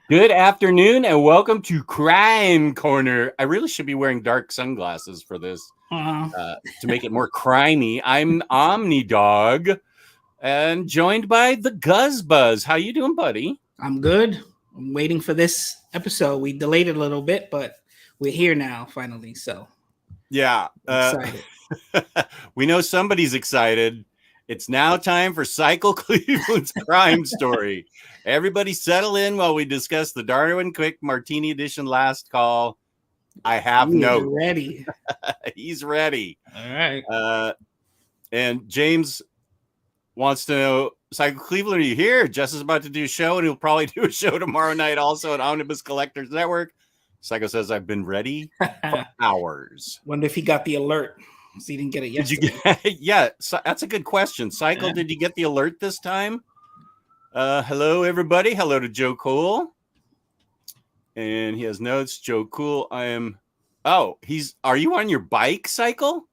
Good afternoon and welcome to Crime Corner. I really should be wearing dark sunglasses for this Uh, to make it more crimey. I'm Omnidog and joined by the Guzzbuzz. How you doing, buddy? I'm good. I'm waiting for this episode. We delayed it a little bit, but we're here now finally. So Yeah. excited. We know somebody's excited. It's now time for Cycle Cleveland's crime story. Everybody settle in while we discuss the Darwin Quick Martini Edition last call. I have He is notes. ready. He's ready. All right. And James wants to know, Cycle Cleveland, are you here? Jess is about to do a show, and he'll probably do a show tomorrow night also at Omnibus Collectors Network. Psycho says, I've been ready for hours. Wonder if he got the alert. So he didn't get it Did you yesterday. get, yeah, so that's a good question. Cycle, Yeah. did you get the alert this time? Hello, everybody. Hello to Joe Cool. And he has notes. Joe Cool, are you on your bike, Cycle?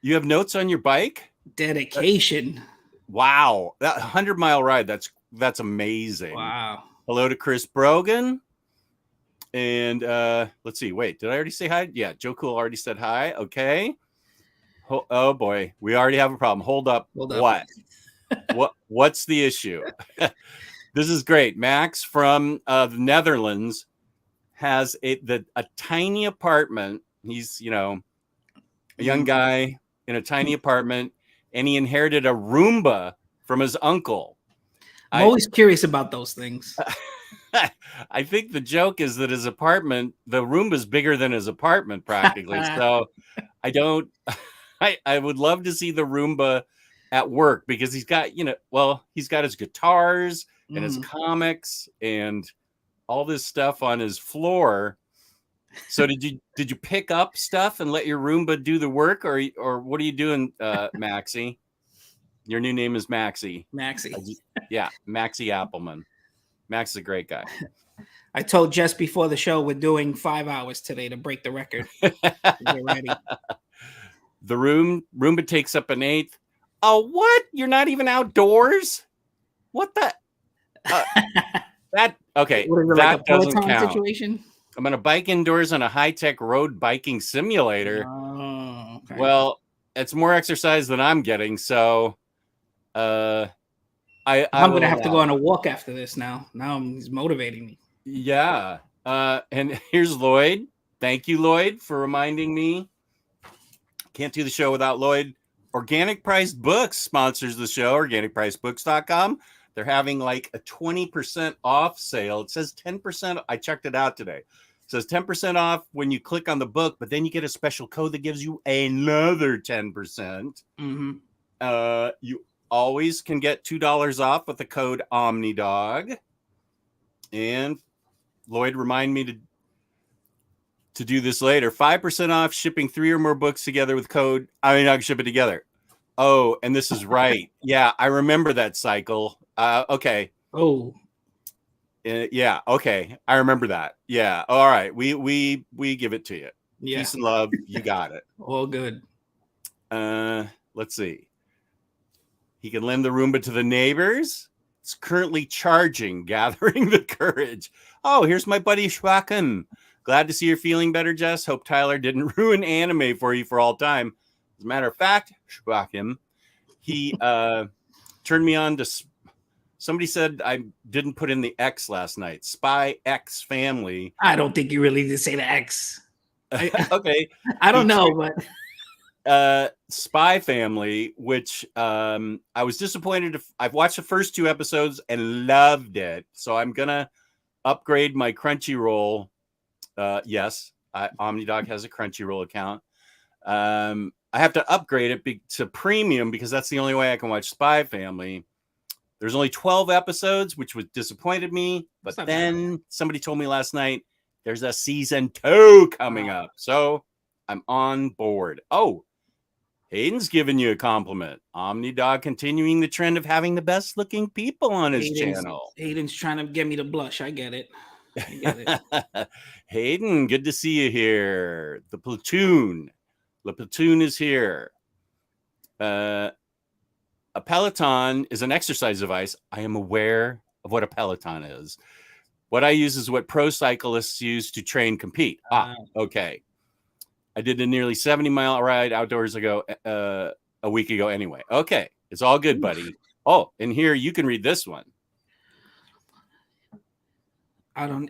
You have notes on your bike? Dedication. Wow. That 100-mile ride, that's amazing. Wow. Hello to Chris Brogan. And let's see. Wait, did I already say hi? Yeah, Joe Cool already said hi. Okay. Oh boy, we already have a problem. Hold up. What? What's the issue? This is great. Max from the Netherlands has a tiny apartment. He's, a young guy in a tiny apartment, and he inherited a Roomba from his uncle. I'm always curious about those things. I think the joke is that his apartment, the Roomba is bigger than his apartment practically. So I would love to see the Roomba at work because he's got, he's got his guitars and his comics and all this stuff on his floor. So did you pick up stuff and let your Roomba do the work, or what are you doing, Maxie? Your new name is Maxie. Maxie. Yeah, Maxie Appleman. Max is a great guy. I told Jess before the show we're doing 5 hours today to break the record. Get ready. The Roomba takes up an eighth. Oh, what? You're not even outdoors? What the? Okay. What is it, that like a doesn't Peloton count. situation? I'm going to bike indoors on a high-tech road biking simulator. Oh, okay. Well, it's more exercise than I'm getting, so I'm going to have to go on a walk after this now. Now he's motivating me. Yeah. And here's Lloyd. Thank you, Lloyd, for reminding me. Can't do the show without Lloyd. Organic Priced Books sponsors the show, organicpricedbooks.com. They're having like a 20% off sale. It says 10%. I checked it out today. It says 10% off when you click on the book, but then you get a special code that gives you another 10%. Mm-hmm. You always can get $2 off with the code Omnidog. And Lloyd, remind me to do this later. 5% off shipping 3 or more books together with code Omnidog. Ship it together. Oh, and this is right. Yeah, I remember that Cycle. Okay. Oh. Yeah. Okay. I remember that. Yeah. All right. We give it to you. Yeah. Peace and love. You got it. All good. Let's see. He can lend the Roomba to the neighbors. It's currently charging, gathering the courage. Oh, here's my buddy Schwacken. Glad to see you're feeling better, Jess. Hope Tyler didn't ruin anime for you for all time. As a matter of fact, Schwacken, he turned me on to. Somebody said I didn't put in the X last night. Spy X Family. I don't think you really did say the X. Okay. I don't know, but Spy Family, which I was disappointed. I've watched the first 2 episodes and loved it. So I'm going to upgrade my Crunchyroll. Yes, Omnidog has a Crunchyroll account. I have to upgrade it to premium because that's the only way I can watch Spy Family. There's only 12 episodes, which disappointed me. But then somebody told me last night there's a season 2 coming up. So I'm on board. Oh, Hayden's giving you a compliment. Omnidog continuing the trend of having the best looking people on his channel. Hayden's trying to get me to blush. I get it. Hayden, good to see you here. The platoon is here. A Peloton is an exercise device. I am aware of what a Peloton is. What I use is what pro cyclists use to train compete. Okay. I did a nearly 70-mile ride outdoors a week ago anyway. Okay. It's all good, buddy. Oh, and here you can read this one. You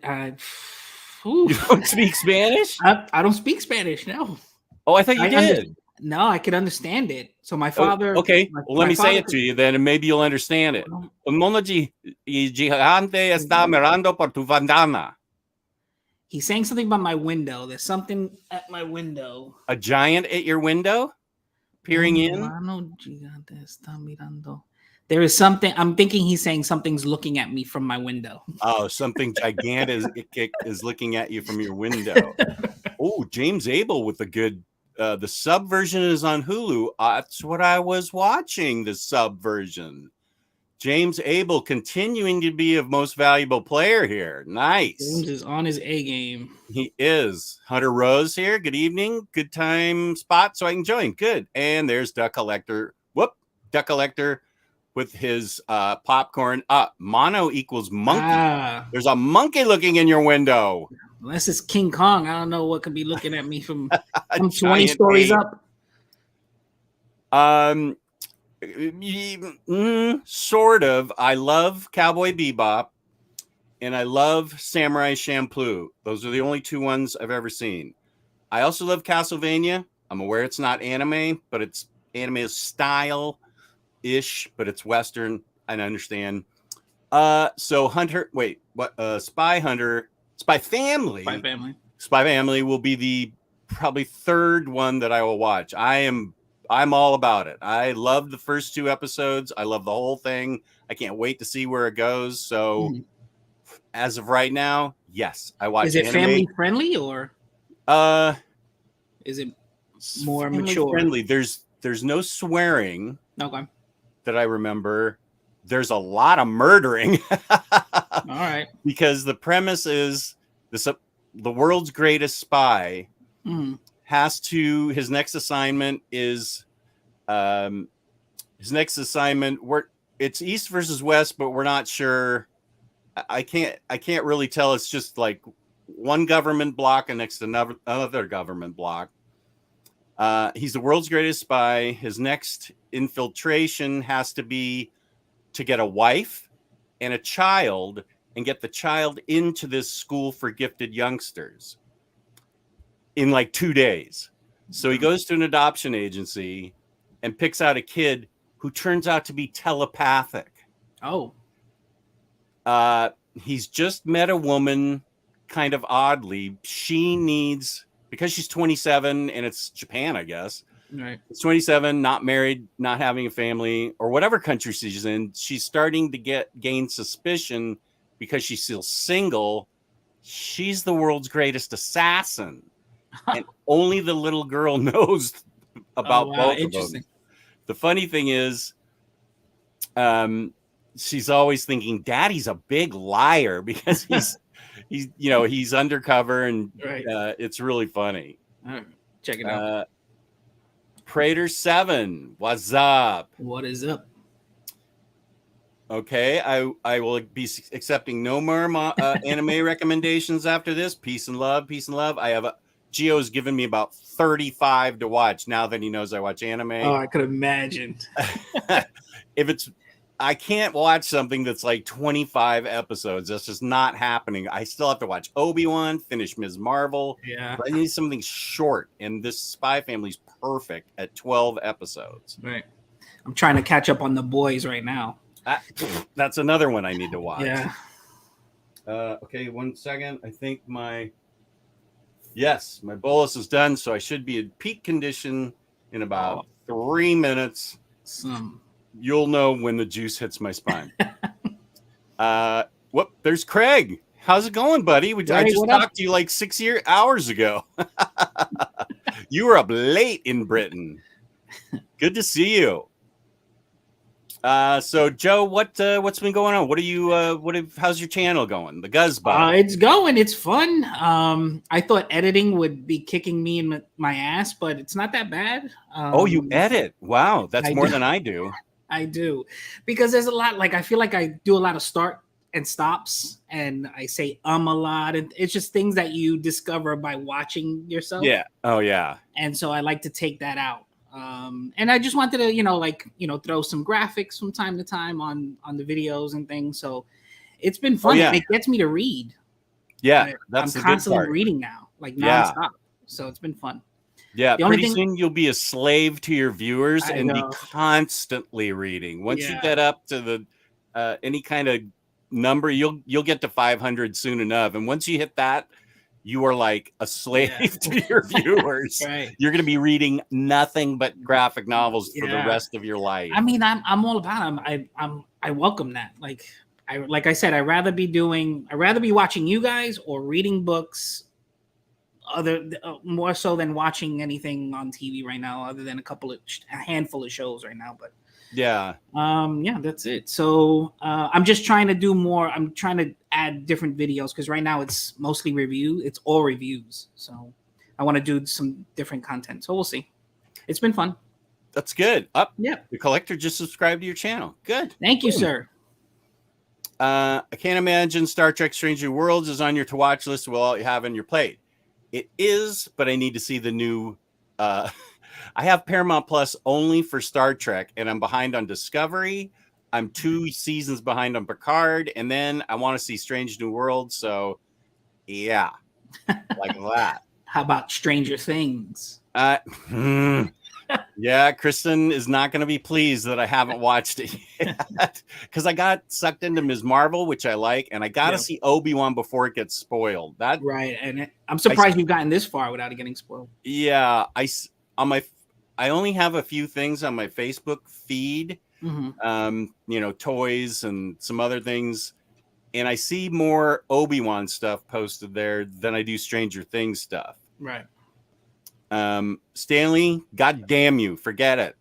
don't speak Spanish? I don't speak Spanish, no. Oh, I thought you did. No, I could understand it. So my father. Okay, well, let me say it to you then, and maybe you'll understand it. Un mono gigante está mirando por tu ventana. He's saying something about my window. There's something at my window. A giant at your window? Peering in? Mano gigante está mirando. There is something. I'm thinking he's saying something's looking at me from my window. Oh, something gigantic is looking at you from your window. Oh, James Abel with a good. The sub version is on Hulu. That's what I was watching. The sub version. James Abel continuing to be a most valuable player here. Nice. James is on his A game. He is. Hunter Rose here. Good evening. Good time spot so I can join. Good. And there's Duck Collector. Duck Collector with his popcorn. Mono equals monkey. There's a monkey looking in your window. Unless it's King Kong. I don't know what could be looking at me from 20 stories up. Sort of. I love Cowboy Bebop and I love Samurai Champloo. Those are the only two ones I've ever seen. I also love Castlevania. I'm aware it's not anime, but it's anime style ish, but it's Western. I understand. So Spy Family will be the probably third one that I will watch. I'm all about it. I love the first two episodes. I love the whole thing. I can't wait to see where it goes. So as of right now, yes, I watch. Is it family friendly or is it more mature? Friendly. There's no swearing. Okay. That I remember. There's a lot of murdering. All right. Because the premise is the world's greatest spy his next assignment is it's East versus West, but we're not sure. I can't really tell. It's just like one government block and next to another government block. He's the world's greatest spy. His next infiltration has to be to get a wife and a child and get the child into this school for gifted youngsters in like 2 days. So he goes to an adoption agency and picks out a kid who turns out to be telepathic. Oh. He's just met a woman kind of oddly. She needs, because she's 27 and it's Japan, I guess. Right. It's 27, not married, not having a family, or whatever country she's in. She's starting to gain suspicion because she's still single. She's the world's greatest assassin. And only the little girl knows about both of them. The funny thing is, she's always thinking Daddy's a big liar because he's undercover and it's really funny. All right. Check it out. Prater 7, what's up? What is up? Okay, I will be accepting no more anime recommendations after this. Peace and love. I have Gio's given me about 35 to watch now that he knows I watch anime. Oh, I could imagine. I can't watch something that's like 25 episodes. That's just not happening. I still have to watch Obi-Wan, finish Ms. Marvel. Yeah. But I need something short, and this Spy Family's perfect at 12 episodes. Right. I'm trying to catch up on The Boys right now. That's another one I need to watch. Yeah. Okay, 1 second. I think my bolus is done, so I should be in peak condition in about 3 minutes. You'll know when the juice hits my spine. There's Craig. How's it going, buddy? I just talked to you like 6 hours ago. You were up late in Britain. Good to see you. So Joe, what's been going on? How's your channel going? The Guzzbot. It's going. It's fun. I thought editing would be kicking me in my ass, but it's not that bad. You edit? Wow, that's more than I do. I do, because there's a lot. Like I feel like I do a lot of start and stops, and I say a lot, and it's just things that you discover by watching yourself. Yeah. Oh yeah. And so I like to take that out. And I just wanted to, throw some graphics from time to time on the videos and things. So it's been fun. yeah. And it gets me to read. Yeah. I'm constantly reading now, like nonstop. So it's been fun. Yeah, pretty soon you'll be a slave to your viewers and be constantly reading. Once you get up to the any kind of number, you'll get to 500 soon enough. And once you hit that, you are like a slave to your viewers. Right. You're going to be reading nothing but graphic novels for the rest of your life. I mean, I'm all about them. I welcome that. Like I said, I'd rather be watching you guys or reading books, more so than watching anything on TV right now, other than a handful of shows right now. But yeah, that's it. So I'm just trying to do more. I'm trying to add different videos because right now it's mostly review. It's all reviews. So I want to do some different content. So we'll see. It's been fun. That's good. Yeah. The Collector just subscribed to your channel. Good. Thank you, sir. I can't imagine Star Trek Strange New Worlds is on your to-watch list with all you have on your plate. It is, but I need to see the new. I have Paramount Plus only for Star Trek, and I'm behind on Discovery. I'm 2 seasons behind on Picard, and then I want to see Strange New Worlds. So, yeah, like that. How about Stranger Things? Yeah, Kristen is not going to be pleased that I haven't watched it yet because I got sucked into Ms. Marvel, which I like, and I got to see Obi-Wan before it gets spoiled. Right, and I'm surprised you've gotten this far without it getting spoiled. Yeah, I only have a few things on my Facebook feed, toys and some other things, and I see more Obi-Wan stuff posted there than I do Stranger Things stuff. Right. Stanley, God damn you, forget it.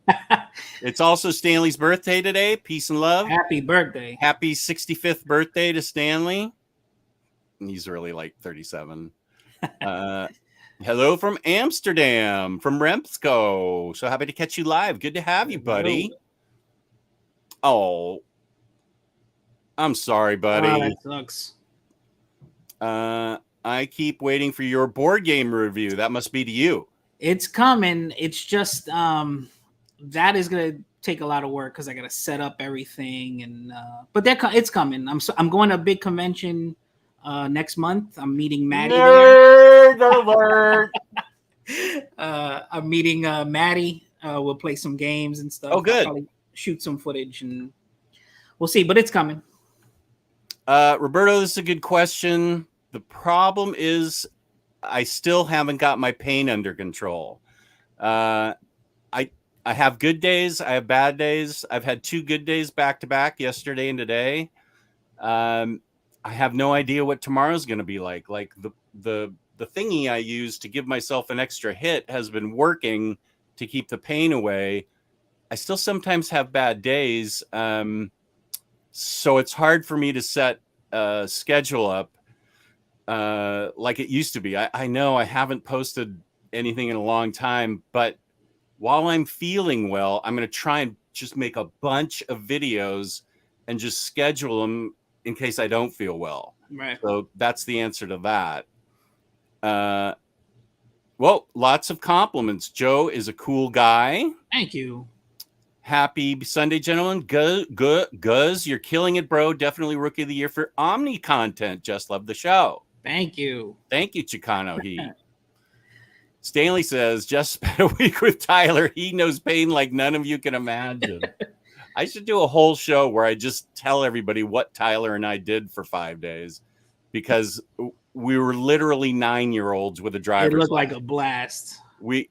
It's also Stanley's birthday today. Peace and love. Happy birthday. Happy 65th birthday to Stanley. He's really like 37. Hello from Amsterdam, from Remsco. So happy to catch you live. Good to have you, buddy. Oh, I'm sorry, buddy. Oh, that sucks. I keep waiting for your board game review. That must be to you. It's coming. It's just that is gonna take a lot of work because I gotta set up everything, and but it's coming. I'm going to a big convention next month. I'm meeting Maddie. Nerd alert. I'm meeting Maddie. We'll play some games and stuff. Oh, good. I'll probably shoot some footage and we'll see. But it's coming. Roberto, this is a good question. The problem is I still haven't got my pain under control. I have good days. I have bad days. I've had 2 good days back to back, yesterday and today. I have no idea what tomorrow's going to be like. Like the thingy I use to give myself an extra hit has been working to keep the pain away. I still sometimes have bad days. So it's hard for me to set a schedule up like it used to be. I know I haven't posted anything in a long time, but while I'm feeling well, I'm going to try and just make a bunch of videos and just schedule them in case I don't feel well. Right. So that's the answer to that. Well, lots of compliments. Joe is a cool guy. Thank you. Happy Sunday, gentlemen. Guz, you're killing it, bro. Definitely Rookie of the Year for Omni content. Just love the show. Thank you. Thank you, Chicano Heat. Stanley says, just spent a week with Tyler. He knows pain like none of you can imagine. I should do a whole show where I just tell everybody what Tyler and I did for 5 days because we were literally 9-year-olds with a driver's license. It looked like a blast. We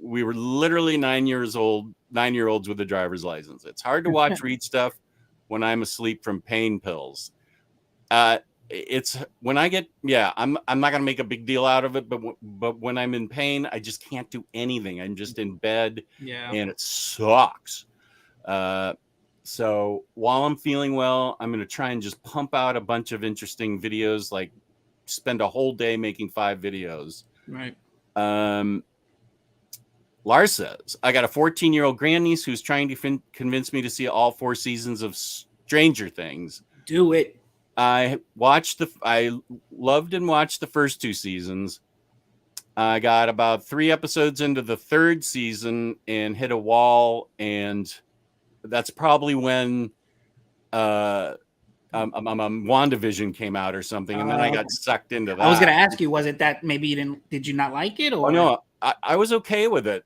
were literally 9-year-olds with a driver's license. It's hard to watch read stuff when I'm asleep from pain pills. It's when I get, I'm not going to make a big deal out of it, but when I'm in pain, I just can't do anything. I'm just in bed and it sucks. So while I'm feeling well, I'm going to try and just pump out a bunch of interesting videos, like spend a whole day making 5 videos. Right. Lars says, I got a 14-year-old grandniece who's trying to convince me to see all 4 seasons of Stranger Things. Do it. I loved and watched the first 2 seasons. I got about 3 episodes into the 3rd season and hit a wall, and that's probably when WandaVision came out or something, and then I got sucked into that. I was going to ask you, was it that maybe did you not like it? Or? Oh no, I was okay with it.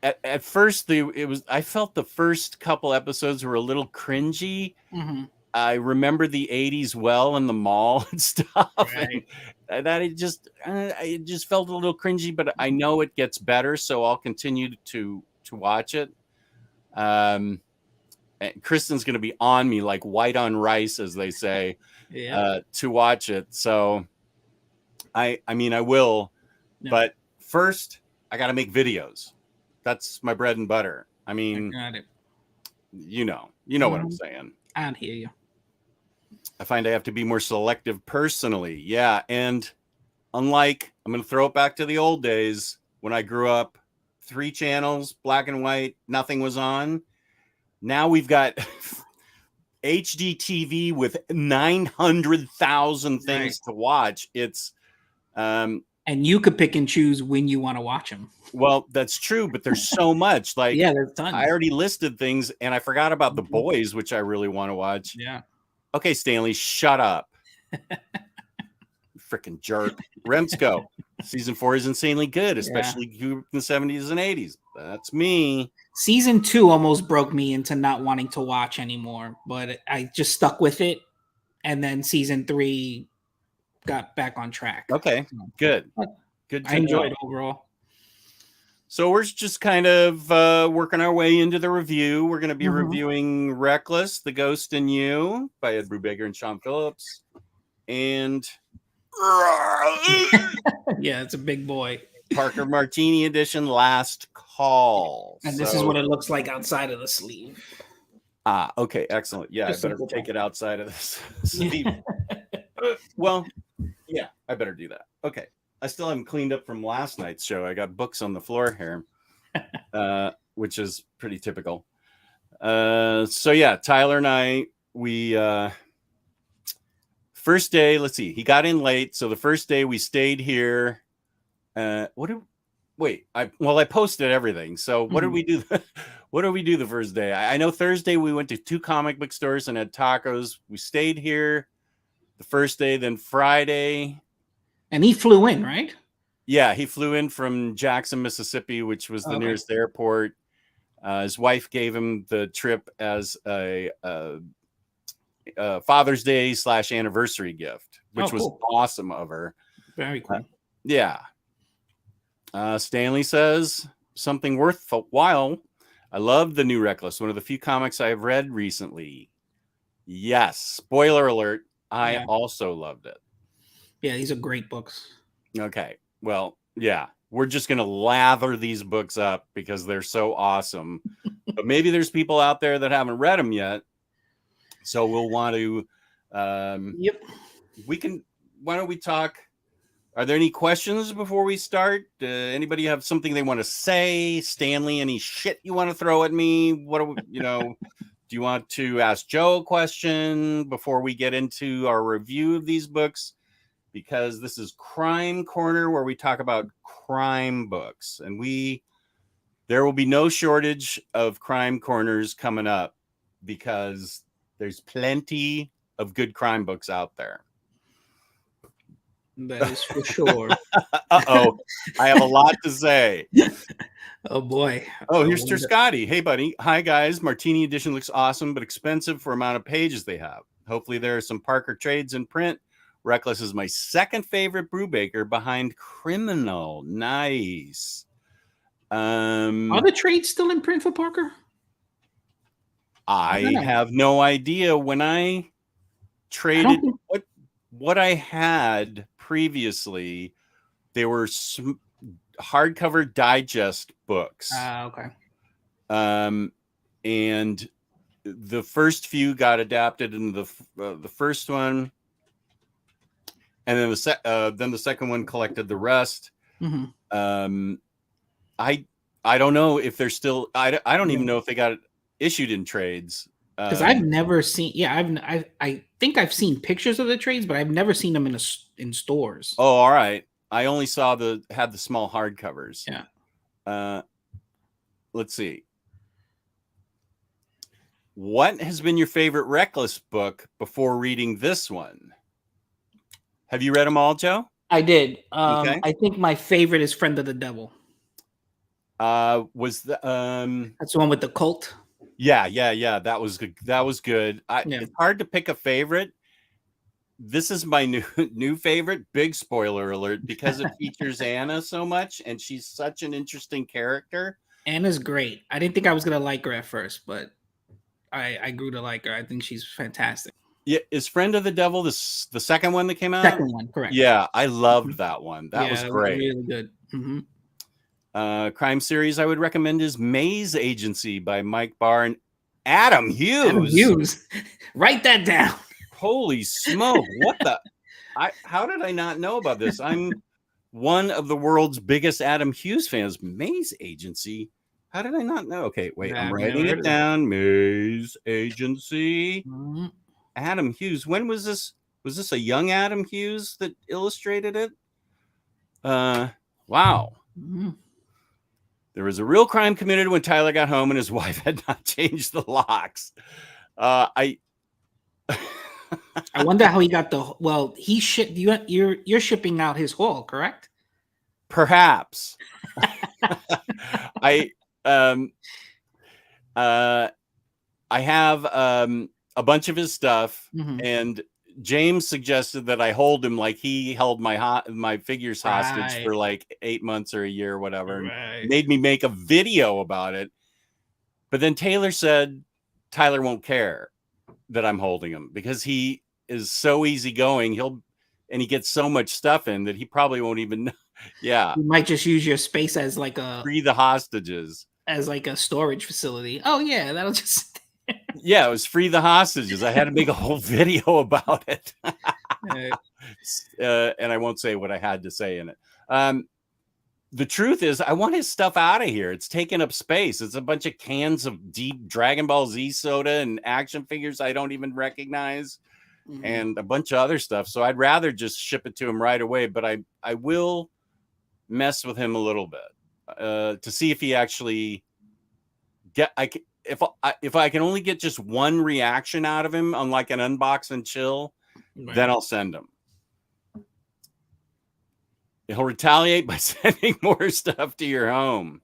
At first, I felt the first couple episodes were a little cringy. Mm-hmm. I remember the 80s well in the mall and stuff. Right. And that it just felt a little cringy, but I know it gets better, so I'll continue to watch it. And Kristen's going to be on me like white on rice, as they say, to watch it. So I mean, I will, but first I got to make videos. That's my bread and butter. I mean, you know what I'm saying. I hear you. I find I have to be more selective personally. Yeah. And unlike, I'm going to throw it back to the old days when I grew up, 3 channels, black and white, nothing was on. Now we've got HD TV with 900,000 things to watch. It's, and you could pick and choose when you want to watch them. Well, that's true, but there's so much. Like, there's tons. I already listed things, and I forgot about The Boys, which I really want to watch. Yeah. Okay, Stanley, shut up. Freaking jerk. Remsco. Season 4 is insanely good, especially in the 70s and 80s. That's me. Season 2 almost broke me into not wanting to watch anymore, but I just stuck with it. And then season 3 got back on track. Okay, good. Good. I enjoyed it overall. So we're just kind of working our way into the review. We're going to be reviewing Reckless, The Ghost in You by Ed Brubaker and Sean Phillips. And yeah, it's a big boy. Parker Martini edition, Last Call. And this is what it looks like outside of the sleeve. Okay, excellent. Yeah, I better take it outside of this sleeve. Well, yeah, I better do that. Okay. I still haven't cleaned up from last night's show. I got books on the floor here, which is pretty typical. So yeah, Tyler and I, we first day, let's see, he got in late. So the first day we stayed here. I posted everything. So what did we do? What did we do the first day? I know Thursday we went to 2 comic book stores and had tacos. We stayed here the first day, then Friday. And he flew in, right? Yeah, he flew in from Jackson, Mississippi, which was the nearest airport. His wife gave him the trip as a Father's Day / anniversary gift, which was awesome of her. Very cool. Yeah. Stanley says something worthwhile. I love the new Reckless, one of the few comics I have read recently. Yes. Spoiler alert. I also loved it. Yeah, these are great books. Okay. Well, yeah, we're just going to lather these books up because they're so awesome. But maybe there's people out there that haven't read them yet. So we'll want to, why don't we talk? Are there any questions before we start? Anybody have something they want to say? Stanley, any shit you want to throw at me? What do do you want to ask Joe a question before we get into our review of these books? Because this is Crime Corner, where we talk about crime books, and there will be no shortage of crime corners coming up because there's plenty of good crime books out there. That is for sure. Uh-oh. I have a lot to say. Oh, boy. Oh, here's Sir Scotty. Hey, buddy. Hi, guys. Martini edition looks awesome, but expensive for amount of pages they have. Hopefully there are some Parker trades in print. Reckless is my second favorite Brubaker behind Criminal. Nice. Are the trades still in print for Parker? I have no idea. When I traded what I had previously, they were hardcover digest books. Okay. And the first few got adapted into the first one. And then the second one collected the rest. Mm-hmm. I don't know if they're still. I don't even know if they got issued in trades. Because I've never seen. Yeah, I think I've seen pictures of the trades, but I've never seen them in stores. Oh, all right. I only saw had the small hardcovers. Yeah. Let's see. What has been your favorite Reckless book before reading this one? Have you read them all, Joe? I did. Okay. I think my favorite is Friend of the Devil. Was the That's the one with the cult. Yeah. That was good. It's hard to pick a favorite. This is my new favorite. Big spoiler alert, because it features Anna so much, and she's such an interesting character. Anna's great. I didn't think I was gonna like her at first, but I grew to like her. I think she's fantastic. Yeah, is Friend of the Devil the second one that came out? Second one, correct. Yeah, I loved that one. That was great. Really good. Crime series I would recommend is Maze Agency by Mike Barr and Adam Hughes. Adam Hughes. Write that down. Holy smoke. What the? How did I not know about this? I'm one of the world's biggest Adam Hughes fans. Maze Agency. How did I not know? Okay, wait, I'm writing it down. Maze Agency. Adam Hughes. When was this? Was this a young Adam Hughes that illustrated it? Wow. There was a real crime committed when Tyler got home and his wife had not changed the locks. I wonder how he got he shipped you're shipping out his haul, correct? Perhaps. I have a bunch of his stuff, and James suggested that I hold him like he held my figures hostage for like 8 months or a year or whatever, and made me make a video about it. But then Taylor said Tyler won't care that I'm holding him because he is so easygoing. He gets so much stuff in that he probably won't even know. Yeah. You might just use your space as like free the hostages. As like a storage facility. Oh yeah, that'll just yeah, it was free the hostages. I had to make a whole video about it. And I won't say what I had to say in it. The truth is, I want his stuff out of here. It's taking up space. It's a bunch of cans of deep Dragon Ball Z soda and action figures I don't even recognize, and a bunch of other stuff. So I'd rather just ship it to him right away. But I will mess with him a little bit to see if he actually if I can only get just one reaction out of him on like an unbox and chill, then I'll send him. He'll retaliate by sending more stuff to your home.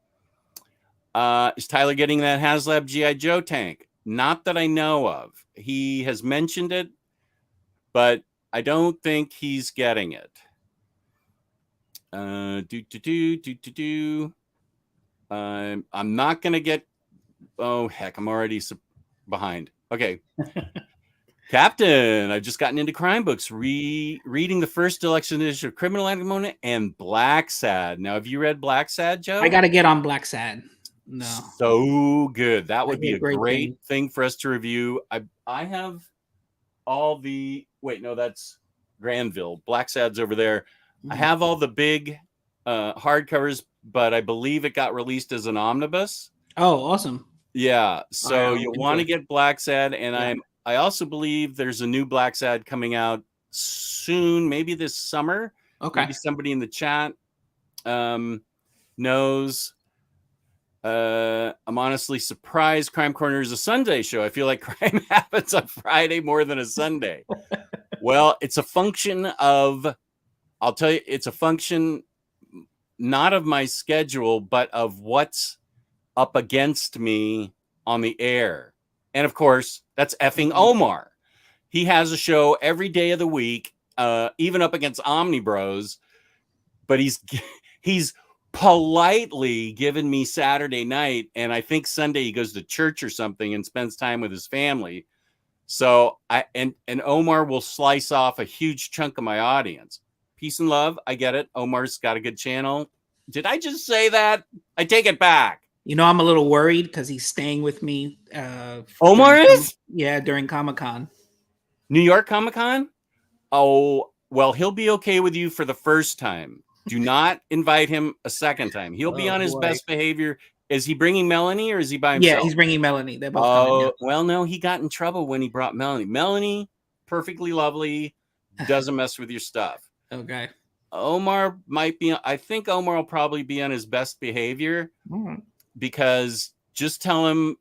Is Tyler getting that HasLab G.I. Joe tank? Not that I know of. He has mentioned it, but I don't think he's getting it. I'm not going to get... Oh, heck, I'm already behind. Okay. Captain, I've just gotten into crime books, reading the first deluxe edition of Criminal Antimony and Black Sad. Now, have you read Black Sad, Joe? I got to get on Black Sad. No. So good. That would be a great thing for us to review. I have all the... Wait, no, that's Granville. Black Sad's over there. I have all the big hardcovers, but I believe it got released as an omnibus. Oh, awesome. Yeah. So you'll want to get Black Sad, and I also believe there's a new Black Sad coming out soon, maybe this summer. Okay. Maybe somebody in the chat knows. I'm honestly surprised Crime Corner is a Sunday show. I feel like crime happens on Friday more than a Sunday. Well, it's a function of, I'll tell you, it's a function not of my schedule, but of what's up against me on the air. And of course, that's effing Omar. He has a show every day of the week, even up against Omni Bros. But he's politely given me Saturday night, and I think Sunday he goes to church or something and spends time with his family. So and Omar will slice off a huge chunk of my audience. Peace and love. I get it. Omar's got a good channel. Did I just say that? I take it back. You know, I'm a little worried because he's staying with me. Omar is? Yeah, during Comic-Con. New York Comic-Con? Oh, well, he'll be okay with you for the first time. Do not invite him a second time. He'll be on his best behavior Is he bringing Melanie or is he by Yeah, himself? he's bringing Melanie. They're both coming. Yeah. Well, no, he got in trouble when he brought Melanie. Melanie, perfectly lovely, doesn't mess with your stuff. Okay. Omar might be. I think Omar will probably be on his best behavior because just tell him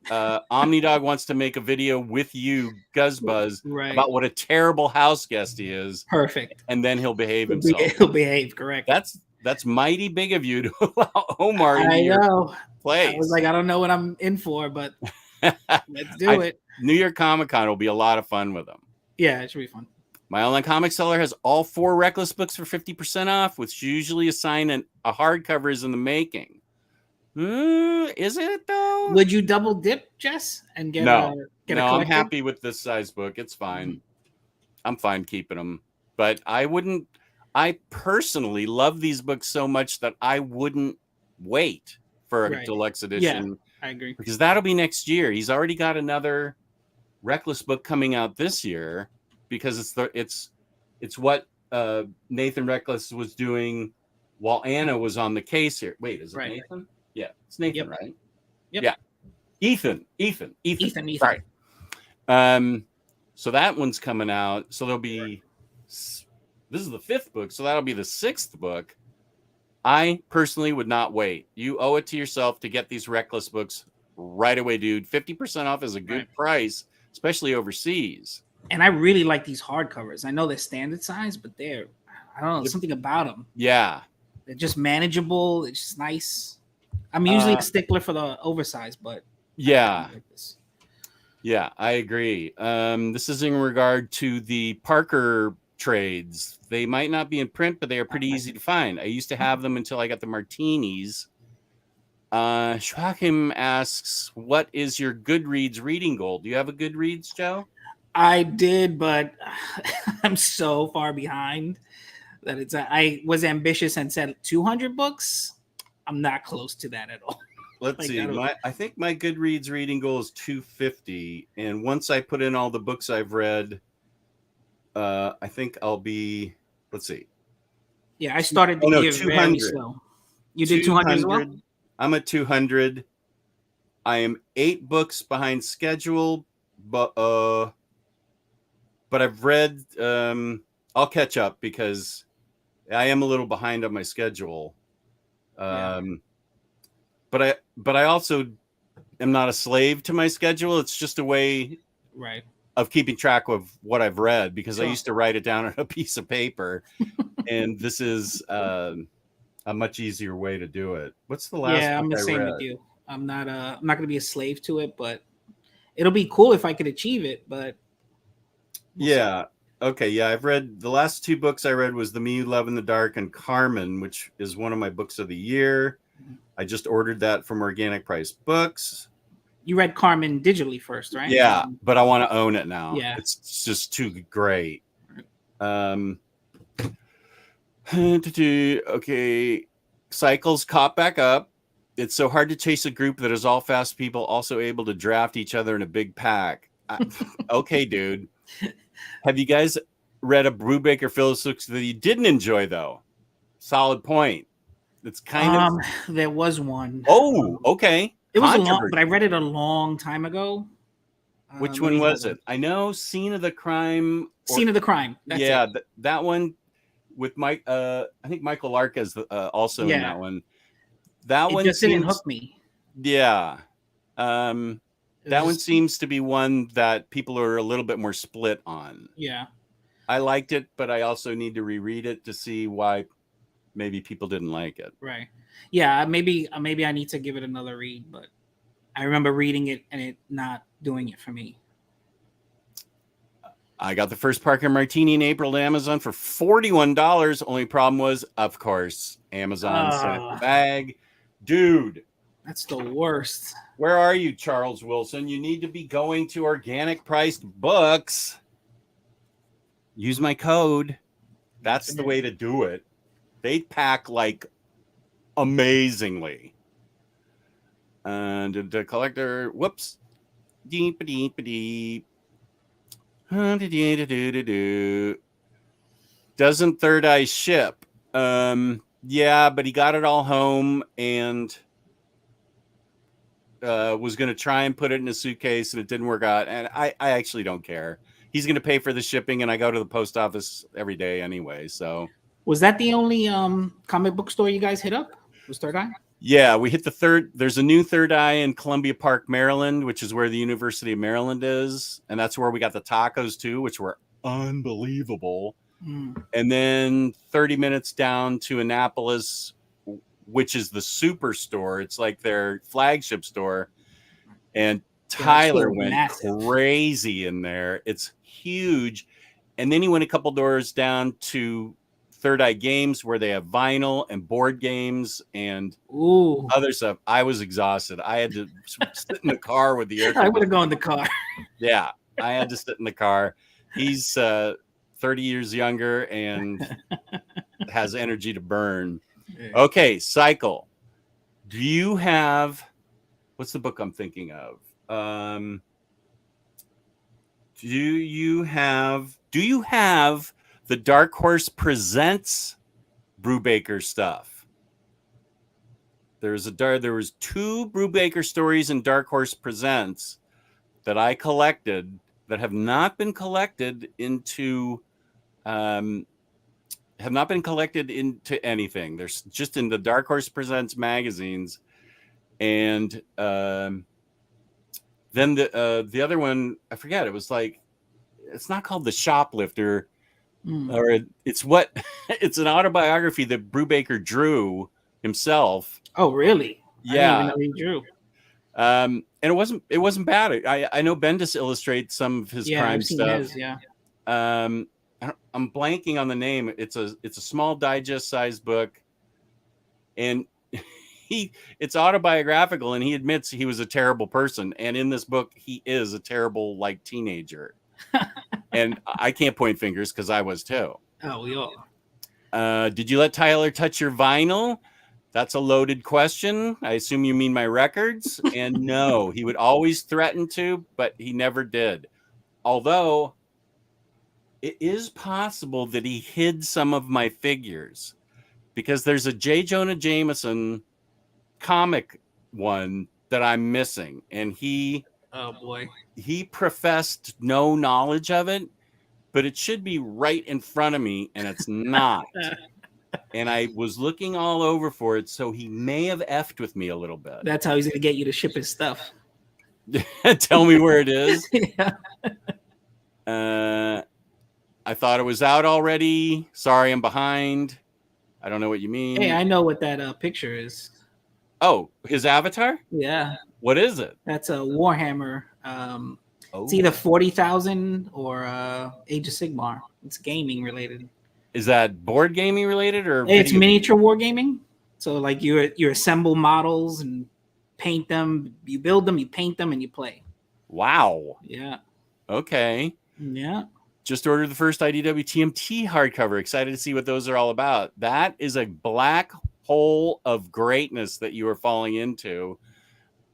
Omnidog wants to make a video with you, Guzzbuzz, about what a terrible house guest he is. Perfect. And then he'll behave himself. He'll behave, correct. That's mighty big of you to allow Omar into your place. I was like, I don't know what I'm in for, but let's do it. New York Comic Con will be a lot of fun with him. Yeah, it should be fun. My online comic seller has all 4 Reckless books for 50% off, which usually a sign and a hardcover is in the making. Is it though? Would you double dip, Jess, and get no? No, I'm happy with this size book. It's fine. I'm fine keeping them, but I wouldn't. I personally love these books so much that I wouldn't wait for a deluxe edition. Yeah, I agree. Because that'll be next year. He's already got another Reckless book coming out this year because it's what Nathan Reckless was doing while Anna was on the case here. Wait, is it Nathan? Yeah, it's Nathan, right? Yep. Yeah. Ethan. Sorry. So that one's coming out. So there'll be. This is the 5th book, so that'll be the 6th book. I personally would not wait. You owe it to yourself to get these Reckless books right away, dude. 50% off is a good price, especially overseas. And I really like these hardcovers. I know they're standard size, but I don't know, something about them. Yeah. They're just manageable. It's just nice. I'm usually a stickler for the oversized, but yeah. Yeah, I agree. This is in regard to the Parker trades. They might not be in print, but they are pretty easy to find. I used to have them until I got the Martinis. Shwakim asks, what is your Goodreads reading goal? Do you have a Goodreads, Joe? I did, but I'm so far behind that I was ambitious and said 200 books. I'm not close to that at all. Let's see. I think my Goodreads reading goal is 250. And once I put in all the books I've read, I think I'll be, let's see. Yeah, I started the year very slow. You did 200 as well? I'm at 200. I am 8 books behind schedule, but I've read, I'll catch up because I am a little behind on my schedule. But I also am not a slave to my schedule. It's just a way of keeping track of what I've read because I used to write it down on a piece of paper, and this is a much easier way to do it. What's the last? Yeah, I'm the same with you. I'm not going to be a slave to it, but it'll be cool if I could achieve it. But okay, yeah, I've read the last 2 books I read was The Me You Love in the Dark and Carmen, which is one of my books of the year. I just ordered that from Organic Price Books. You read Carmen digitally first, right? Yeah, but I want to own it now. Yeah. It's just too great. Okay. Cycles caught back up. It's so hard to chase a group that is all fast people also able to draft each other in a big pack. Okay, dude. Have you guys read a Brubaker Phillips book that you didn't enjoy, though? Solid point. It's kind of. There was one. Oh, okay. It was a long, but I read it a long time ago. Which one was it? I know Scene of the Crime. Scene of the Crime. That's it. That one with Mike. I think Michael Lark is also in that one. That one just didn't hook me. Yeah. That one seems to be one that people are a little bit more split on. Yeah. I liked it, but I also need to reread it to see why maybe people didn't like it. Right. Yeah, maybe I need to give it another read, but I remember reading it and it not doing it for me. I got the first Parker Martini in April to Amazon for $41. Only problem was, of course, Amazon sent the bag. Dude. That's the worst. Where are you, Charles Wilson? You need to be going to Organic Priced Books. Use my code. That's the way to do it. They pack like amazingly. And the collector, whoops. Deep, deep, deep. Doesn't Third Eye ship? Yeah, but he got it all home, and was going to try and put it in a suitcase, and it didn't work out. And I actually don't care. He's going to pay for the shipping, and I go to the post office every day anyway. So was that the only comic book store you guys hit up? Was Third Eye? Yeah, we hit the third. There's a new Third Eye in Columbia Park, Maryland, which is where the University of Maryland is, and that's where we got the tacos too, which were unbelievable. And then 30 minutes down to Annapolis, which is the Superstore. It's like their flagship store. And Tyler went crazy in there. It's huge. And then he went a couple doors down to Third Eye Games, where they have vinyl and board games and other stuff. I was exhausted. I had to sit in the car with the air. I would have gone in the car. Yeah, I had to sit in the car. He's 30 years younger and has energy to burn. Okay, Cycle. Do you have, what's the book I'm thinking of? Do you have the Dark Horse Presents Brubaker stuff? There was 2 Brubaker stories in Dark Horse Presents that I collected that have not been collected into anything. They're just in the Dark Horse Presents magazines. And then the other one, I forget. It was like, it's not called The Shoplifter, or it's an autobiography that Brubaker drew himself. Oh, really? Yeah, I didn't even know he drew. And it wasn't bad. I know Bendis illustrates some of his crime stuff. I'm blanking on the name. It's a small digest sized book, and it's autobiographical, and he admits he was a terrible person. And in this book, he is a terrible teenager. And I can't point fingers because I was too. Oh, we all. Did you let Tyler touch your vinyl? That's a loaded question. I assume you mean my records. And no, he would always threaten to, but he never did. Although it is possible that he hid some of my figures, because there's a J. Jonah Jameson comic one that I'm missing. And he professed no knowledge of it, but it should be right in front of me, and it's not. And I was looking all over for it, so he may have effed with me a little bit. That's how he's going to get you to ship his stuff. Tell me where it is. Yeah. I thought it was out already. Sorry, I'm behind. I don't know what you mean. Hey, I know what that picture is. Oh, his avatar? Yeah. What is it? That's a Warhammer. It's either 40,000 or Age of Sigmar. It's gaming related. Is that board gaming related or? It's miniature wargaming. So like you assemble models and paint them. You build them, you paint them, and you play. Wow. Yeah. Okay. Yeah. Just ordered the first IDW TMT hardcover. Excited to see what those are all about. That is a black hole of greatness that you are falling into.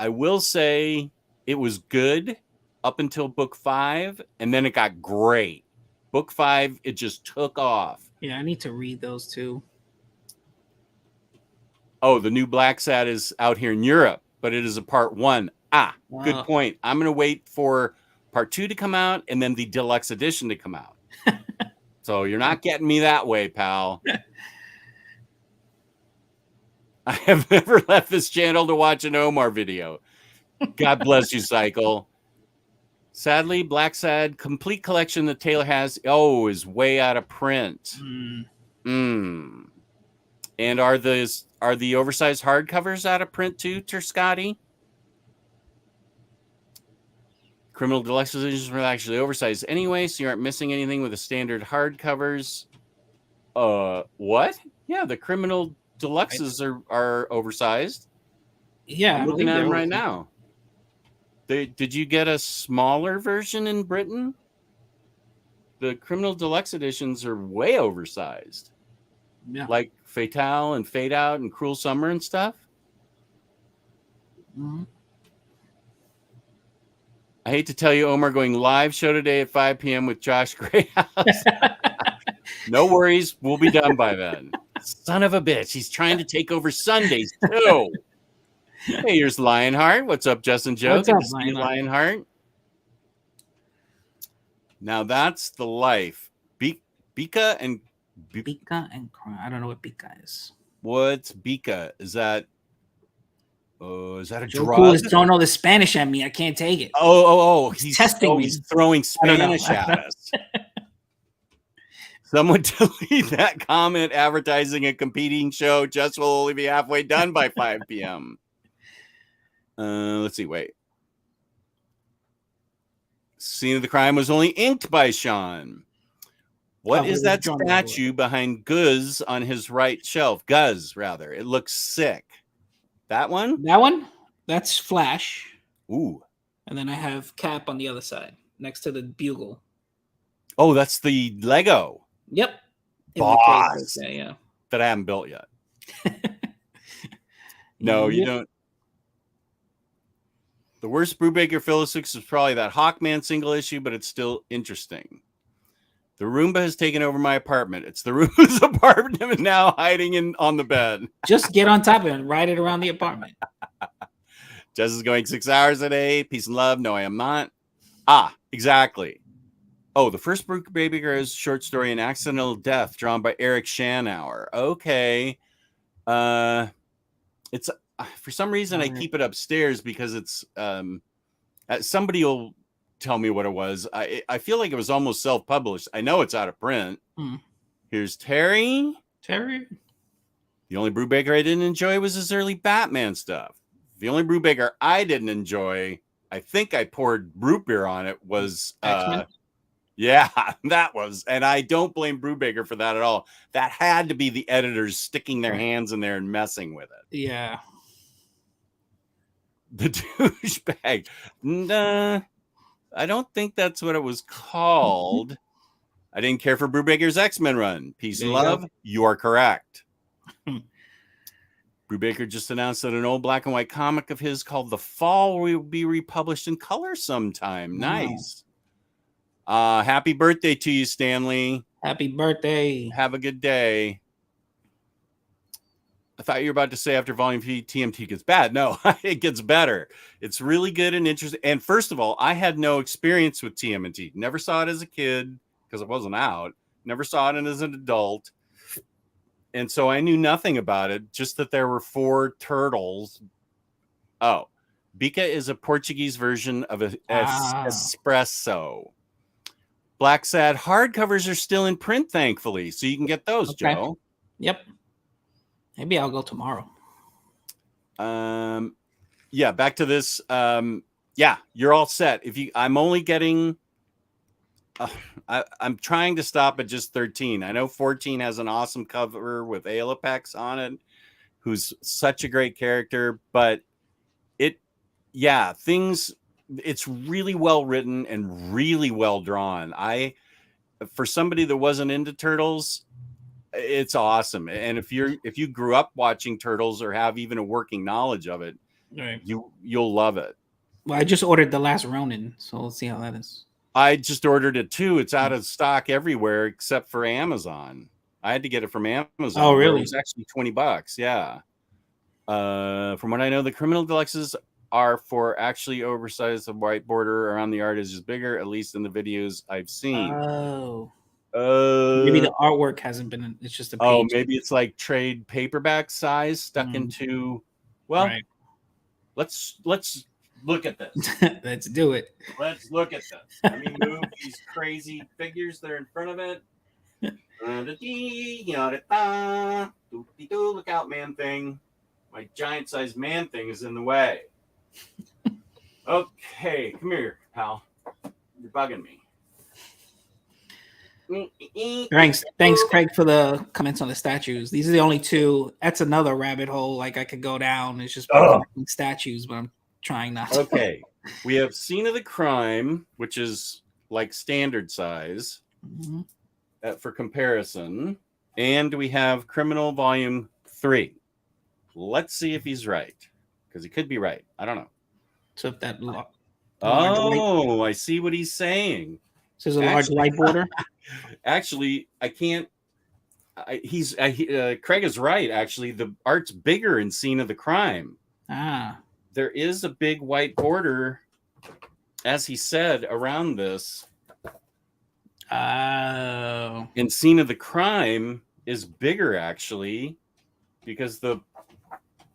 I will say it was good up until book 5, and then it got great. Book 5, it just took off. Yeah, I need to read those too. Oh, the new Black Sad is out here in Europe, but it is a part 1. Wow. Good point. I'm going to wait for part 2 to come out and then the deluxe edition to come out. So you're not getting me that way, pal. I have never left this channel to watch an Omar video. God bless you, Cycle. Sadly, Black Sad complete collection that Taylor has is way out of print. And are the oversized hardcovers out of print too, Terscotti? Criminal Deluxe editions were actually oversized anyway, so you aren't missing anything with the standard hardcovers. What? Yeah, the Criminal Deluxes are oversized. Yeah, I'm looking at them right now. Did you get a smaller version in Britain? The Criminal Deluxe editions are way oversized. Yeah. Like Fatale and Fade Out and Cruel Summer and stuff. Mm-hmm. I hate to tell you, Omar, going live show today at 5 p.m. with Josh Greyhouse. No worries. We'll be done by then. Son of a bitch. He's trying to take over Sundays, too. Hey, here's Lionheart. What's up, Justin Joe? What's Good up, to see you, Lionheart. Now that's the life. Bika and I don't know what Bika is. What's Bika? Is that a Joe drug? Cool is throwing all the Spanish at me. I can't take it. He's testing me. He's throwing Spanish at us. Someone delete that comment advertising a competing show. Just will only be halfway done by 5 p.m. Let's see. Wait. Scene of the crime was only inked by Sean. What is that statue behind Guz on his right shelf? Guz, rather. It looks sick. That one? That one? That's Flash. Ooh. And then I have Cap on the other side, next to the bugle. Oh, that's the Lego. Yep. Boss. Yeah. That I haven't built yet. No, you don't. The worst Brubaker Philosophics is probably that Hawkman single issue, but it's still interesting. The Roomba has taken over my apartment. It's the Roomba's apartment and now hiding on the bed. Just get on top of it and ride it around the apartment. Jess is going 6 hours a day. Peace and love. No, I am not. Ah, exactly. Oh, the first Brubaker is short story, An Accidental Death, drawn by Eric Schanauer. Okay. It's for some reason I keep it upstairs because it's somebody will tell me what it was. I feel like it was almost self-published. I know it's out of print. Here's Terry. The only Brubaker I didn't enjoy was his early Batman stuff. The only Brubaker I didn't enjoy, I think I poured root beer on it, was yeah, that was. And I don't blame Brubaker for that at all. That had to be the editors sticking their hands in there and messing with it. Yeah. The douchebag. Nah, I don't think that's what it was called. I didn't care for Brubaker's X-Men run. Peace and love. You are correct. Brubaker just announced that an old black and white comic of his called The Fall will be republished in color sometime. Nice. Happy birthday to you, Stanley. Happy birthday. Have a good day. I thought you were about to say after Volume 3, TMT gets bad. No, it gets better. It's really good and interesting. And first of all, I had no experience with TMNT. Never saw it as a kid because it wasn't out. Never saw it as an adult. And so I knew nothing about it, just that there were 4 turtles. Oh, Bica is a Portuguese version of espresso. Black Sad hardcovers are still in print, thankfully. So you can get those, Joe. Yep. Maybe I'll go tomorrow. Yeah, back to this. Yeah, you're all set. I'm only getting I'm trying to stop at just 13. I know 14 has an awesome cover with Alopex on it, who's such a great character, but it's really well written and really well drawn. For somebody that wasn't into Turtles, it's awesome. And if you grew up watching Turtles or have even a working knowledge of it, right, you'll love it. Well, I just ordered The Last Ronin, so let's see how that is. I just ordered it too. It's out of stock everywhere except for Amazon. I had to get it from Amazon. Oh, really? It was actually $20. Yeah. From what I know, the Criminal Deluxes are for actually oversized. The white border around the art is just bigger, at least in the videos I've seen. Oh. Maybe the artwork hasn't been. It's just a page. Oh, maybe it's like trade paperback size stuck into. Well, right. Let's look at this. Let's do it. Let's look at this. Let me move these crazy figures that are in front of it. Look out, man thing. My giant sized man thing is in the way. Okay, come here, pal. You're bugging me. Thanks, Craig, for the comments on the statues. These are the only 2. That's another rabbit hole. Like I could go down. It's just statues, but I'm trying not to. Okay, we have Scene of the Crime, which is like standard size for comparison, and we have Criminal Volume 3. Let's see if he's right, because he could be right. I don't know. So if that I see what he's saying. So there's a large white border. Actually, I can't. Craig is right. Actually, the art's bigger in Scene of the Crime. There is a big white border, as he said, around this. Oh. And scene of the crime is bigger, actually, because the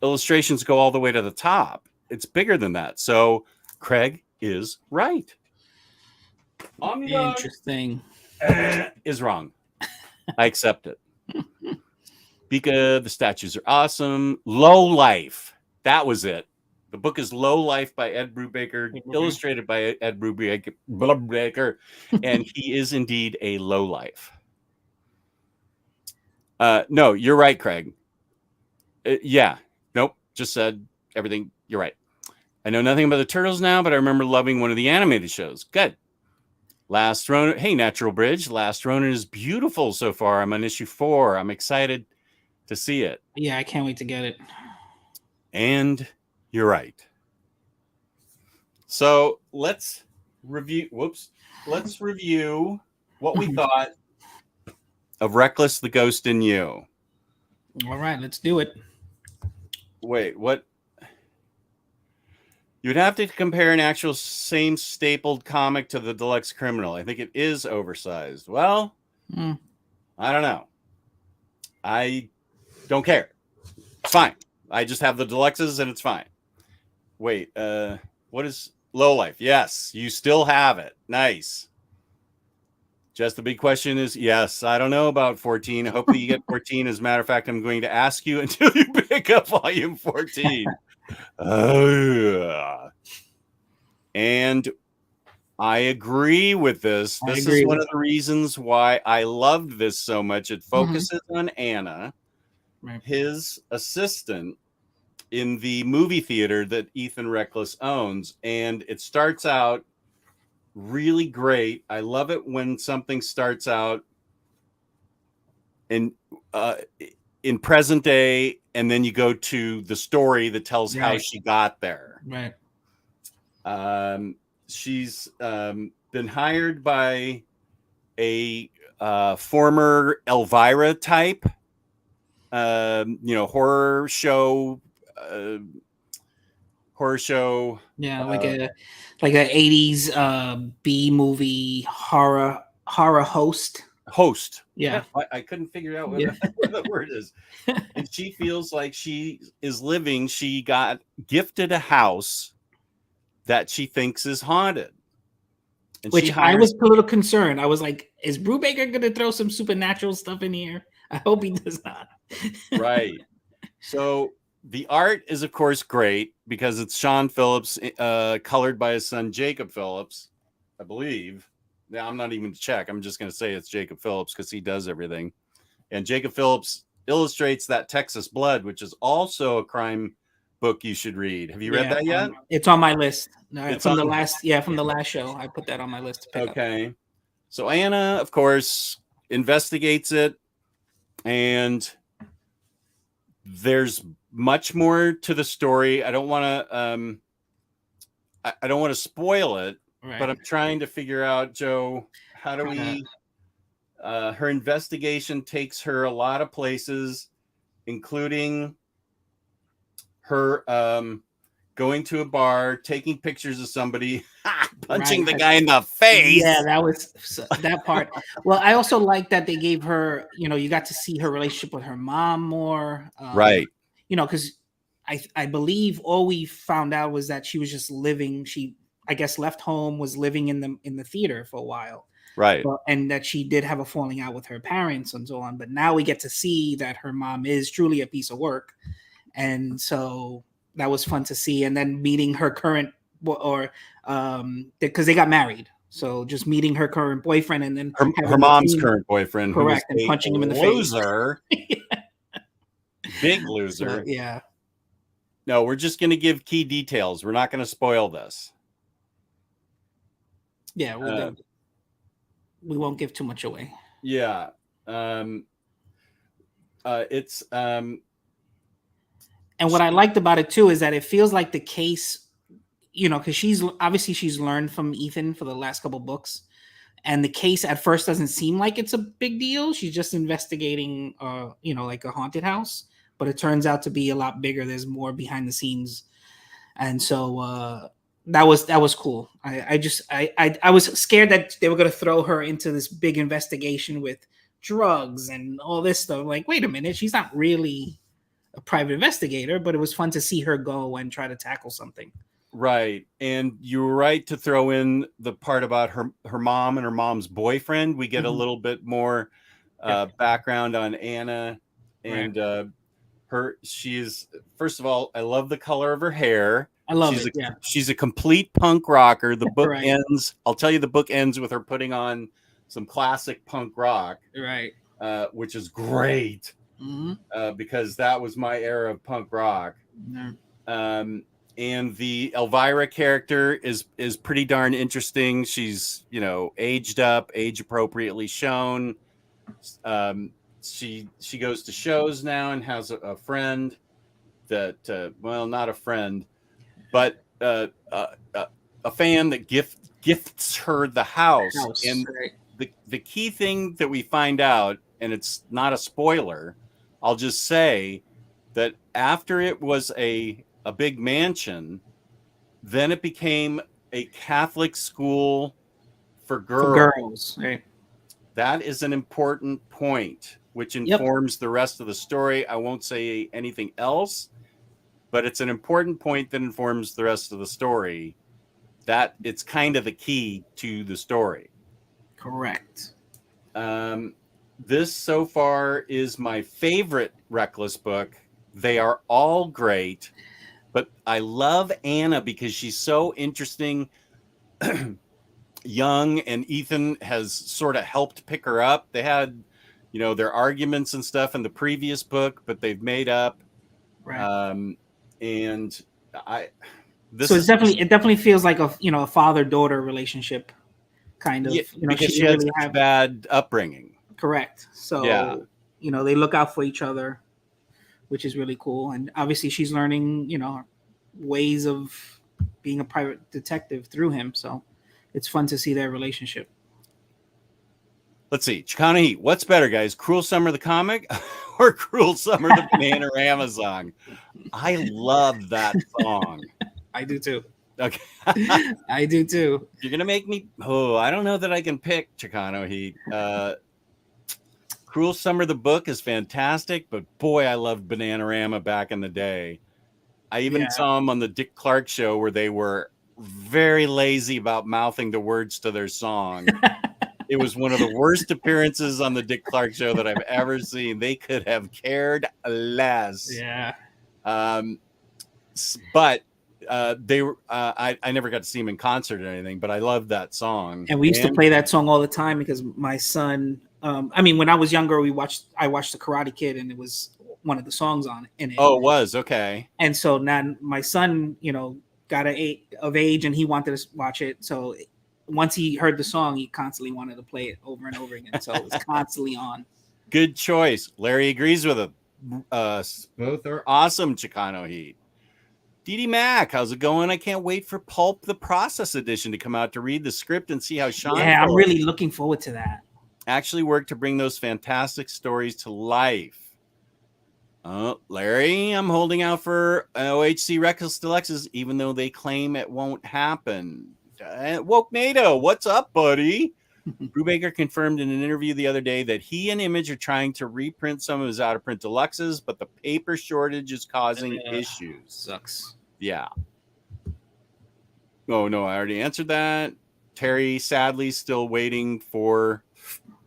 illustrations go all the way to the top. It's bigger than that. So Craig is right. Omnidog interesting is wrong. I accept it. Bika, the statues are awesome. Low Life. That was it. The book is Low Life by Ed Brubaker, illustrated by Ed Brubaker, and he is indeed a low life. No, you're right, Craig. Yeah. Nope. Just said everything. You're right. I know nothing about the Turtles now, but I remember loving one of the animated shows. Good. Last Ronin. Hey, Natural Bridge. Last Ronin is beautiful so far. I'm on issue 4. I'm excited to see it. Yeah, I can't wait to get it. And you're right. So let's review. Let's review what we thought of Reckless, the Ghost in You. All right, let's do it. Wait, what? You'd have to compare an actual same stapled comic to the Deluxe Criminal. I think it is oversized. Well, I don't know. I don't care. It's fine. I just have the deluxes and it's fine. Wait, what is Low Life? Yes, you still have it. Nice. Just the big question is, yes, I don't know about 14. Hopefully you get 14. As a matter of fact, I'm going to ask you until you pick up volume 14. And I agree with this. This is one of the reasons why I loved this so much. It focuses on Anna, his assistant in the movie theater that Ethan Reckless owns. And it starts out really great. I love it when something starts out in present day, and then you go to the story that tells how she got there. Right. She's been hired by a former Elvira type, horror show. Yeah, like a 80s B movie horror host. Yeah. I couldn't figure out what the word is. And she feels like she got gifted a house that she thinks is haunted. And which I was a little concerned. I was like, is Brubaker going to throw some supernatural stuff in here? I hope he does not. Right. So the art is, of course, great because it's Sean Phillips, colored by his son, Jacob Phillips, I believe. Now, I'm not even to check. I'm just going to say it's Jacob Phillips because he does everything. And Jacob Phillips illustrates that Texas Blood, which is also a crime book you should read. Have you read that yet? It's on my list. From the last show. I put that on my list to pick up. Okay. So Anna, of course, investigates it. And there's much more to the story. I don't want to spoil it, but I'm trying to figure out, Joe, how do we her investigation takes her a lot of places, including her going to a bar, taking pictures of somebody, punching the guy in the face. Yeah, that was that part. Well, I also like that they gave her, you got to see her relationship with her mom more. Right. Because I believe all we found out was that she was just living. She, I guess, left home, was living in the theater for a while. Right. And that she did have a falling out with her parents and so on. But now we get to see that her mom is truly a piece of work. And so that was fun to see. And then meeting her current, because they got married. So just meeting her current boyfriend and then her mom's current boyfriend. Correct. And punching him in the face. Big loser. So, yeah. No, we're just going to give key details. We're not going to spoil this. Yeah. We won't give too much away. Yeah. It's and what I liked about it too is that it feels like the case, because she's learned from Ethan for the last couple books, and the case at first doesn't seem like it's a big deal. She's just investigating, like a haunted house. but it turns out to be a lot bigger. There's more behind the scenes, and so that was cool. I was scared that they were going to throw her into this big investigation with drugs and all this stuff. Like, wait a minute, she's not really a private investigator, but it was fun to see her go and try to tackle something. Right. And you were right to throw in the part about her mom and her mom's boyfriend. We get a little bit more background on Anna and she's, first of all, I love the color of her hair. I love it. Yeah. She's a complete punk rocker. The book ends, I'll tell you, the book ends with her putting on some classic punk rock. Right. Which is great. Because that was my era of punk rock. And the Elvira character is pretty darn interesting. She's, aged up, age appropriately shown. She goes to shows now and has a friend that, well, not a friend, but a fan that gifts her the house. And the key thing that we find out, and it's not a spoiler, I'll just say that after it was a big mansion, then it became a Catholic school for girls. Right. That is an important point, which informs the rest of the story. I won't say anything else, but it's an important point that informs the rest of the story. That it's kind of the key to the story. Correct. This so far is my favorite Reckless book. They are all great, but I love Anna because she's so interesting, young, and Ethan has sort of helped pick her up. They had, their arguments and stuff in the previous book, but they've made up. Right. And so it definitely feels like a father-daughter relationship, kind of. Because she has a bad upbringing. Correct. So they look out for each other, which is really cool. And obviously she's learning, ways of being a private detective through him. So it's fun to see their relationship. Let's see. Chicano Heat. What's better, guys? Cruel Summer the comic or Cruel Summer the Bananarama song? I love that song. I do too. Okay. I do too. You're going to make me... Oh, I don't know that I can pick Chicano Heat. Cruel Summer the book is fantastic, but boy, I loved Bananarama back in the day. I even saw them on the Dick Clark show where they were very lazy about mouthing the words to their song. It was one of the worst appearances on the Dick Clark show that I've ever seen. They could have cared less. Yeah. But they were. I never got to see them in concert or anything, but I loved that song. And we used to play that song all the time because my son. When I was younger, I watched The Karate Kid, and it was one of the songs in it. Oh, it was okay. And so now my son, got of age, and he wanted to watch it. So once he heard the song, he constantly wanted to play it over and over again. So it was constantly on. Good choice. Larry agrees with it. Both are awesome, Chicano Heat. Dee Mac, how's it going? I can't wait for Pulp the Process edition to come out to read the script and see how Sean. Yeah, I'm really looking forward to that. Actually worked to bring those fantastic stories to life. Larry, I'm holding out for OHC Reckless Deluxes, even though they claim it won't happen. Woke NATO, what's up, buddy? Brubaker confirmed in an interview the other day that he and Image are trying to reprint some of his out-of-print deluxes, but the paper shortage is causing issues. Sucks. Yeah. Oh, no, I already answered that. Terry, sadly, still waiting for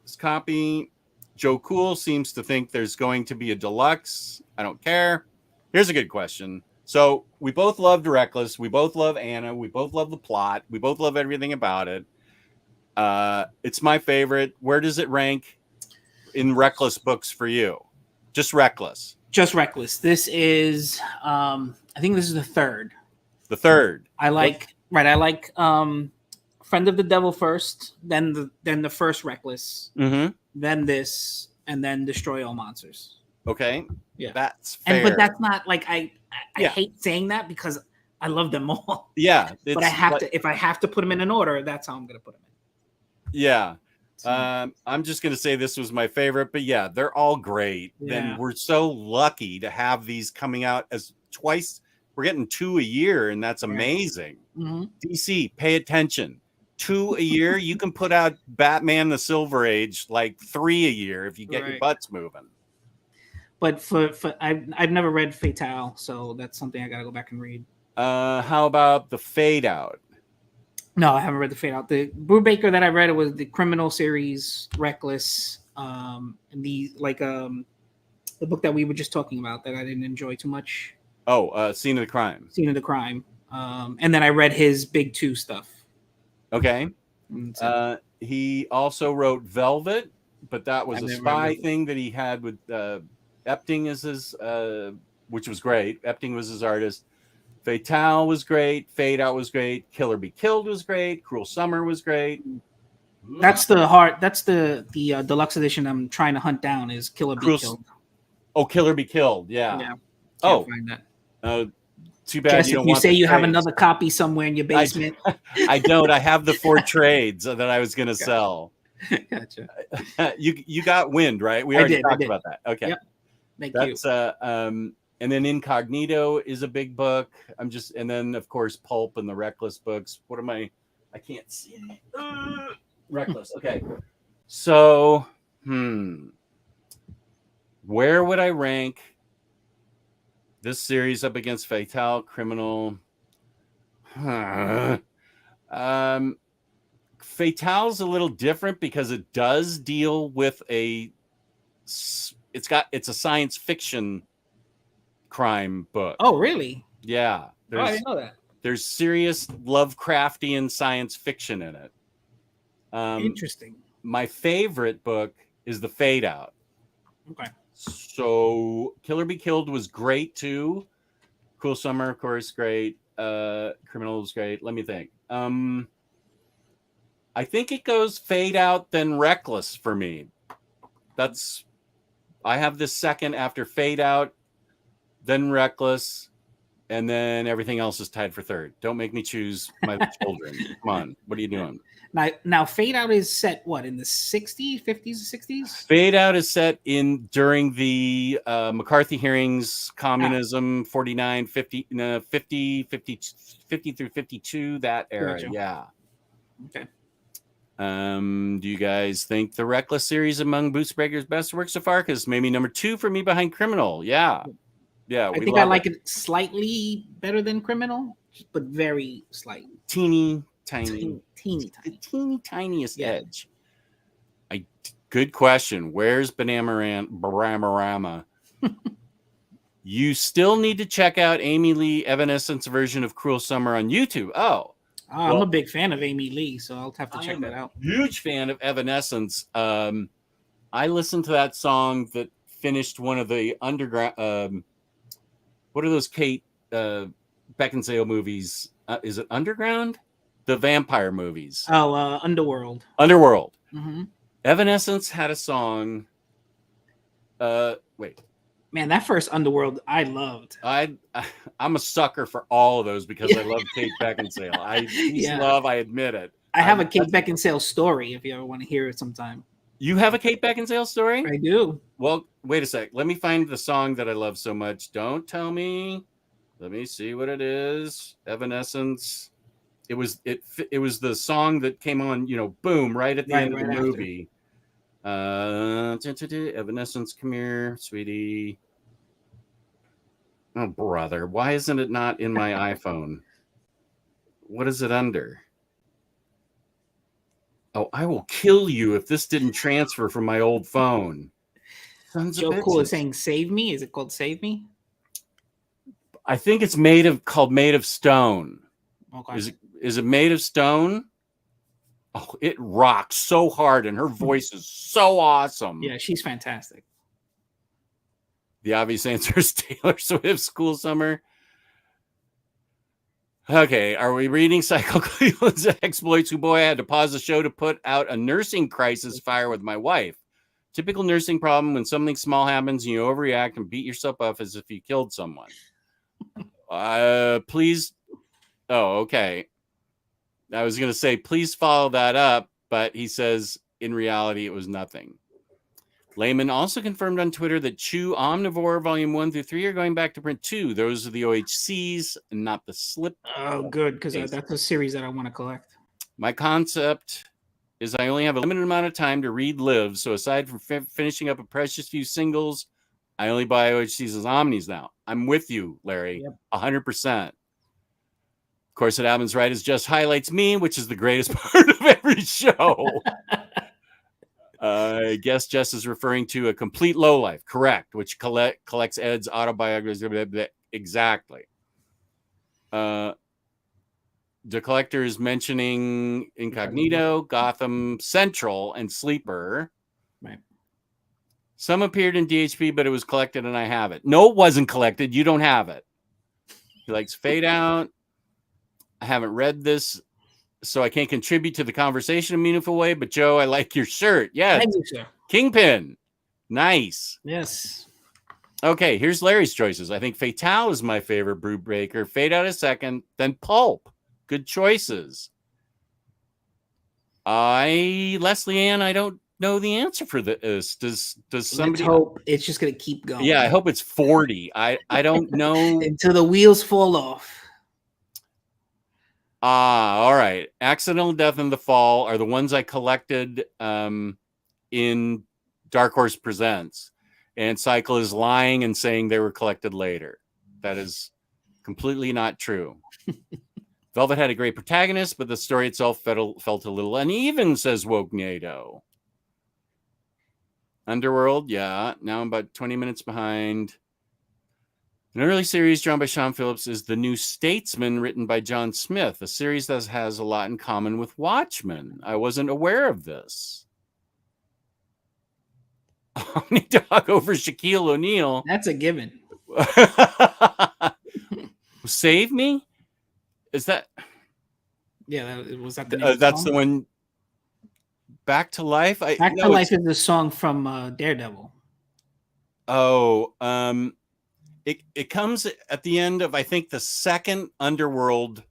his copy. Joe Cool seems to think there's going to be a deluxe. I don't care. Here's a good question. So we both loved Reckless. We both love Anna. We both love the plot. We both love everything about it. It's my favorite. Where does it rank in Reckless books for you? Just Reckless. Just Reckless. This is, I think this is the third. The third. I like Friend of the Devil first, then the first Reckless, then this, and then Destroy All Monsters. Okay. Yeah. That's fair. But that's not like I hate saying that because I love them all. Yeah. But I have to, if I have to put them in an order, that's how I'm going to put them in. Yeah. So. I'm just going to say this was my favorite, but yeah, they're all great. Yeah. And we're so lucky to have these coming out as twice. We're getting 2 a year, and that's amazing. Mm-hmm. DC, pay attention. 2 a year, you can put out Batman: The Silver Age like 3 a year if you get your butts moving. But for I've never read Fatale, so that's something I gotta go back and read. How about the Fade Out? No, I haven't read the Fade Out. The Brubaker that I read, it was the Criminal series, Reckless, and the book that we were just talking about that I didn't enjoy too much. Oh, Scene of the Crime. Scene of the Crime. And then I read his Big Two stuff. Okay. He also wrote Velvet, but that was a spy thing that he had with Epting as his, which was great. Epting was his artist. Fatale was great. Fade Out was great. Killer Be Killed was great. Cruel Summer was great. That's the deluxe edition I'm trying to hunt down is Killer Be Killed. Oh, Killer Be Killed. Yeah. Can't find that. Too bad. Jess, you say you have another copy somewhere in your basement. I don't. I have the 4 trades that I was going to sell. Gotcha. You got wind, right? We already talked about that. Okay. Yep. Thank you. And then Incognito is a big book. And then of course Pulp and the Reckless books. What am I can't see it. Reckless. Okay. So, where would I rank this series up against Fatale, Criminal? Fatale's a little different because it does deal with it's a science fiction crime book. Oh, really? Yeah. I didn't know that. There's serious Lovecraftian science fiction in it. Interesting. My favorite book is The Fade Out. Okay. So Killer Be Killed was great too. Cruel Summer, of course, great. Criminal was great. Let me think. I think it goes Fade Out, then Reckless for me. I have this second after Fade Out, then Reckless, and then everything else is tied for third. Don't make me choose my children. Come on. What are you doing? Now Fade Out is set what, in the 60s, 50s, 60s? Fade Out is set during the McCarthy hearings, communism, 49, 50, 50 through 52, that era. Gotcha. Yeah. Okay. Do you guys think the Reckless series among Bootbreaker's best work so far? Because maybe number 2 for me behind Criminal. Yeah. Yeah. I think I like it slightly better than Criminal, but very slight. Teeny tiny. The teeny tiniest edge. Good question. Where's Bananarama? You still need to check out Amy Lee Evanescence's version of Cruel Summer on YouTube. I'm a big fan of Amy Lee, so I'll have to check that out. Huge fan of Evanescence. I listened to that song that finished one of the underground. What are those Kate Beckinsale movies? Is it Underground? The vampire movies. Underworld. Underworld. Mm-hmm. Evanescence had a song. Wait. Man, that first Underworld I loved. I'm a sucker for all of those because I love Kate Beckinsale. I admit it. I have a Kate Beckinsale story if you ever want to hear it sometime. You have a Kate Beckinsale story? I do. Well, wait a sec. Let me find the song that I love so much. Don't tell me. Let me see what it is. Evanescence. It was the song that came on, boom, right at the end of the movie. Evanescence, come here, sweetie. Oh, brother. Why isn't it not in my iPhone? What is it under? Oh, I will kill you if this didn't transfer from my old phone. Joe Cool is saying Save Me. Is it called Save Me? I think it's called Made of Stone. Okay. Is it Made of Stone? Oh, it rocks so hard, and her voice is so awesome. Yeah, she's fantastic. The obvious answer is Taylor Swift's Cruel Summer. Okay, are we reading Psycho Cleveland's exploits? Boy, I had to pause the show to put out a nursing crisis fire with my wife. Typical nursing problem: when something small happens, you overreact and beat yourself up as if you killed someone. Please. Oh, okay. I was going to say, please follow that up, but he says, in reality, it was nothing. Lehman also confirmed on Twitter that Chew Omnivore Volume 1 through 3 are going back to print too. Those are the OHCs and not the slip. Oh, good, because that's a series that I want to collect. My concept is I only have a limited amount of time to read Live, so aside from finishing up a precious few singles, I only buy OHCs as Omnis now. I'm with you, Larry, 100%. Of course, It Happens Right is just highlights me, which is the greatest part of every show. I guess Jess is referring to A Complete Lowlife, correct, which collects Ed's autobiography. Exactly. The collector is mentioning Incognito, Gotham Central, and Sleeper. Right. Some appeared in DHP, but it was collected and I have it. No, it wasn't collected. You don't have it. He likes Fade Out. I haven't read this, so I can't contribute to the conversation in a meaningful way. But Joe, I like your shirt. Yes. Thank you, sir. Kingpin. Nice. Yes. Okay, here's Larry's choices. I think Fatale is my favorite brew breaker. Fade Out is second. Then Pulp. Good choices. Leslie Ann, I don't know the answer for this. Does somebody? Let's hope it's just gonna keep going. Yeah, I hope it's 40. I don't know. Until the wheels fall off. All right. Accidental Death in the Fall are the ones I collected in Dark Horse Presents. And Cycle is lying and saying they were collected later. That is completely not true. Velvet had a great protagonist, but the story itself felt a little uneven, says Woke NATO. Underworld, yeah. Now I'm about 20 minutes behind. An early series drawn by Sean Phillips is The New Statesman, written by John Smith, a series that has a lot in common with Watchmen. I wasn't aware of this. Omnidog over Shaquille O'Neal. That's a given. Save Me? Is that? Yeah, was that the that's song? The one. Back to Life. Back to Life is the song from Daredevil. Oh, it comes at the end of I think the second Underworld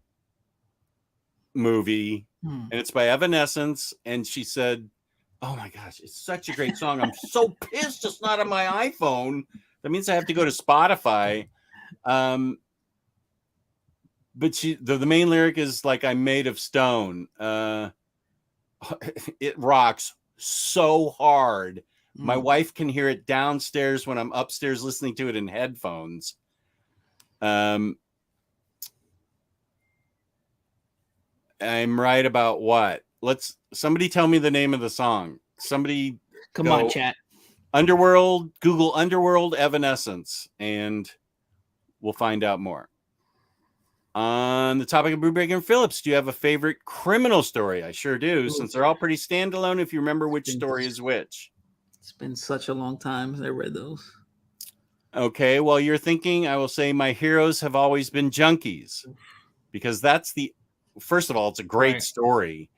movie, and it's by Evanescence. And she said, "Oh my gosh, it's such a great song. I'm so pissed it's not on my iPhone. That means I have to go to Spotify." But the main lyric is like, "I'm made of stone." It rocks so hard. My wife can hear it downstairs when I'm upstairs listening to it in headphones. I'm right about what? Somebody tell me the name of the song. Somebody come on, chat. Underworld, Google Underworld Evanescence, and we'll find out more. On the topic of Brubaker and Phillips, do you have a favorite criminal story? I sure do, since they're all pretty standalone, if you remember which story is which. It's been such a long time since I read those. Okay, while you're thinking, I will say my heroes have always been junkies, because that's first of all, it's a great story,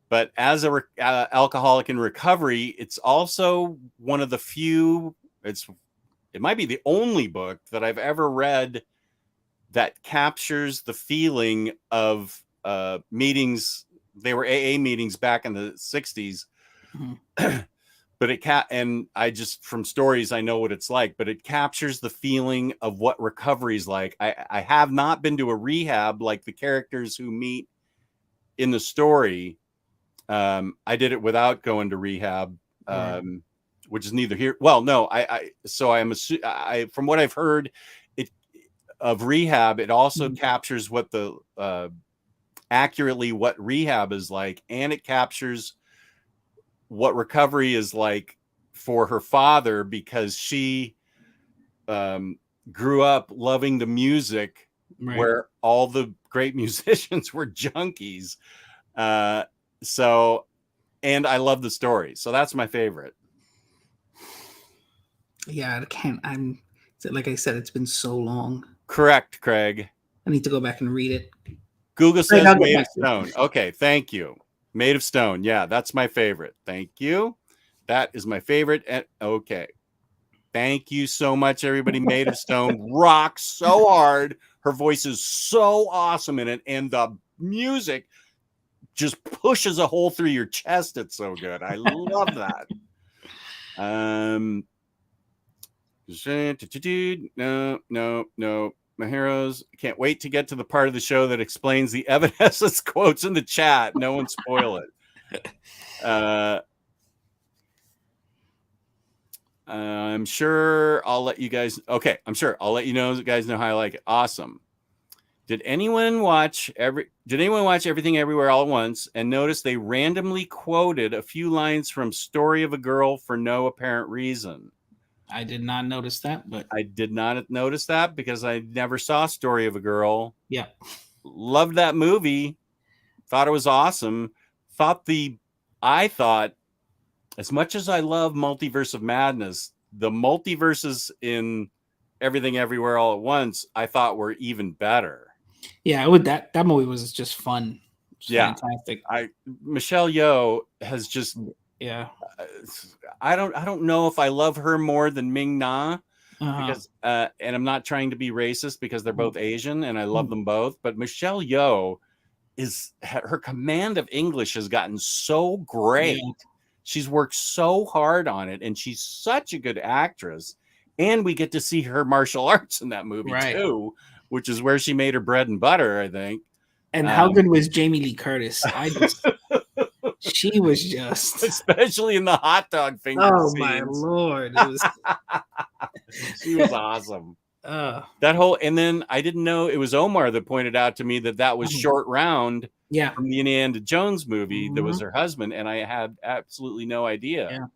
but as a alcoholic in recovery, it's also one of the few, it might be the only book that I've ever read that captures the feeling of meetings. They were AA meetings back in the 60s. But and I just, from stories, I know what it's like, but it captures the feeling of what recovery is like. I have not been to a rehab like the characters who meet in the story. I did it without going to rehab, which is neither here. Well, no, from what I've heard of rehab, it also captures what accurately what rehab is like, and it captures what recovery is like for her father, because she grew up loving the music where all the great musicians were junkies. And I love the story. So that's my favorite. Yeah, I can't. Like I said, it's been so long. Correct, Craig. I need to go back and read it. Google says Made of Stone. Okay, thank you. Made of Stone. Yeah, that's my favorite. Thank you. That is my favorite. And okay. Thank you so much, everybody. Made of Stone rocks so hard. Her voice is so awesome in it. And the music just pushes a hole through your chest. It's so good. I love that. No. My heroes can't wait to get to the part of the show that explains the Evanescence quotes in the chat. No one spoil it. I'm sure I'll let you guys. Okay, I'm sure I'll let you guys know how I like it. Awesome. Did anyone watch Everything Everywhere All at Once and notice they randomly quoted a few lines from Story of a Girl for no apparent reason? I did not notice that, but I did not notice that because I never saw Story of a Girl. Yeah. Loved that movie. Thought it was awesome. I thought, as much as I love Multiverse of Madness, the multiverses in Everything Everywhere All at Once, I thought were even better. Yeah, that movie was just fun. Fantastic. Michelle Yeoh has just I don't know if I love her more than Ming Na because and I'm not trying to be racist because they're both Asian and I love them both, but Michelle Yeoh her command of English has gotten so great. Yeah. She's worked so hard on it and she's such a good actress, and we get to see her martial arts in that movie too, which is where she made her bread and butter, I think. And how good was Jamie Lee Curtis? She was just, especially in the hot dog finger. Oh scenes. My Lord. It was... She was awesome. That whole, and then I didn't know it was Omar that pointed out to me that was Short Round from the Indiana Jones movie that was her husband, and I had absolutely no idea.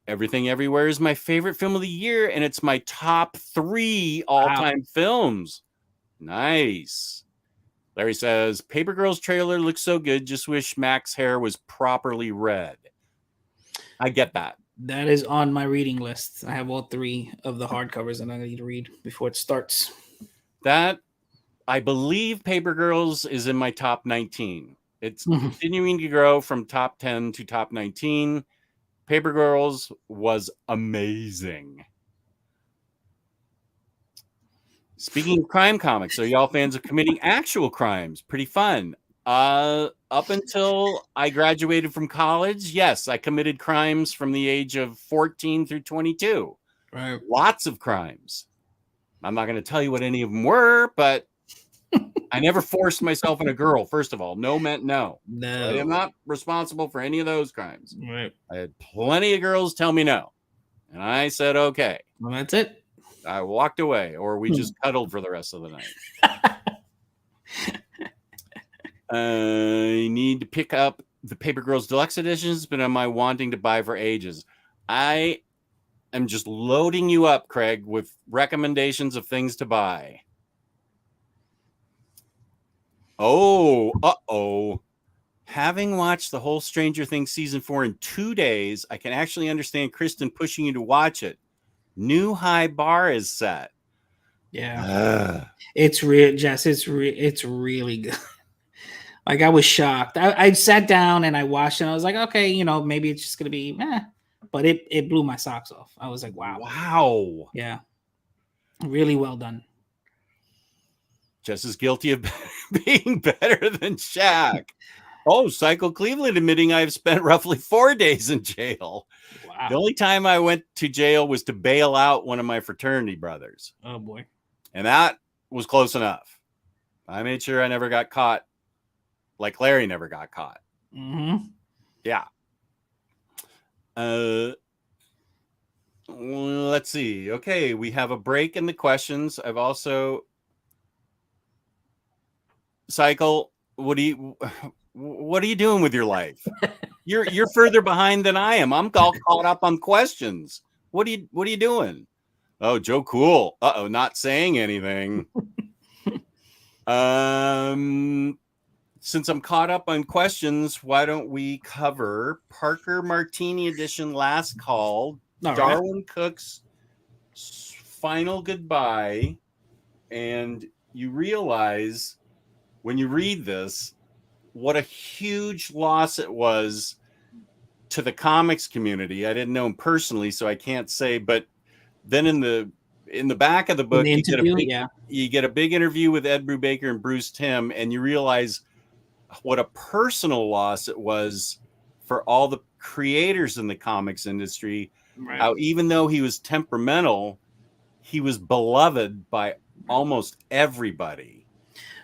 Everything Everywhere is my favorite film of the year, and it's my top 3 all-time films. Nice. Larry says, Paper Girls trailer looks so good. Just wish Mac's hair was properly red. I get that. That is on my reading list. I have all 3 of the hardcovers that I need to read before it starts. That, I believe Paper Girls is in my top 19. It's continuing to grow from top 10 to top 19. Paper Girls was amazing. Speaking of crime comics, are y'all fans of committing actual crimes? Pretty fun. Up until I graduated from college, yes, I committed crimes from the age of 14 through 22. Right. Lots of crimes. I'm not going to tell you what any of them were, but I never forced myself on a girl, first of all. No meant no. No. I am not responsible for any of those crimes. Right. I had plenty of girls tell me no. And I said, okay. Well, that's it. I walked away, or we just cuddled for the rest of the night. I need to pick up the Paper Girls Deluxe editions, but am I wanting to buy for ages? I am just loading you up, Craig, with recommendations of things to buy. Having watched the whole Stranger Things season 4 in 2 days, I can actually understand Kristen pushing you to watch it. New high bar is set. Yeah. It's real, Jess. It's really good. Like, I was shocked. I sat down and I watched it. And I was like, okay, maybe it's just gonna be but it blew my socks off. I was like, wow. Yeah. Really well done. Just as guilty of being better than Shaq. Psycho Cleveland admitting I've spent roughly 4 days in jail. Wow. The only time I went to jail was to bail out one of my fraternity brothers. Oh, boy. And that was close enough. I made sure I never got caught like Larry never got caught. Mm-hmm. Yeah. Let's see. Okay, we have a break in the questions. I've also... Cycle, what are you doing with your life? You're further behind than I am. I'm all caught up on questions. What are you doing? Oh, Joe Cool. Not saying anything. Since I'm caught up on questions, why don't we cover Parker Martini edition last call, Darwin Cook's final goodbye, and you realize when you read this, what a huge loss it was to the comics community. I didn't know him personally, so I can't say, but then in in the back of the book, you get a big interview with Ed Brubaker and Bruce Timm, and you realize what a personal loss it was for all the creators in the comics industry. Right. How even though he was temperamental, he was beloved by almost everybody.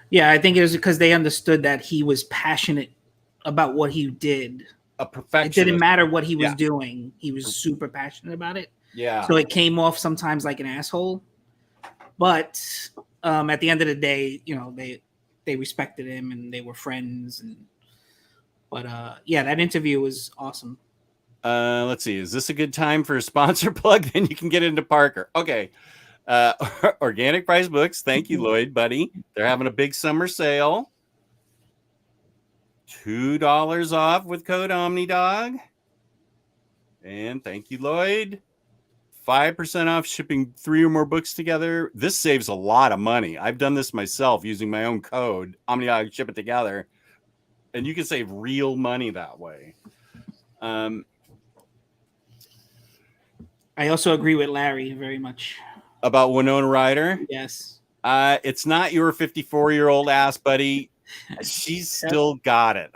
Yeah, I think it was because they understood that he was passionate about what he did. A perfectionist. It didn't matter what he was doing. He was super passionate about it. Yeah. So it came off sometimes like an asshole. But at the end of the day, you know, they respected him and they were friends. But that interview was awesome. Let's see. Is this a good time for a sponsor plug? Then you can get into Parker. Okay. Organic Price Books. Thank you, Lloyd, buddy. They're having a big summer sale. $2 off with code Omnidog. And thank you, Lloyd. 5% off shipping 3 or more books together. This saves a lot of money. I've done this myself using my own code, Omnidog, ship it together. And you can save real money that way. I also agree with Larry very much. About Winona Ryder? Yes. It's not your 54-year-old ass, buddy. She's still got it.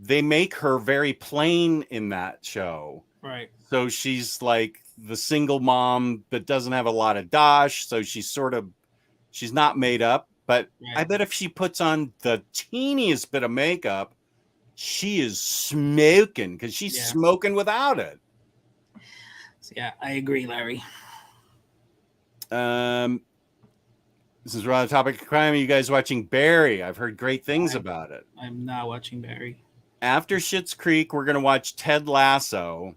They make her very plain in that show. Right. So she's like the single mom that doesn't have a lot of dosh. So she's not made up. But I bet if she puts on the teeniest bit of makeup, she is smoking because she's smoking without it. Yeah, I agree, Larry. This is around the topic of crime. Are you guys watching Barry? I've heard great things about it. I'm not watching Barry. After Schitt's Creek, we're going to watch Ted Lasso.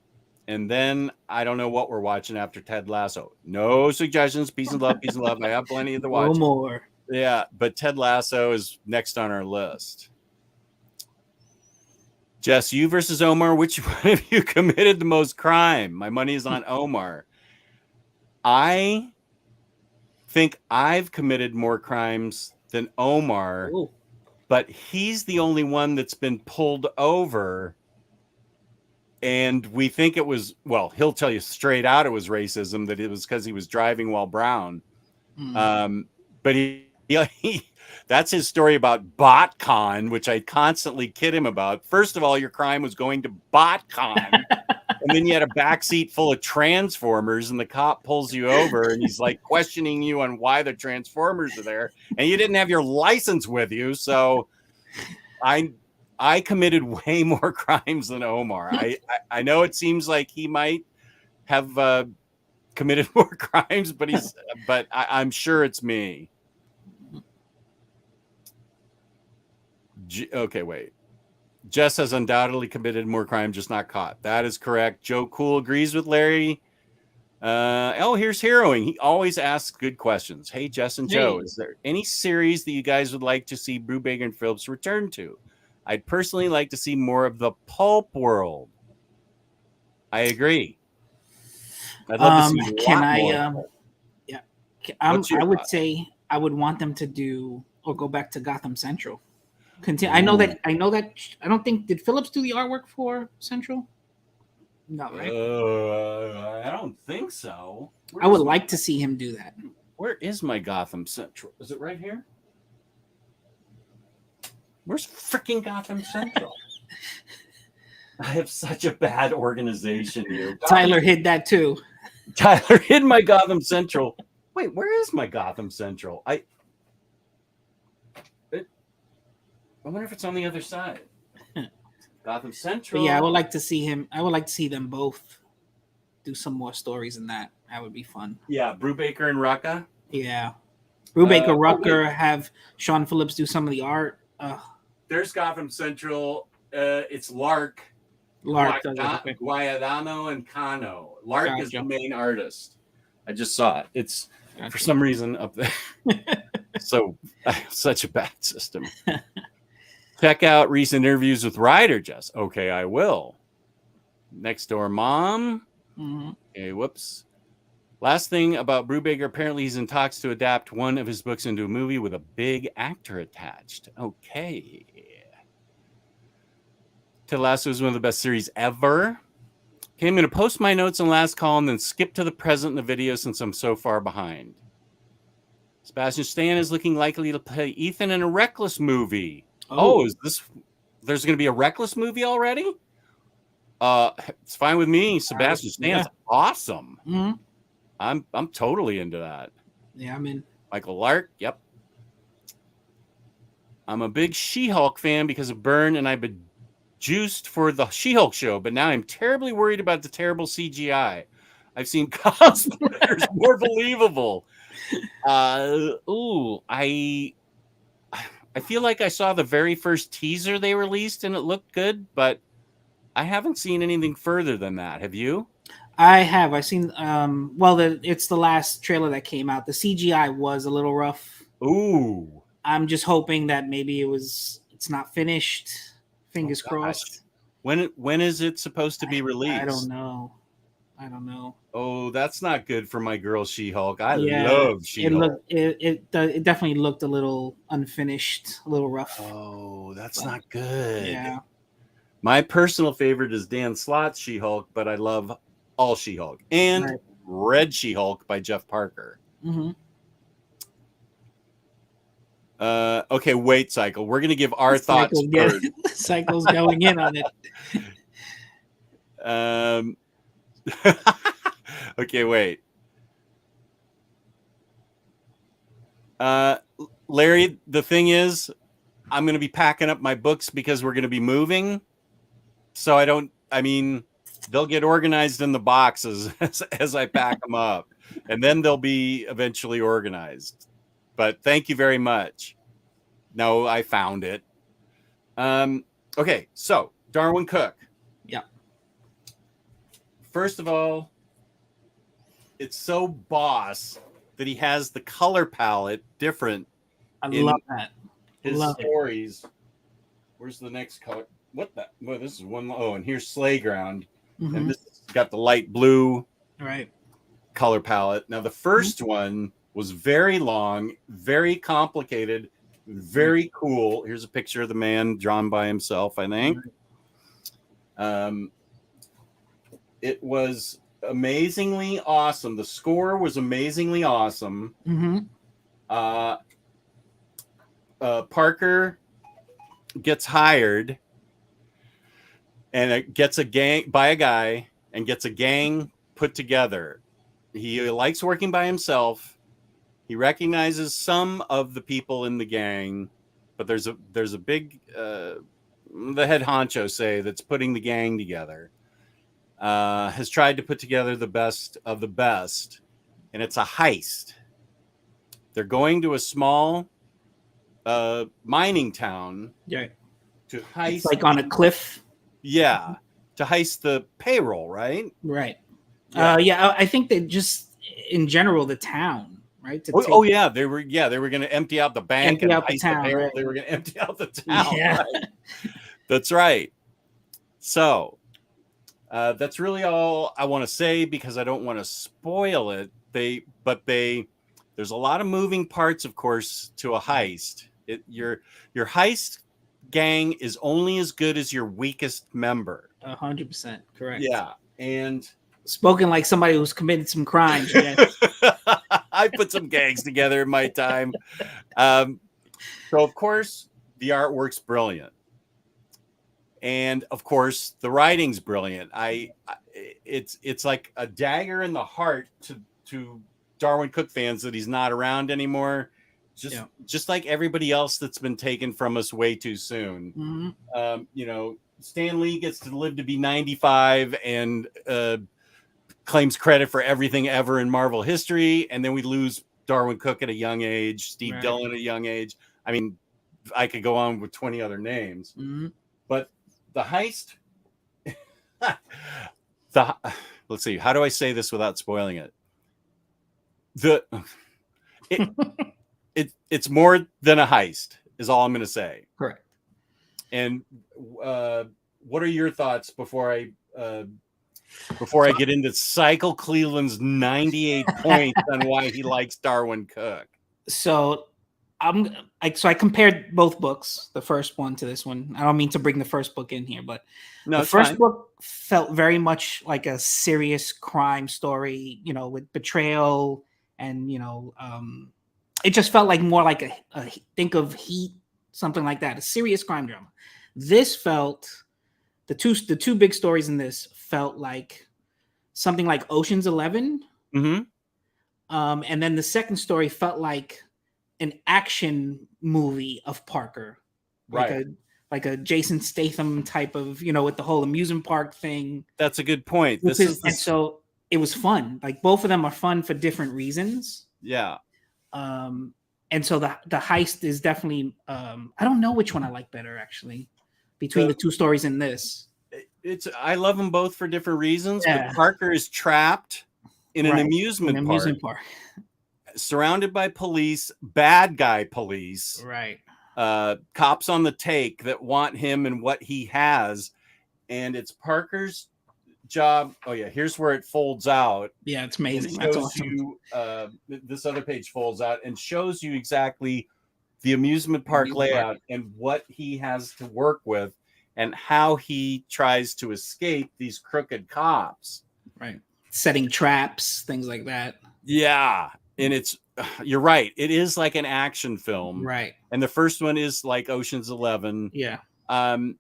And then I don't know what we're watching after Ted Lasso. No suggestions. Peace and love. Peace and love. I have plenty of the watch. No more. Yeah, but Ted Lasso is next on our list. Jess, you versus Omar. Which one of you committed the most crime? My money is on Omar. I think I've committed more crimes than Omar, but he's the only one that's been pulled over. And we think it was, he'll tell you straight out it was racism, that it was because he was driving while brown. But he that's his story about BotCon, which I constantly kid him about. First of all, your crime was going to BotCon. And then you had a backseat full of Transformers, and the cop pulls you over, and he's like questioning you on why the Transformers are there, and you didn't have your license with you. So I committed way more crimes than Omar. I know it seems like he might have committed more crimes, but I'm sure it's me. Okay, wait. Jess has undoubtedly committed more crime, just not caught. That is correct. Joe Cool agrees with Larry. Here's Heroing. He always asks good questions. Hey, Jess and Joe, is there any series that you guys would like to see Brubaker and Phillips return to? I'd personally like to see more of the pulp world. I agree. I'd love to see more. I would say I would want them to do or go back to Gotham Central. Continue. I know that. I don't think did Phillips do the artwork for Central? No, right? I don't think so. I would like to see him do that. Where is my Gotham Central? Is it right here? Where's freaking Gotham Central? I have such a bad organization here. Tyler hid that too. Tyler hid my Gotham Central. Wait, where is my Gotham Central? I wonder if it's on the other side. Gotham Central. But yeah, I would like to see him. I would like to see them both do some more stories in that. That would be fun. Yeah, Brubaker and Rucka. Yeah. Brubaker, Rucker, have Sean Phillips do some of the art. There's Gotham Central. It's Lark, Guayadano, and Cano. Lark is the main artist. I just saw it. It's for some reason up there. So I have such a bad system. Check out recent interviews with Ryder, Jess. Okay, I will. Next Door Mom. Mm-hmm. Okay, whoops. Last thing about Brubaker, apparently he's in talks to adapt one of his books into a movie with a big actor attached. Okay. Ted Lasso is one of the best series ever. Okay, I'm going to post my notes in last column, then skip to the present in the video since I'm so far behind. Sebastian Stan is looking likely to play Ethan in a Reckless movie. Oh, is this? There's going to be a Reckless movie already? It's fine with me. Sebastian Stan's awesome. Mm-hmm. I'm totally into that. Yeah, I'm in. Michael Lark, yep. I'm a big She-Hulk fan because of Byrne, and I've been juiced for the She-Hulk show, but now I'm terribly worried about the terrible CGI. I've seen cosplayers more believable. I feel like I saw the very first teaser they released and it looked good, but I haven't seen anything further than that. Have you? I have. I've seen. It's the last trailer that came out. The CGI was a little rough. Ooh. I'm just hoping that maybe it's not finished. Fingers crossed. When is it supposed to be released? I don't know. Oh, that's not good for my girl She-Hulk. I love She-Hulk. It definitely looked a little unfinished, a little rough. Oh, that's not good. Yeah. My personal favorite is Dan Slott's She-Hulk, but I love all She-Hulk and Red She-Hulk by Jeff Parker. Mm-hmm. Okay, wait, Cycle. We're gonna give our thoughts first. Cycle's going in on it. Okay, wait. Larry, the thing is, I'm gonna be packing up my books because we're gonna be moving. So they'll get organized in the boxes as I pack them up, and then they'll be eventually organized. But thank you very much. No, I found it. Okay, so Darwin Cook. Yeah. First of all, it's so boss that he has the color palette different. I love that. His stories. Where's the next color? What the? Well, this is one. Oh, and here's Slayground. Mm-hmm. And this has got the light blue color palette. Now, the first one was very long, very complicated, very cool. Here's a picture of the man drawn by himself, I think. It was amazingly awesome. The score was amazingly awesome. Mm-hmm. Parker gets hired and it gets a gang by a guy and gets a gang put together. He likes working by himself. He recognizes some of the people in the gang, but there's a big the head honcho that's putting the gang together. Has tried to put together the best of the best, and it's a heist. They're going to a small mining town to heist. It's like on a cliff. Yeah, to heist the payroll, right? Right. Yeah. I think they just in general the town, right? They were going to empty out the bank and heist the payroll. Right? They were going to empty out the town. Yeah. Right? That's right. So that's really all I want to say because I don't want to spoil it. There's a lot of moving parts, of course, to a heist. Your heist gang is only as good as your weakest member. 100% correct. Yeah, and spoken like somebody who's committed some crimes. I put some gangs together in my time. So of course the artwork's brilliant. And of course, the writing's brilliant. It's like a dagger in the heart to Darwin Cook fans that he's not around anymore. Just like everybody else that's been taken from us way too soon. Mm-hmm. Stan Lee gets to live to be 95 and claims credit for everything ever in Marvel history, and then we lose Darwin Cook at a young age, Steve Dillon at a young age. I mean, I could go on with 20 other names, but the heist. Let's see. How do I say this without spoiling it? It's more than a heist, is all I'm going to say. Correct. And what are your thoughts before I get into Cycle Cleveland's 98 points on why he likes Darwin Cook? So I compared both books, the first one to this one. I don't mean to bring the first book in here, but the first book felt very much like a serious crime story, with betrayal and it just felt like more like a think of Heat, something like that, a serious crime drama. This felt the two big stories in this felt like something like Ocean's 11. Mm-hmm. And then the second story felt like an action movie of Parker, like a Jason Statham type of, with the whole amusement park thing. That's a good point. And so it was fun. Like both of them are fun for different reasons. Yeah. And so the heist is definitely I don't know which one I like better actually between the two stories in this. I love them both for different reasons, but Parker is trapped in an amusement park, surrounded by police, bad guy police, right? Cops on the take that want him and what he has, and it's Parker's job. Oh yeah, here's where it folds out. Yeah, it's amazing. That's awesome. This other page folds out and shows you exactly the amusement park layout and what he has to work with and how he tries to escape these crooked cops. Right. Setting traps, things like that. Yeah. And you're right. It is like an action film. Right. And the first one is like Ocean's 11. Yeah. And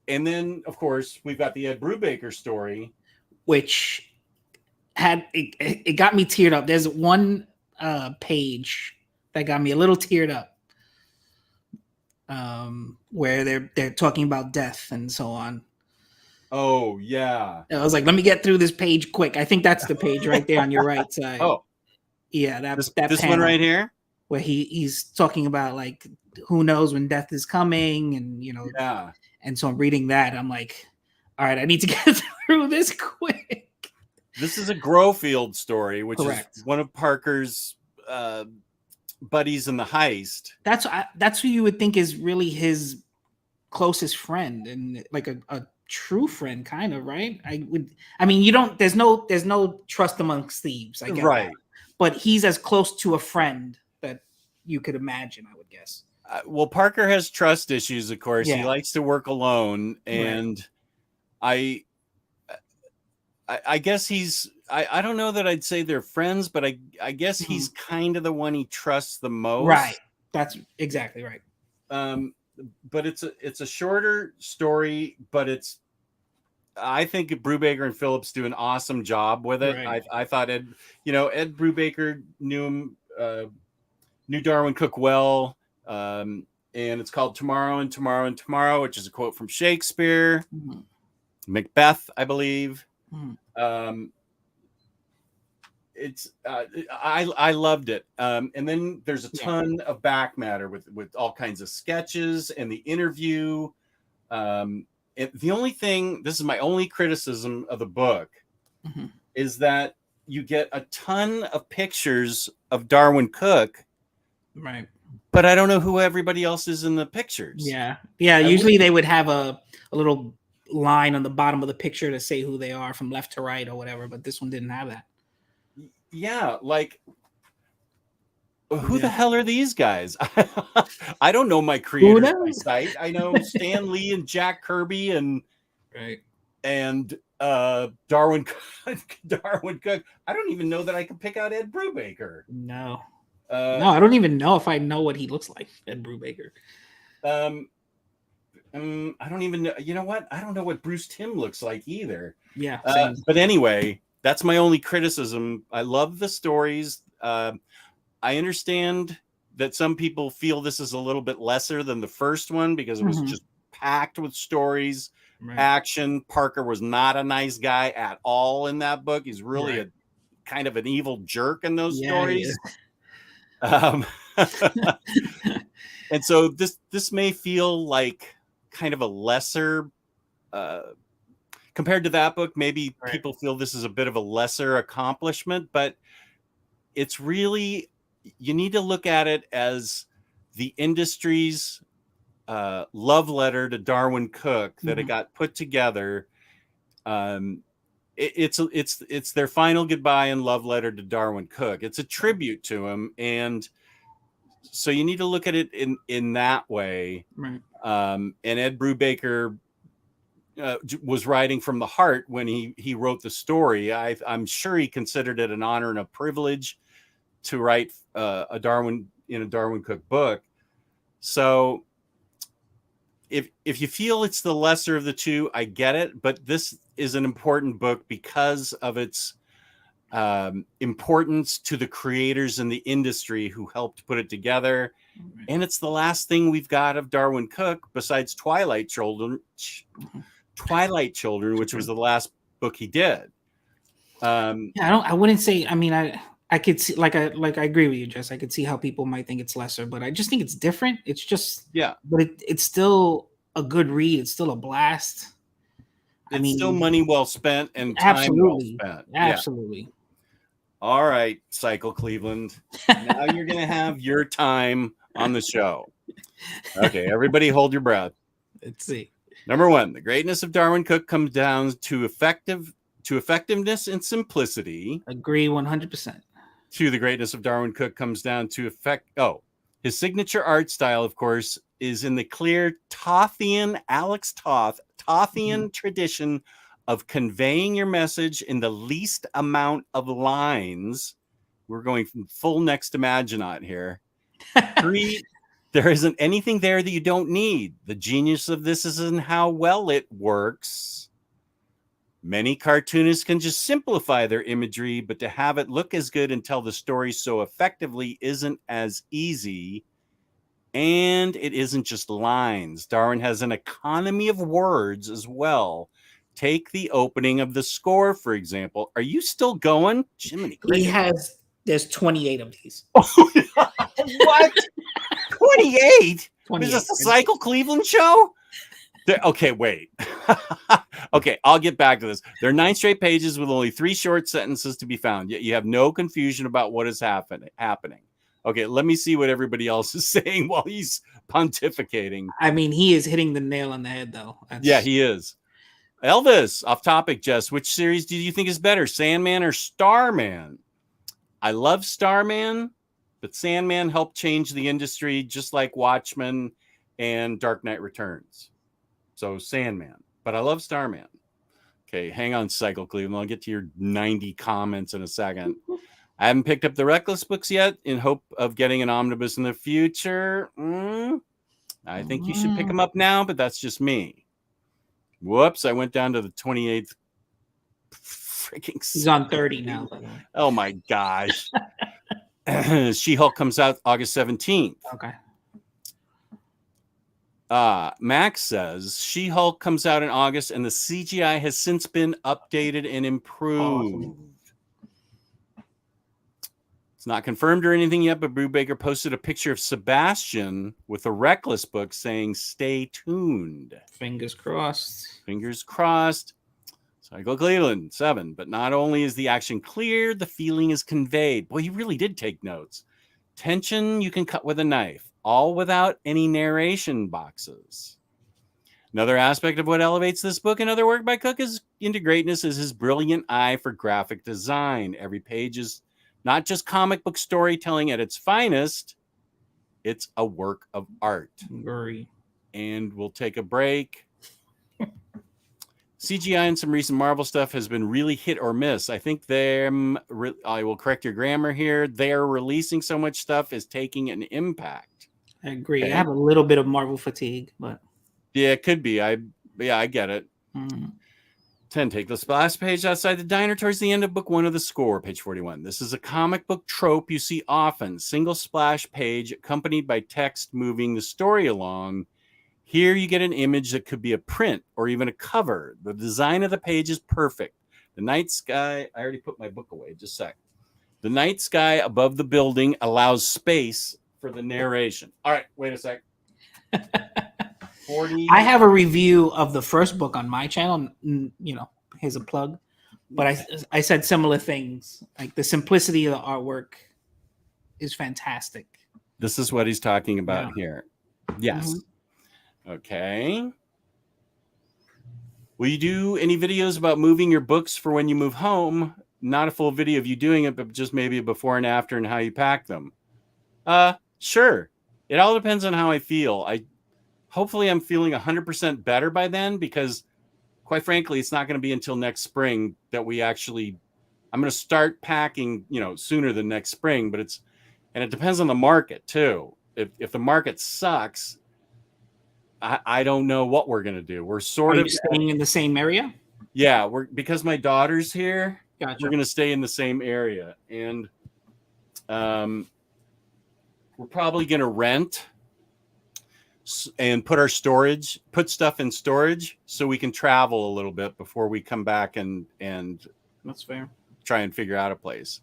then, of course, we've got the Ed Brubaker story. Which it got me teared up. There's one page that got me a little teared up. Where they're talking about death and so on. Oh yeah. I was like, let me get through this page quick. I think that's the page right there on your right side. Oh, yeah, this one right here, where he's talking about like who knows when death is coming, and yeah. And so I'm reading that. I'm like, all right, I need to get through this quick. This is a Grofield story, which Correct. is one of Parker's buddies in the heist. That's who you would think is really his closest friend and like a true friend, kind of, right? There's no trust amongst thieves, I get right that. But he's as close to a friend that you could imagine, I would guess. Well, Parker has trust issues, of course. He likes to work alone, and I guess I don't know that I'd say they're friends, but I guess he's kind of the one he trusts the most. Right. That's exactly right. But it's a shorter story, but I think Brubaker and Phillips do an awesome job with it. Right. I thought Ed Brubaker knew Darwin Cook well. And it's called Tomorrow and Tomorrow and Tomorrow, which is a quote from Shakespeare, Macbeth, I believe. I loved it. And then there's a ton of back matter with all kinds of sketches and the interview. The only thing, this is my only criticism of the book, is that you get a ton of pictures of Darwin Cook. Right. But I don't know who everybody else is in the pictures. Yeah. Usually they would have a little line on the bottom of the picture to say who they are from left to right or whatever, but this one didn't have that. Yeah, like who the hell are these guys? I don't know my creators by sight. I know Stan Lee and Jack Kirby and Darwin Cook. I don't even know that I can pick out Ed Brubaker. No, I don't even know if I know what he looks like, Ed Brubaker. I don't even know. You know what? I don't know what Bruce Timm looks like either. Yeah. But anyway, that's my only criticism. I love the stories. I understand that some people feel this is a little bit lesser than the first one because it was just packed with stories, action. Parker was not a nice guy at all in that book. He's really a kind of an evil jerk in those stories. And so this may feel like kind of a lesser compared to that book. Maybe people feel this is a bit of a lesser accomplishment, but it's really, you need to look at it as the industry's love letter to Darwin Cook that it got put together. It's their final goodbye and love letter to Darwin Cook. It's a tribute to him, and So you need to look at it in that way. Right. And Ed Brubaker was writing from the heart when he wrote the story. I'm sure he considered it an honor and a privilege to write a Darwin Cook book. So if you feel it's the lesser of the two, I get it. But this is an important book because of its importance to the creators in the industry who helped put it together. Right. And it's the last thing we've got of Darwin Cook besides Twilight Children, which was the last book he did. I wouldn't say, I mean, I could see, like I agree with you, Jess. I could see how people might think it's lesser, but I just think it's different. It's just, but it's still a good read. It's still a blast. It's still money well spent and time well spent. Absolutely. Yeah. All right, Cycle Cleveland. Now you're going to have your time on the show. Okay, everybody hold your breath. Let's see. Number 1, the greatness of Darwin Cook comes down to effectiveness and simplicity. Agree 100%. 2, the greatness of Darwin Cook comes down to his signature art style, of course, is in the clear Alex Tothian tradition of conveying your message in the least amount of lines. We're going from full next to Maginot here. 3, there isn't anything there that you don't need. The genius of this is in how well it works. Many cartoonists can just simplify their imagery, but to have it look as good and tell the story so effectively isn't as easy. And it isn't just lines. Darwin has an economy of words as well. Take the opening of the score, for example. Are you still going? Jiminy Cricket. There's 28 of these. What? 28? Is this a Cycle Cleveland show? Okay, wait. Okay, I'll get back to this. There are 9 straight pages with only 3 short sentences to be found. Yet you have no confusion about what is happening. Okay, let me see what everybody else is saying while he's pontificating. I mean, he is hitting the nail on the head, though. Yeah, he is. Elvis, off topic, Jess. Which series do you think is better, Sandman or Starman? I love Starman, but Sandman helped change the industry just like Watchmen and Dark Knight Returns. So Sandman, but I love Starman. Okay, hang on, Cycle Cleveland. I'll get to your 90 comments in a second. I haven't picked up the Reckless books yet in hope of getting an omnibus in the future. I think you should pick them up now, but that's just me. Whoops, I went down to the 28th. Freaking He's on 30 now. Oh my gosh. She-Hulk comes out August 17th. Okay. Max says She-Hulk comes out in August and the CGI has since been updated and improved. Awesome. It's not confirmed or anything yet, but Brubaker posted a picture of Sebastian with a Reckless book saying, "Stay tuned." Fingers crossed. Fingers crossed. Cycle Cleveland, 7. But not only is the action clear, the feeling is conveyed. Boy, you really did take notes. Tension you can cut with a knife, all without any narration boxes. Another aspect of what elevates this book and other work by Cook into greatness is his brilliant eye for graphic design. Every page is not just comic book storytelling at its finest, it's a work of art. Agree. And we'll take a break. CGI and some recent Marvel stuff has been really hit or miss. I think I will correct your grammar here. They're releasing so much stuff is taking an impact. I agree. Okay. I have a little bit of Marvel fatigue, but yeah, it could be. I get it. 10. Take the last page outside the diner towards the end of book 1 of the score, page 41. This is a comic book trope you see often. Single splash page accompanied by text moving the story along. Here you get an image that could be a print or even a cover. The design of the page is perfect. The night sky, I already put my book away, just a sec. The night sky above the building allows space for the narration. All right, wait a sec. 40. I have a review of the first book on my channel. You know, here's a plug. But I said similar things. Like the simplicity of the artwork is fantastic. This is what he's talking about here. Yes. Mm-hmm. Okay. Will you do any videos about moving your books for when you move home? Not a full video of you doing it, but just maybe a before and after and how you pack them. Sure. It all depends on how I feel. Hopefully I'm feeling 100% better by then, because quite frankly, it's not going to be until next spring that I'm going to start packing, sooner than next spring, but it depends on the market too. If the market sucks, I don't know what we're going to do. We're sort Are of you staying in the same area? Yeah, because my daughter's here. Gotcha. We're going to stay in the same area, and we're probably going to rent and put stuff in storage so we can travel a little bit before we come back and that's fair. Try and figure out a place.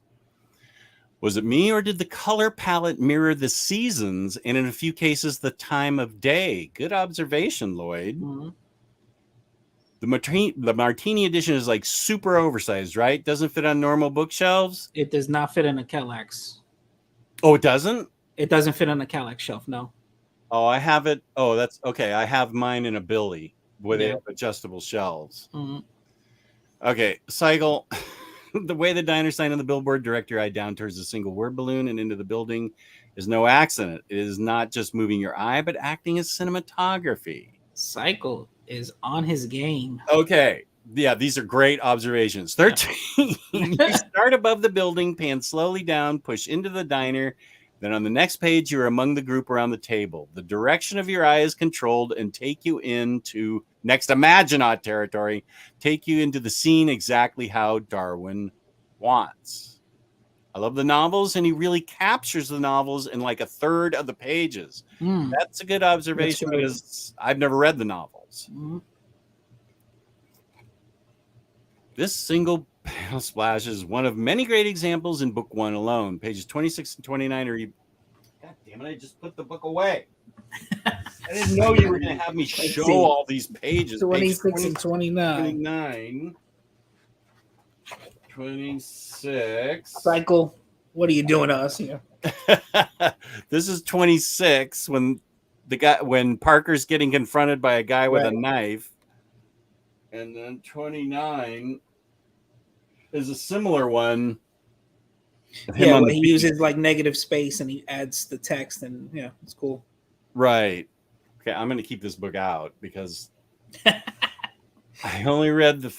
Was it me, or did the color palette mirror the seasons and in a few cases the time of day? Good observation, Lloyd. Mm-hmm. The Martini edition is like super oversized, right? Doesn't fit on normal bookshelves. It does not fit on a Kallax. Oh, it doesn't? It doesn't fit on a Kallax shelf, no. Oh, I have it. Oh, that's okay. I have mine in a Billy with adjustable shelves. Mm-hmm. Okay, cycle. The way the diner sign on the billboard, direct your eye down towards a single word balloon and into the building, is no accident. It is not just moving your eye, but acting as cinematography. Cycle is on his game. Okay. Yeah, these are great observations. 13. You start above the building, pan slowly down, push into the diner. Then on the next page, you're among the group around the table. The direction of your eye is controlled and take you into next Imaginaut territory, take you into the scene exactly how Darwin wants. I love the novels, and he really captures the novels in like a third of the pages. That's a good observation because I've never read the novels. This single panel splash is one of many great examples in book 1 alone. Pages 26 and 29 are... God damn it, I just put the book away. I didn't know you were going to have me show all these pages. 26 and 29. 26. Cycle, what are you doing to us here? This is 26 when Parker's getting confronted by a guy with a knife. And then 29 is a similar one. Yeah, he uses like negative space and he adds the text, and it's cool. Right. Okay, I'm going to keep this book out because I only read the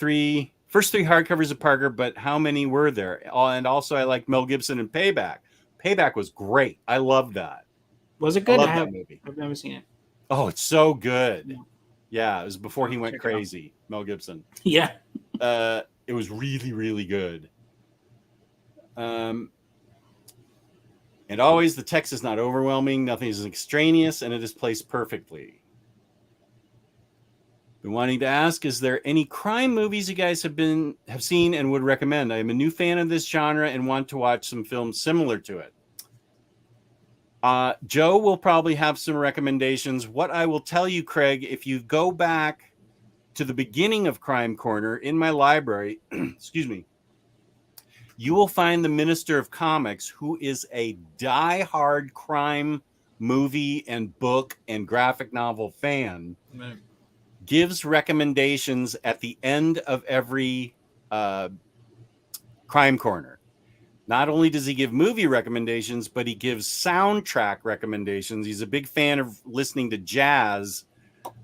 first three hardcovers of Parker, but how many were there? And also I like Mel Gibson and Payback. Payback was great. I loved that. Was it good? I love that movie. I've never seen it. Oh, it's so good. Yeah, it was before he went crazy, Mel Gibson. Yeah. It was really, really good. And always the text is not overwhelming, nothing is extraneous, and it is placed perfectly. Been wanting to ask, is there any crime movies you guys have seen and would recommend? I am a new fan of this genre and want to watch some films similar to it. Joe will probably have some recommendations. What I will tell you, Craig, if you go back to the beginning of Crime Corner in my library, excuse me, you will find the Minister of Comics, who is a diehard crime movie and book and graphic novel fan, gives recommendations at the end of every Crime Corner. Not only does he give movie recommendations, but he gives soundtrack recommendations. He's a big fan of listening to jazz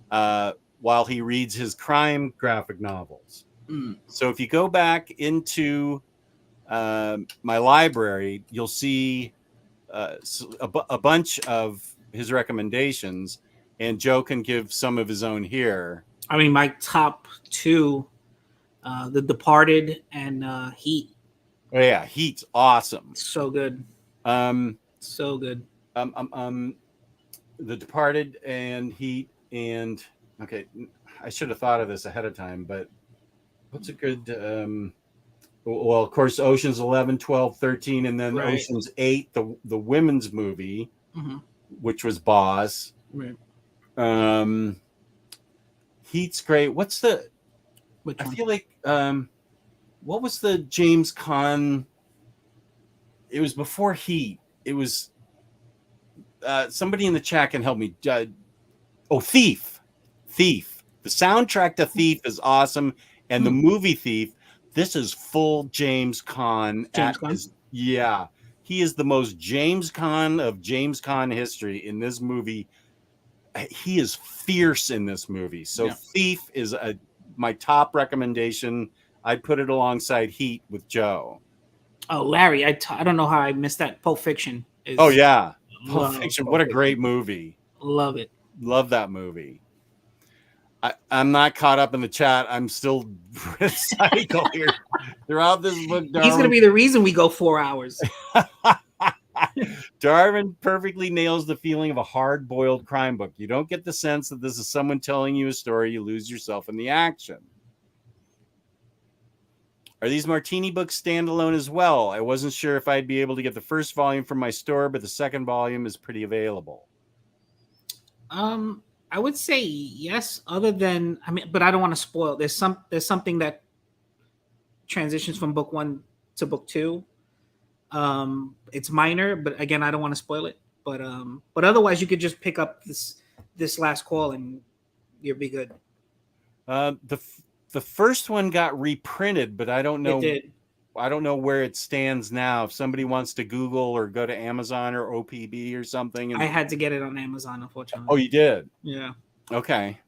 while he reads his crime graphic novels. So if you go back into my library, you'll see a bunch of his recommendations, and Joe can give some of his own here. I mean, my top two, The Departed and Heat. Oh yeah, Heat's awesome. So good. So good. The Departed and Heat, and okay, I should have thought of this ahead of time, but what's a good well, of course, Ocean's 11, 12, 13, and then Ocean's 8, the women's movie, which was Boss. Right. Heat's great. Which one? I feel like what was the James Caan? It was before Heat. It was somebody in the chat can help me. Thief. Thief. The soundtrack to Thief is awesome, and the movie Thief. This is full James Caan. James Caan? Yeah. He is the most James Caan of James Caan history in this movie. He is fierce in this movie. So Thief is my top recommendation. I'd put it alongside Heat with Joe. Oh, Larry, I don't know how I missed that. Pulp Fiction. Pulp Fiction. What a great movie. Love it. Love that movie. I'm not caught up in the chat. I'm still cycle here throughout this book. Darwin. He's going to be the reason we go 4 hours. Darwin perfectly nails the feeling of a hard-boiled crime book. You don't get the sense that this is someone telling you a story. You lose yourself in the action. Are these Martini books standalone as well? I wasn't sure if I'd be able to get the first volume from my store, but the second volume is pretty available. I would say yes, other than, but I don't want to spoil. There's something that transitions from book 1 to book 2. It's minor, but again, I don't want to spoil it. But otherwise, you could just pick up this last call and you'll be good. The first one got reprinted, but I don't know. It did. I don't know where it stands now. If somebody wants to Google or go to Amazon or OPB or something. I had to get it on Amazon, unfortunately. Oh, you did? Yeah. Okay.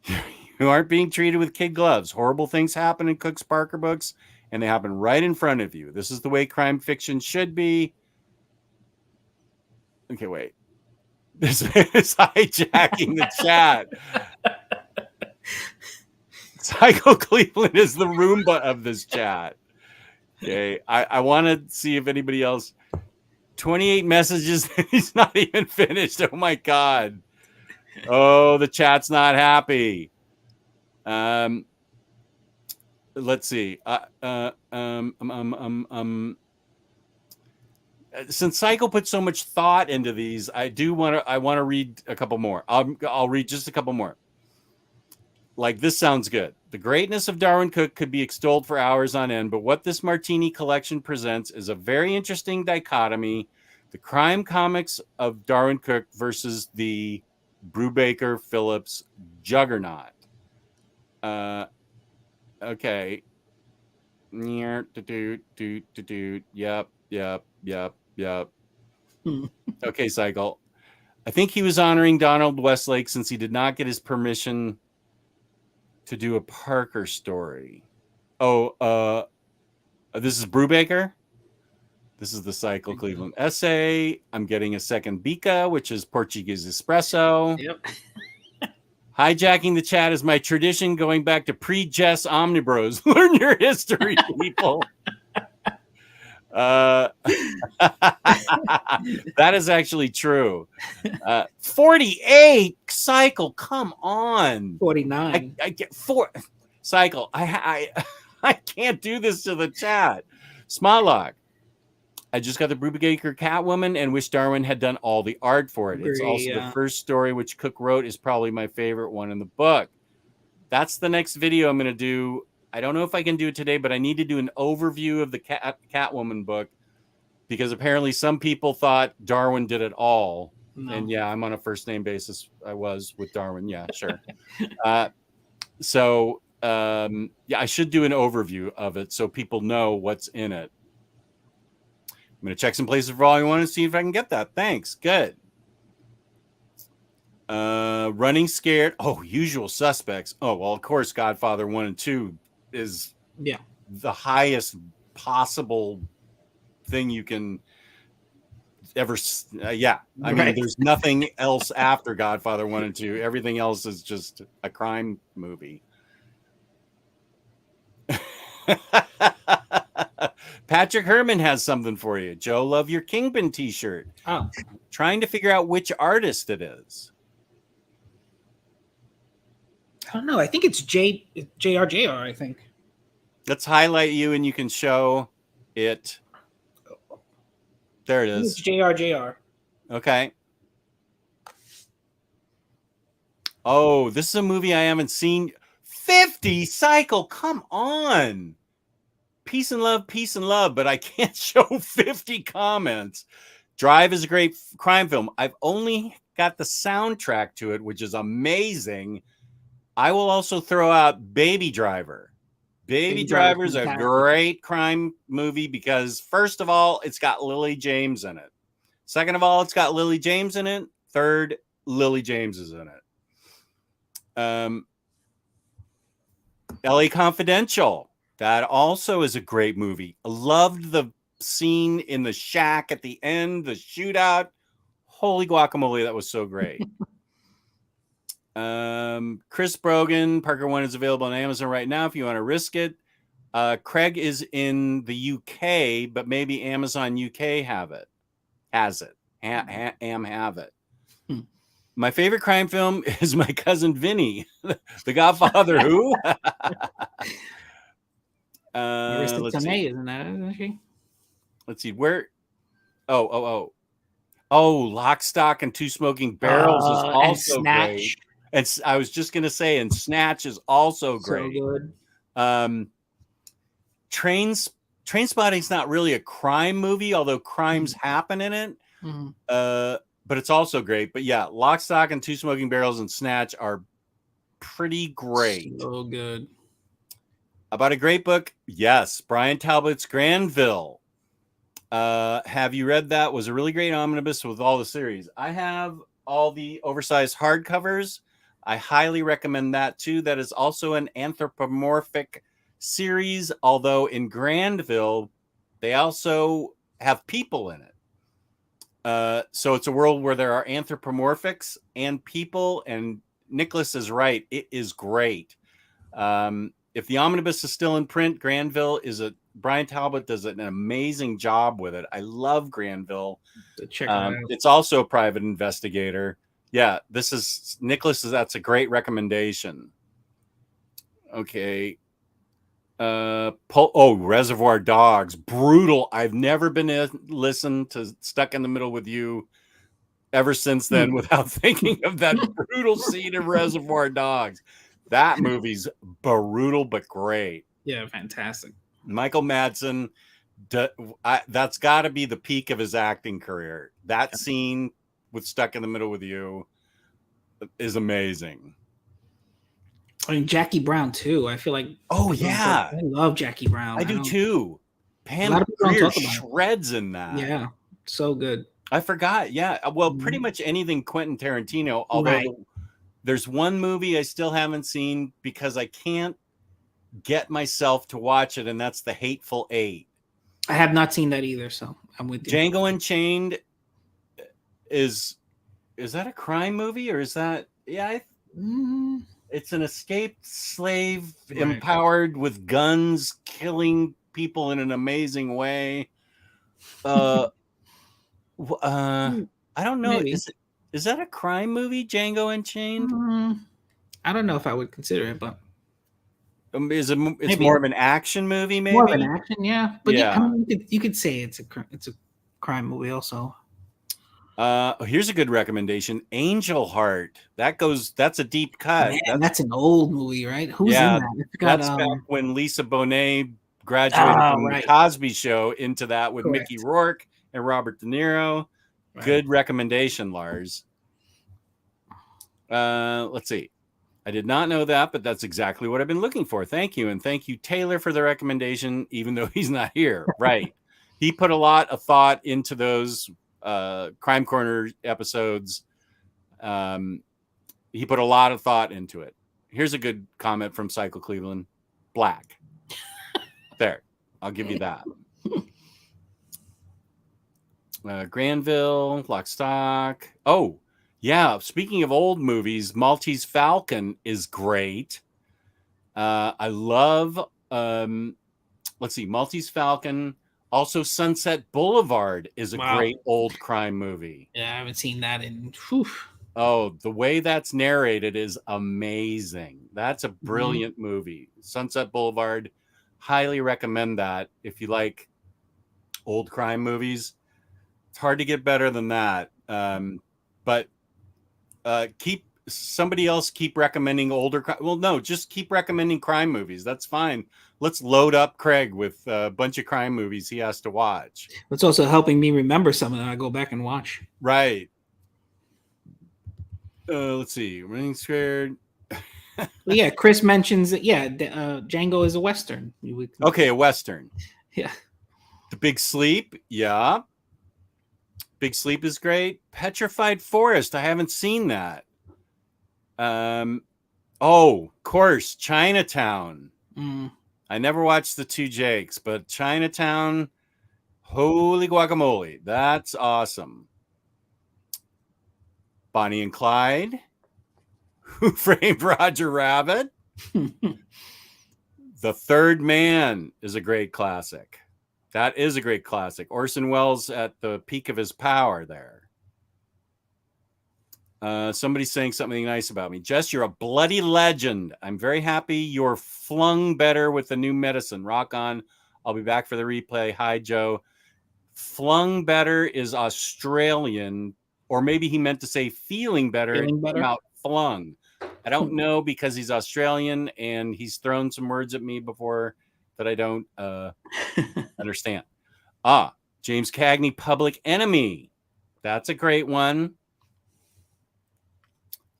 You aren't being treated with kid gloves. Horrible things happen in Cook's Parker books, and they happen right in front of you. This is the way crime fiction should be. Okay, wait. This is hijacking the chat. Psycho Cleveland is the Roomba of this chat. Okay, I want to see if anybody else. 28 messages. He's not even finished. Oh my god. Oh, the chat's not happy. Let's see. Since Psycho put so much thought into these, I want to read a couple more. I'll read just a couple more. Like, this sounds good. The greatness of Darwin Cook could be extolled for hours on end, but what this Martini collection presents is a very interesting dichotomy. The crime comics of Darwin Cook versus the Brubaker Phillips juggernaut. Okay. Yep. Okay, Cycle. I think he was honoring Donald Westlake since he did not get his permission to do a Parker story. Oh, this is Brubaker. This is the Cycle Cleveland essay. I'm getting a second Bica, which is Portuguese espresso. Yep. Hijacking the chat is my tradition, going back to pre-Jess Omnibros. Learn your history, people. That is actually true. 48 Cycle, come on. 49. I get 4 Cycle. I can't do this to the chat. Smallog. I just got the Brubaker Catwoman and wish Darwin had done all the art for it. It's also the first story which Cook wrote is probably my favorite one in the book. That's the next video I'm going to do. I don't know if I can do it today, but I need to do an overview of the Catwoman book because apparently some people thought Darwin did it all. No. And yeah, I'm on a first name basis. I was with Darwin. Yeah, sure. Yeah, I should do an overview of it so people know what's in it. I'm going to check some places for volume 1 and see if I can get that. Thanks. Good. Running Scared. Oh, Usual Suspects. Oh, well, of course, Godfather 1 and 2 is the highest possible thing you can ever. I mean, there's nothing else after Godfather 1 and 2. Everything else is just a crime movie. Patrick Herman has something for you. Joe, love your Kingpin t-shirt. Oh. Trying to figure out which artist it is. I don't know. I think it's JRJR, I think. Let's highlight you and you can show it. There it is. It's JRJR. Okay. Oh, this is a movie I haven't seen. 50 Cycle. Come on. Peace and love, but I can't show 50 comments. Drive is a great crime film. I've only got the soundtrack to it, which is amazing. I will also throw out Baby Driver. Baby Driver's a great crime movie because, first of all, it's got Lily James in it. Second of all, it's got Lily James in it. Third, Lily James is in it. LA Confidential. That also is a great movie. I loved the scene in the shack at the end, the shootout. Holy guacamole, that was so great. Chris Brogan, Parker One is available on Amazon right now if you want to risk it. Craig is in the UK, but maybe Amazon UK has it. Have it. My favorite crime film is My Cousin Vinny, The Godfather. Who? Marissa Tomei, isn't that? Isn't she? Let's see where. Oh! Lock, Stock, and Two Smoking Barrels is also great. And I was just gonna say, and Snatch is also great. So good. Trainspotting is not really a crime movie, although crimes happen in it. But it's also great. But yeah, Lock, Stock, and Two Smoking Barrels and Snatch are pretty great. So good. About a great book, yes. Brian Talbot's Granville. Have you read that? Was a really great omnibus with all the series. I have all the oversized hardcovers. I highly recommend that too. That is also an anthropomorphic series, although in Granville, they also have people in it. So it's a world where there are anthropomorphics and people, and Nicholas is right. It is great. If the omnibus is still in print, Granville Brian Talbot does an amazing job with it. I love Granville. It's also a private investigator. Yeah, that's a great recommendation. Okay. Reservoir Dogs, brutal. I've never been listened to Stuck in the Middle with You ever since then without thinking of that brutal scene in Reservoir Dogs. That movie's brutal but great. Yeah, fantastic. Michael Madsen, that's got to be the peak of his acting career. That scene with Stuck in the Middle with You is amazing. I mean, Jackie Brown too. I feel like. Oh yeah, I love Jackie Brown. I do too. Pam Grier shreds in that. Yeah, so good. I forgot. Yeah, well, pretty much anything Quentin Tarantino. Although there's one movie I still haven't seen because I can't get myself to watch it, and that's The Hateful Eight. I have not seen that either, so I'm with you. Django Unchained is that a crime movie or is that it's an escaped slave empowered with guns killing people in an amazing way. I don't know. Maybe. Is that a crime movie, Django Unchained? I don't know if I would consider it, but it's more of an action movie, maybe? More of an action, yeah. But yeah, I mean, you could say it's a crime movie also. Here's a good recommendation: Angel Heart. That's a deep cut. Man, that's an old movie, right? Who's in that? That's back when Lisa Bonet graduated from the Cosby Show into that with Mickey Rourke and Robert De Niro. Right. Good recommendation, Lars. Let's see. I did not know that, but that's exactly what I've been looking for. Thank you. And thank you, Taylor, for the recommendation, even though he's not here. Right. He put a lot of thought into those Crime Corner episodes. He put a lot of thought into it. Here's a good comment from Psycho Cleveland. Black. There. I'll give you that. Granville, Lock, Stock. Oh, yeah. Speaking of old movies, Maltese Falcon is great. I love, let's see, Maltese Falcon. Also, Sunset Boulevard is a great old crime movie. Yeah, I haven't seen that in. Oh, the way that's narrated is amazing. That's a brilliant movie. Sunset Boulevard. Highly recommend that if you like old crime movies. It's hard to get better than that. But keep recommending older. Well, no, just keep recommending crime movies. That's fine. Let's load up Craig with a bunch of crime movies he has to watch. It's also helping me remember some that I go back and watch. Right. Let's see. Running Scared. Well, yeah, Chris mentions that. Yeah, Django is a Western. Okay, a Western. Yeah. The Big Sleep. Yeah. Big Sleep is great. Petrified Forest. I haven't seen that. Oh, of course, Chinatown. I never watched The Two Jakes, but Chinatown, holy guacamole. That's awesome. Bonnie and Clyde. Who Framed Roger Rabbit? The Third Man is a great classic. That is a great classic. Orson Welles at the peak of his power there. Somebody's saying something nice about me. Jess, you're a bloody legend. I'm very happy you're flung better with the new medicine. Rock on. I'll be back for the replay. Hi, Joe. Flung better is Australian, or maybe he meant to say feeling better. Feeling better? Out flung. I don't know because he's Australian and he's thrown some words at me before that I don't understand. James Cagney, Public Enemy. That's a great one.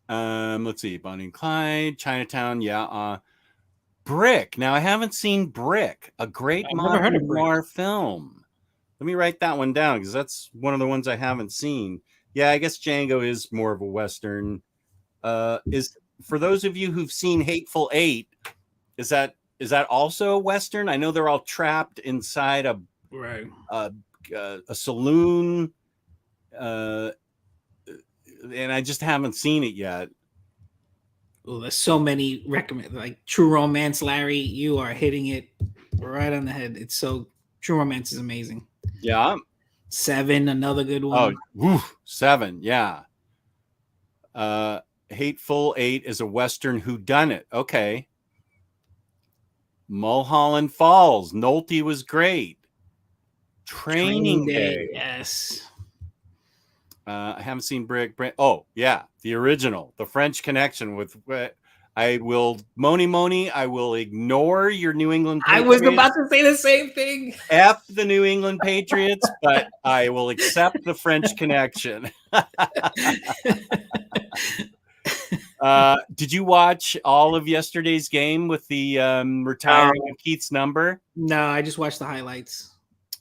Let's see. Bonnie and Clyde, Chinatown. Yeah. Brick. Now, I haven't seen Brick, a great modern noir film. Let me write that one down because that's one of the ones I haven't seen. Yeah, I guess Django is more of a Western. Is for those of you who've seen Hateful Eight, is that also a Western? I know they're all trapped inside a saloon. And I just haven't seen it yet. Oh, there's so many recommend, like True Romance, Larry. You are hitting it right on the head. It's so True Romance is amazing. Yeah. Seven, another good one. Seven, yeah. Hateful Eight is a Western whodunit. Okay. Mulholland Falls. Nolte was great. Training Day. Yes. I haven't seen Brick. Oh, yeah. The original. The French Connection with... I will... Moni, I will ignore your New England Patriots. I was about to say the same thing. F the New England Patriots, but I will accept the French Connection. Did you watch all of yesterday's game with the retiring of Keith's number? No, I just watched the highlights.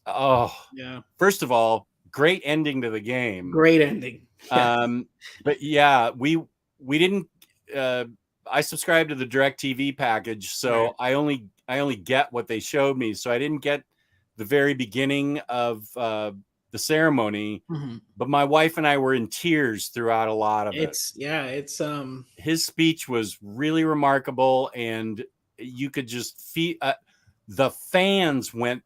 Oh, yeah. First of all, great ending to the game. Great ending. Yeah. But yeah, we didn't. I subscribed to the DirecTV package, so I only get what they showed me. So I didn't get the very beginning of the ceremony. Mm-hmm. But my wife and I were in tears throughout a lot of it. It's his speech was really remarkable, and you could just feel. The fans went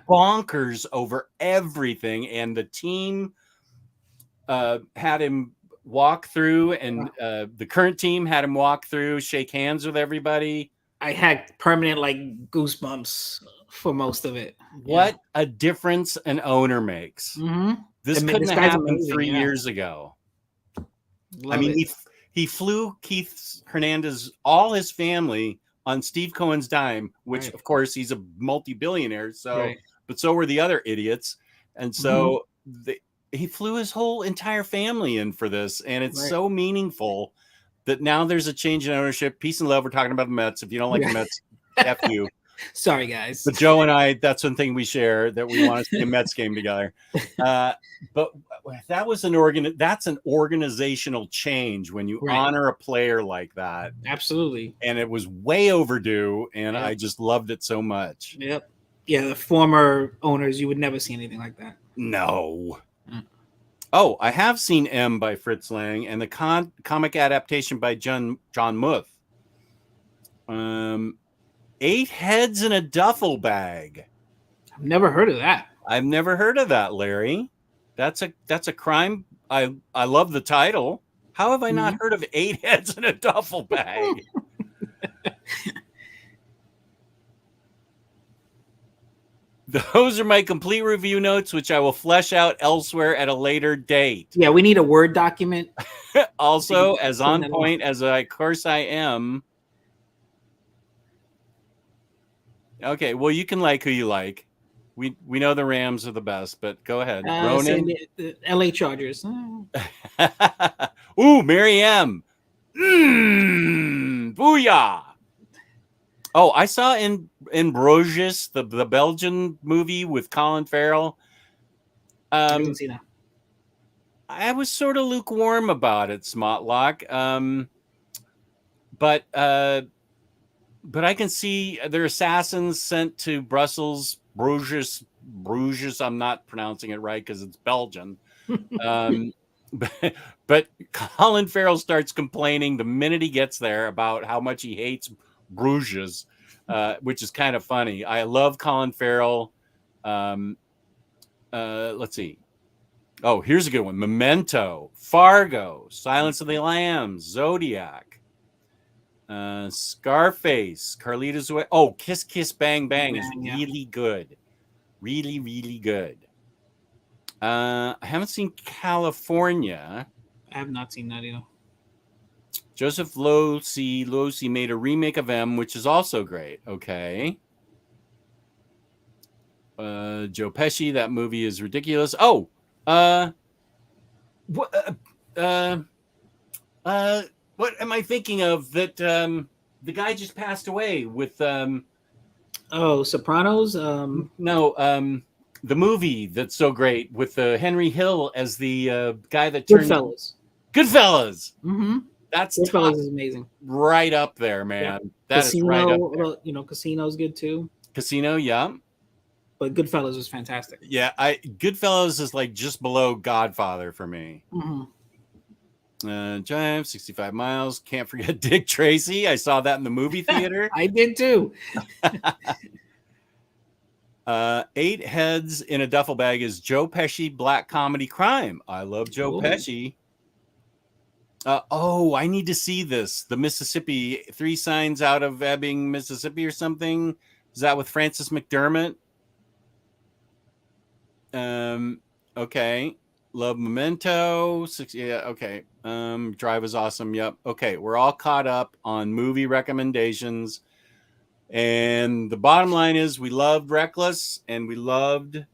bonkers over everything, and the team had him walk through, and the current team had him walk through, shake hands with everybody. I had permanent goosebumps for most of it. What a difference an owner makes. Mm-hmm. This couldn't have happened 3 years ago. He flew Keith Hernandez, all his family, on Steve Cohen's dime, which of course he's a multi-billionaire. So, but so were the other idiots. And so he flew his whole entire family in for this. And it's so meaningful that now there's a change in ownership. Peace and love. We're talking about the Mets. If you don't like the Mets, F you. Sorry, guys. But Joe and I, that's one thing we share, that we want to see a Mets game together. But that was that's an organizational change when you honor a player like that. Absolutely. And it was way overdue, and I just loved it so much. Yep. Yeah, the former owners, you would never see anything like that. No. Oh, I have seen M by Fritz Lang and the comic adaptation by John Muth. 8 heads in a duffel bag. I've never heard of that. I've never heard of that, Larry. That's a crime. I love the title. How have I not heard of 8 heads in a duffel bag? Those are my complete review notes, which I will flesh out elsewhere at a later date. Yeah, we need a Word document. Also, as on point as of course I am. Okay, well, you can like who you like. We know the Rams are the best, but go ahead. Ronan. The LA Chargers. Ooh, Mary M. Belgian. Booyah! Oh, I saw in Bruges, the Belgian movie with Colin Farrell. I didn't see that. I was sort of lukewarm about it, Smotlock. But I can see they're assassins sent to Brussels, Bruges. I'm not pronouncing it right because it's Belgian. But Colin Farrell starts complaining the minute he gets there about how much he hates Bruges, which is kind of funny. I love Colin Farrell. Let's see. Oh, here's a good one. Memento, Fargo, Silence of the Lambs, Zodiac, Scarface, Carlito's Way. Oh, Kiss Kiss Bang Bang is really good. Really, really good. I haven't seen California. I have not seen that either. Joseph Losey made a remake of M, which is also great. Okay. Joe Pesci, that movie is ridiculous. Oh, what am I thinking of? That the guy just passed away with Sopranos. No, the movie that's so great with Henry Hill as the guy that turned Goodfellas. Mm-hmm. That's Goodfellas is amazing. Right up there, man. Yeah. That Casino, is right up there. You know, Casino's good too. Casino, yeah. But Goodfellas was fantastic. Yeah, Goodfellas is like just below Godfather for me. Drive 65 miles. Can't forget Dick Tracy. I saw that in the movie theater. I did too. 8 Heads in a Duffel Bag is Joe Pesci black comedy crime. I love Joe Pesci. I need to see this. The Mississippi, 3 Signs Out of Ebbing, Mississippi or something. Is that with Frances McDermott? Okay. Love Memento. 6. Yeah. Okay. Drive is awesome. Yep. Okay. We're all caught up on movie recommendations. And the bottom line is we loved Reckless and we loved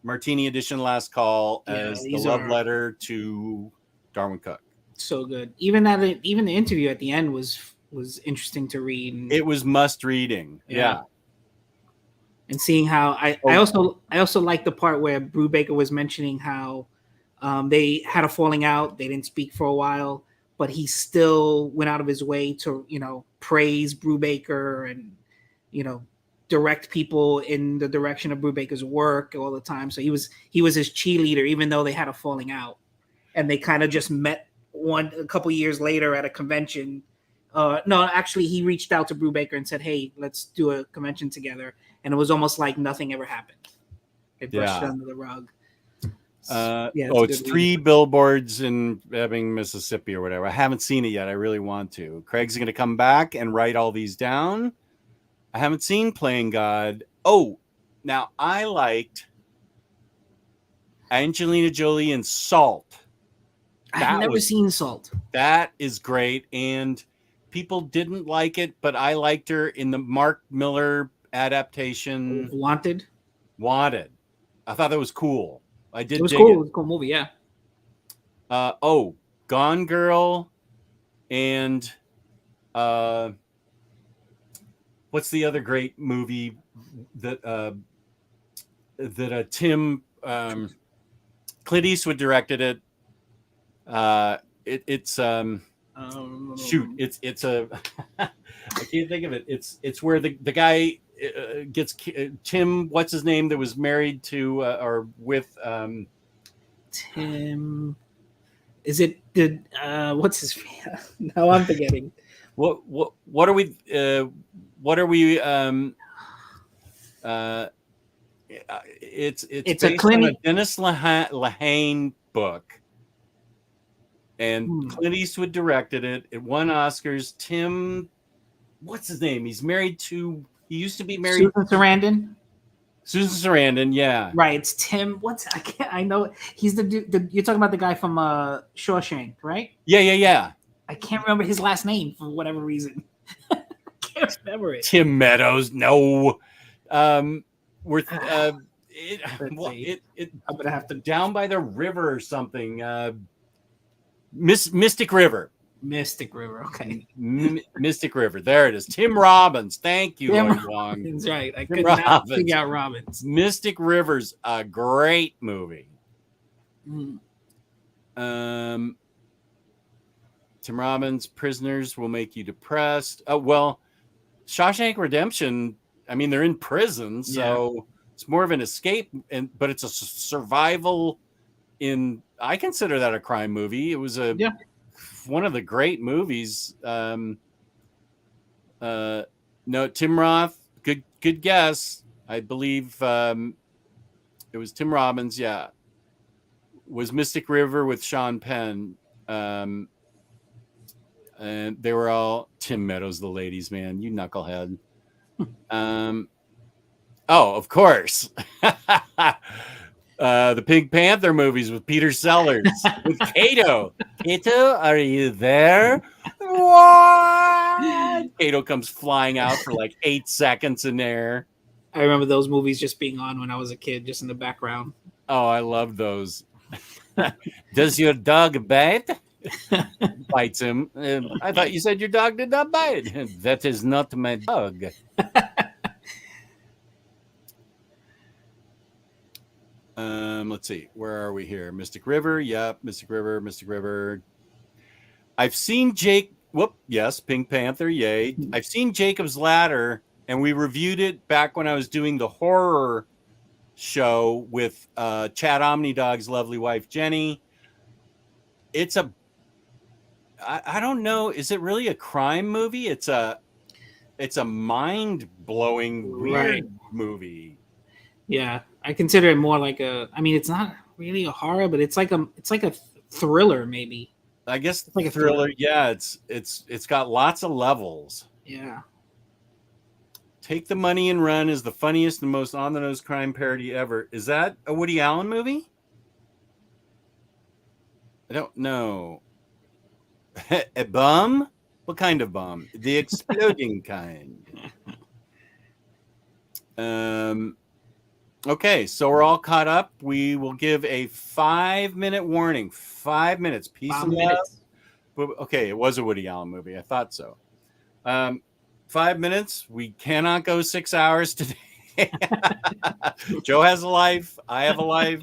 Martini Edition Last Call as the love letter to Darwin Cook. So good. Even the interview at the end was interesting to read. It was must reading. Yeah. And seeing how I also like the part where Brubaker was mentioning how they had a falling out. They didn't speak for a while, but he still went out of his way to, praise Brubaker and, direct people in the direction of Brubaker's work all the time. So he was his cheerleader, even though they had a falling out, and they kind of just met a couple years later at a convention. No, actually, he reached out to Brubaker and said, "Hey, let's do a convention together." And it was almost like nothing ever happened. They brushed it under the rug. It's 3 billboards in Ebbing, Mississippi or whatever. I haven't seen it yet. I really want to. Craig's going to come back and write all these down. I haven't seen Playing God. Oh, now I liked Angelina Jolie in Salt. I've never seen Salt. That is great. And people didn't like it, but I liked her in the Mark Miller adaptation. Wanted. I thought that was cool. I did. It was cool. It was a cool movie. Yeah. Gone Girl, and what's the other great movie that Tim Clint Eastwood directed it? It's a I can't think of it. It's where the guy gets Tim. What's his name? That was married to or with Tim. Is it the what's his? Now I'm forgetting. What are we? It's based on a Dennis Lehane book. And Clint Eastwood directed it. It won Oscars. Tim, what's his name? He used to be married. Susan Sarandon, yeah. Right. It's Tim. I know he's the dude. You're talking about the guy from Shawshank, right? Yeah. I can't remember his last name for whatever reason. I can't remember it. Tim Meadows. No. I'm gonna have to Down by the River or something. Mystic River. Mystic River. Okay. Mystic River. There it is. Tim Robbins. Thank you, Tim Lloyd Wong. Robbins, right. I Tim could not Robbins. figure out Robbins. Mystic River's a great movie. Mm. Tim Robbins, Prisoners Will Make You Depressed. Oh, well, Shawshank Redemption, I mean, they're in prison, so it's more of an escape, but it's a survival I consider that a crime movie. It was one of the great movies. No, Tim Roth, good guess. I believe it was Tim Robbins, was Mystic River with Sean Penn. And they were all Tim Meadows, the ladies, man. You knucklehead. Of course. The Pink Panther movies with Peter Sellers, with Kato. Kato, are you there? What? Kato comes flying out for like 8 seconds in there. I remember those movies just being on when I was a kid, just in the background. Oh, I love those. Does your dog bite? Bites him. I thought you said your dog did not bite. That is not my dog. Let's see. Where are we here? Mystic River. Yep. Mystic River. I've seen Yes. Pink Panther. Yay. I've seen Jacob's Ladder, and we reviewed it back when I was doing the horror show with Chad Omnidog's lovely wife, Jenny. It's I don't know. Is it really a crime movie? It's a mind-blowing, weird movie. Yeah, I consider it more like it's not really a horror, but it's like a thriller, maybe. I guess it's like a thriller. Yeah, it's got lots of levels. Yeah. Take the Money and Run is the funniest and most on-the-nose crime parody ever. Is that a Woody Allen movie? I don't know. A bum? What kind of bomb? The exploding kind. Okay, so we're all caught up. We will give a 5-minute warning. 5 minutes. Peace and love. Okay, it was a Woody Allen movie. I thought so. 5 minutes. We cannot go 6 hours today. Joe has a life. I have a life.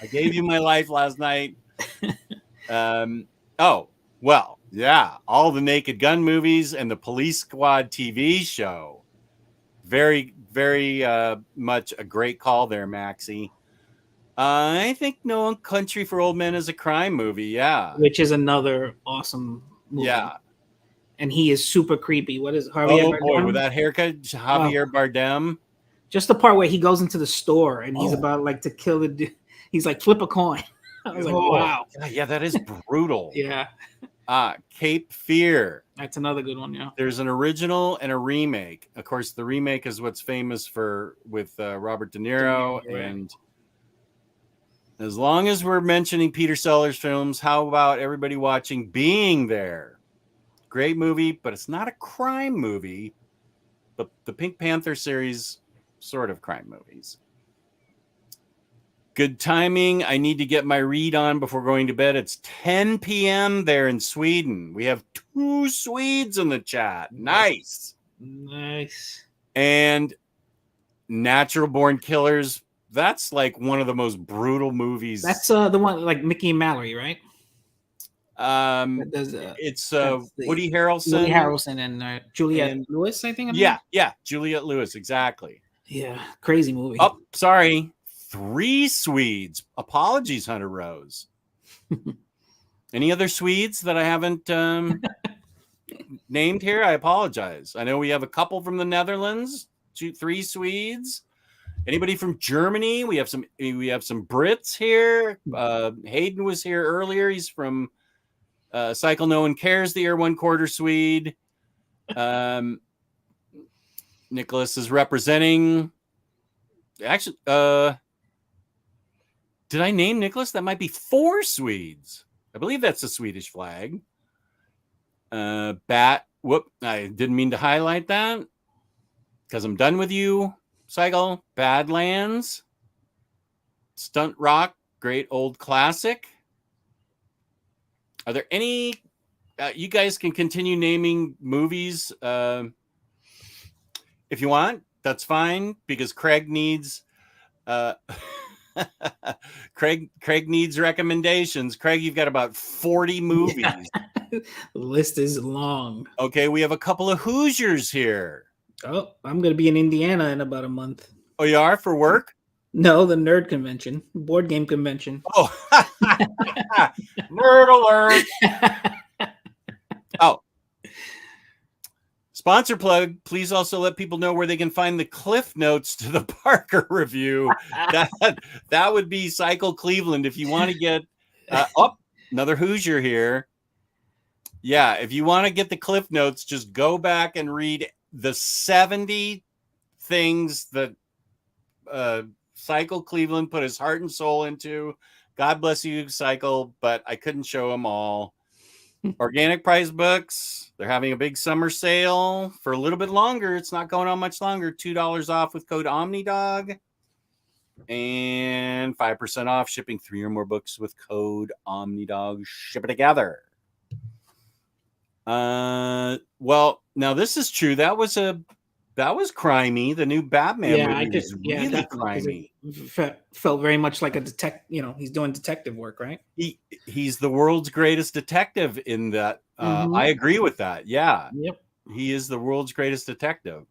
I gave you my life last night. All the Naked Gun movies and the Police Squad TV show. Very, very much a great call there, Maxie. I think No Country for Old Men is a crime movie, yeah. Which is another awesome movie. Yeah. And he is super creepy. What is Javier Bardem? Boy, with that haircut, Javier Bardem. Just the part where he goes into the store and he's about like to kill the dude. He's like, flip a coin. I was like, wow. Yeah, that is brutal. Yeah. Cape Fear. That's another good one, yeah. There's an original and a remake. Of course, the remake is what's famous with Robert De Niro. And as long as we're mentioning Peter Sellers films, how about everybody watching Being There? Great movie, but it's not a crime movie. But the Pink Panther series, sort of crime movies. Good timing. I need to get my read on before going to bed. It's 10 p.m. there in Sweden. We have 2 Swedes in the chat. Nice. And Natural Born Killers. That's like one of the most brutal movies. That's the one like Mickey and Mallory, right? It's Woody Harrelson. And Juliette Lewis, I think. Yeah, Juliette Lewis, exactly. Yeah, crazy movie. Oh, sorry. 3 Swedes. Apologies, Hunter Rose. Any other Swedes that I haven't named here? I apologize. I know we have a couple from the Netherlands. 3 Swedes. Anybody from Germany? We have some Brits here. Hayden was here earlier. He's from Cycle No One Cares, the Year 1/4 Swede. Nicholas is representing. Actually, did I name Nicholas? That might be 4 Swedes. I believe that's the Swedish flag. I didn't mean to highlight that because I'm done with you. Cycle, Badlands, Stunt Rock, great old classic. Are there any you guys can continue naming movies if you want. That's fine, because Craig needs Craig needs recommendations. Craig, you've got about 40 movies. The list is long. Okay, we have a couple of Hoosiers here. Oh, I'm going to be in Indiana in about a month. Oh, you are, for work? No, the nerd convention, board game convention. Oh, nerd alert. Oh, sponsor plug. Please also let people know where they can find the Cliff Notes to the Parker review. That would be Cycle Cleveland. If you want to get another Hoosier here. Yeah, if you want to get the Cliff Notes, just go back and read the 70 things that Cycle Cleveland put his heart and soul into. God bless you, Cycle, but I couldn't show them all. Organic Prize Books, they're having a big summer sale for a little bit longer. It's not going on much longer. $2 off with code Omnidog, and 5% off shipping 3 or more books with code Omnidog. Ship it together. Well, now this is true. That was crimey. The new Batman movie was really crimey. Felt very much like a detective. He's doing detective work, right? He's the world's greatest detective in that. I agree with that. Yeah. Yep. He is the world's greatest detective.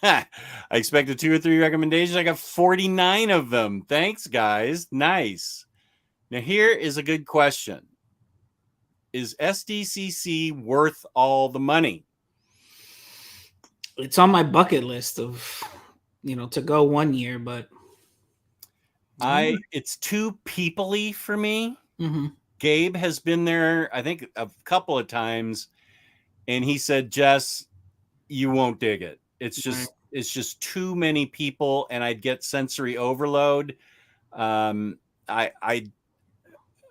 I expected 2 or 3 recommendations. I got 49 of them. Thanks, guys. Nice. Now, here is a good question. Is SDCC worth all the money? It's on my bucket list of, to go one year, but it's too people-y for me. Mm-hmm. Gabe has been there, I think, a couple of times, and he said, Jess, you won't dig it. It's just too many people, and I'd get sensory overload.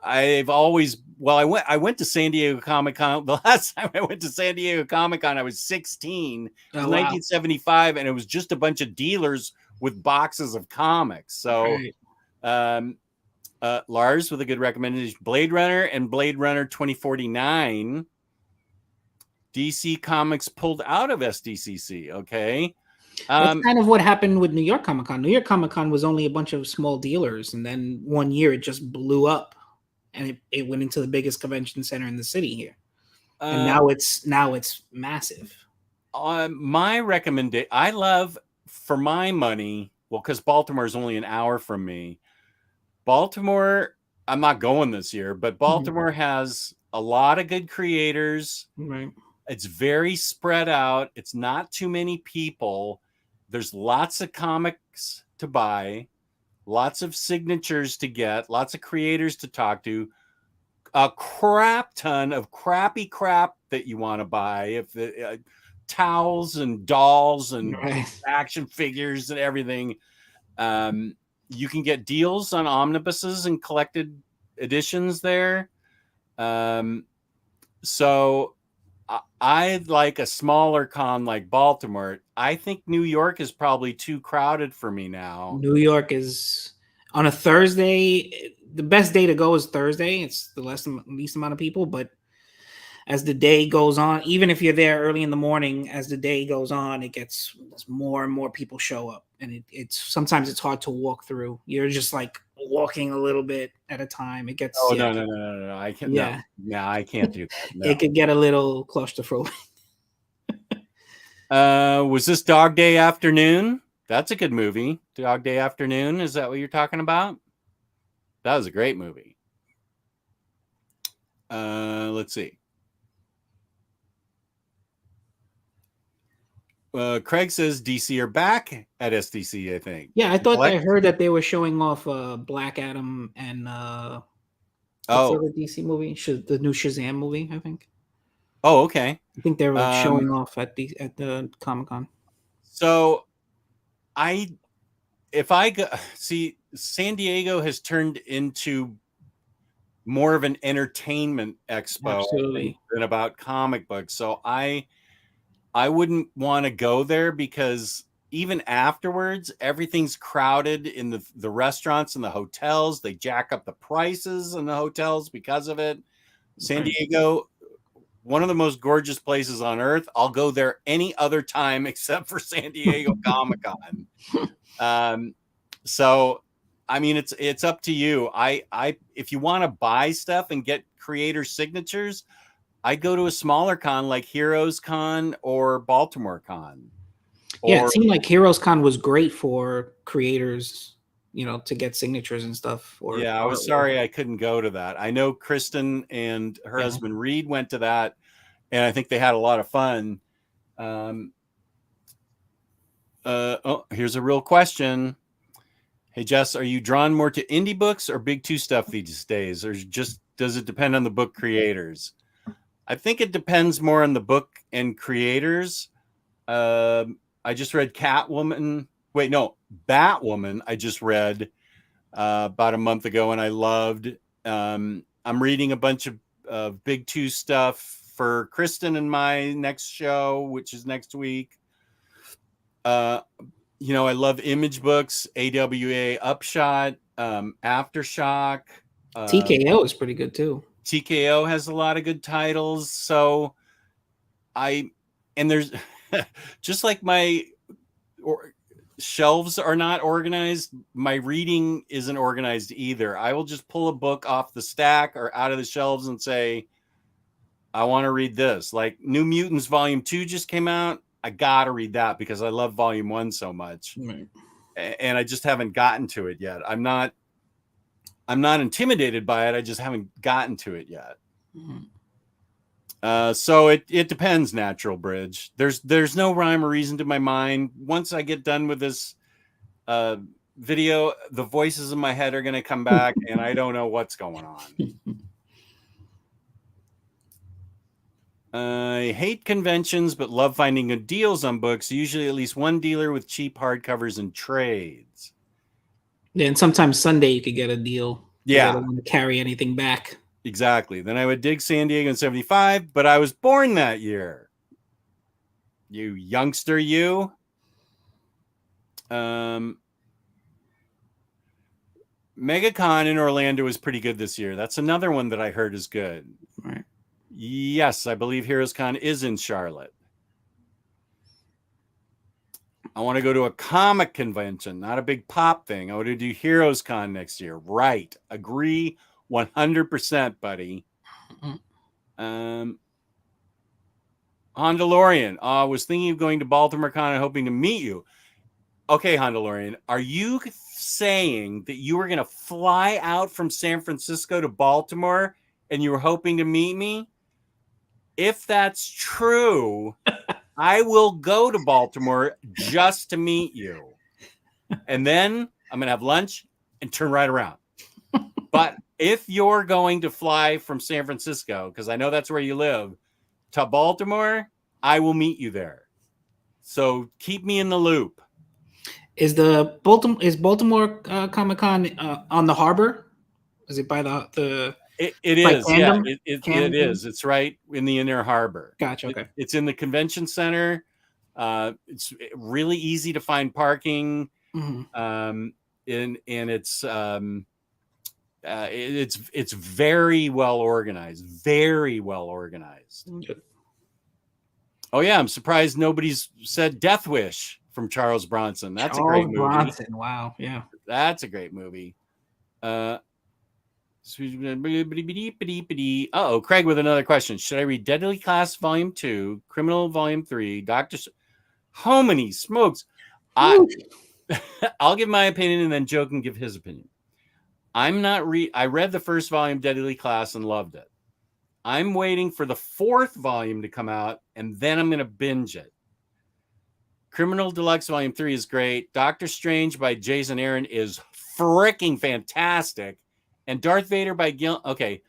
I've always, I went to San Diego Comic-Con. The last time I went to San Diego Comic-Con, I was 16. It was 1975, and it was just a bunch of dealers with boxes of comics. So, right. Lars with a good recommendation: Blade Runner and Blade Runner 2049. DC Comics pulled out of SDCC. Okay. That's kind of what happened with New York Comic-Con. New York Comic-Con was only a bunch of small dealers, and then one year it just blew up. And it went into the biggest convention center in the city here, and now it's massive. My recommendation, I love, for my money, because Baltimore is only an hour from me. Baltimore, I'm not going this year, but Baltimore has a lot of good creators. Right. It's very spread out. It's not too many people. There's lots of comics to buy. Lots of signatures to get, lots of creators to talk to, a crap ton of crappy crap that you want to buy. If the towels and dolls and action figures and everything, you can get deals on omnibuses and collected editions there. So I'd like a smaller con like Baltimore. I think New York is probably too crowded for me now. New York is on a Thursday. The best day to go is Thursday. It's the least amount of people, but as the day goes on, even if you're there early in the morning, as the day goes on, it gets more and more people show up, and it's sometimes it's hard to walk through. You're just like walking a little bit at a time. It gets no. I can't. Yeah, no, I can't do that. No. It could get a little claustrophobic. Was this Dog Day Afternoon? That's a good movie. Dog Day Afternoon. Is that what you're talking about? That was a great movie. Let's see. Craig says DC are back at SDC, I think. Yeah, I thought I heard that they were showing off Black Adam and the DC movie, the new Shazam movie, I think. Oh, okay. I think they were showing off at the Comic-Con. So if I go see, San Diego has turned into more of an entertainment expo than about comic books. So I wouldn't want to go there, because even afterwards, everything's crowded in the restaurants and the hotels. They jack up the prices in the hotels because of it. San Diego, one of the most gorgeous places on earth. I'll go there any other time except for San Diego Comic-Con. So, I mean, it's up to you. If you want to buy stuff and get creator signatures, I go to a smaller con like Heroes Con or Baltimore Con. Yeah, it seemed like Heroes Con was great for creators, to get signatures and stuff. I was sorry I couldn't go to that. I know Kristen and her husband Reed went to that, and I think they had a lot of fun. Here's a real question. Hey, Jess, are you drawn more to indie books or big two stuff these days, or just does it depend on the book creators? I think it depends more on the book and creators. I just read Batwoman. I just read about a month ago, and I loved. I'm reading a bunch of big two stuff for Kristen and my next show, which is next week. I love image books, AWA Upshot, Aftershock. TKO is pretty good too. TKO has a lot of good titles. So there's just like my shelves are not organized, my reading isn't organized either. I will just pull a book off the stack or out of the shelves and say, I want to read this. Like New Mutants Volume 2 just came out. I got to read that because I love Volume 1 so much. Right. And I just haven't gotten to it yet. I'm not intimidated by it. I just haven't gotten to it yet. Mm-hmm. So it depends, Natural Bridge. There's no rhyme or reason to my mind. Once I get done with this video, the voices in my head are going to come back and I don't know what's going on. I hate conventions, but love finding good deals on books. Usually at least one dealer with cheap hardcovers and trades. Yeah, and sometimes Sunday you could get a deal. Yeah. I don't want to carry anything back. Exactly. Then I would dig San Diego in 75, but I was born that year. You youngster, you. MegaCon in Orlando was pretty good this year. That's another one that I heard is good. Right. Yes, I believe Heroes Con is in Charlotte. I want to go to a comic convention, not a big pop thing. I want to do Heroes Con next year. Right. Agree 100%, buddy. Hondalorian. I was thinking of going to Baltimore Con and hoping to meet you. Okay, Hondalorian. Are you saying that you were going to fly out from San Francisco to Baltimore and you were hoping to meet me? If that's true, I will go to Baltimore just to meet you. And then I'm going to have lunch and turn right around. But if you're going to fly from San Francisco, because I know that's where you live, to Baltimore, I will meet you there. So keep me in the loop. Is Baltimore Comic-Con on the harbor? Is it by the It is, yeah. It is. It's right in the Inner Harbor. Gotcha. Okay. It's in the convention center. It's really easy to find parking. Mm-hmm. And it's very well organized. Very well organized. Good. Oh yeah, I'm surprised nobody's said Death Wish from Charles Bronson. That's a great movie. Bronson. Wow. Yeah. That's a great movie. Uh-oh, Craig with another question. Should I read Deadly Class Volume 2, Criminal Volume 3, How many smokes? I'll give my opinion and then Joe can give his opinion. I read the first volume, Deadly Class, and loved it. I'm waiting for the fourth volume to come out, and then I'm going to binge it. Criminal Deluxe Volume 3 is great. Doctor Strange by Jason Aaron is freaking fantastic. And Darth Vader by Gillen. Okay.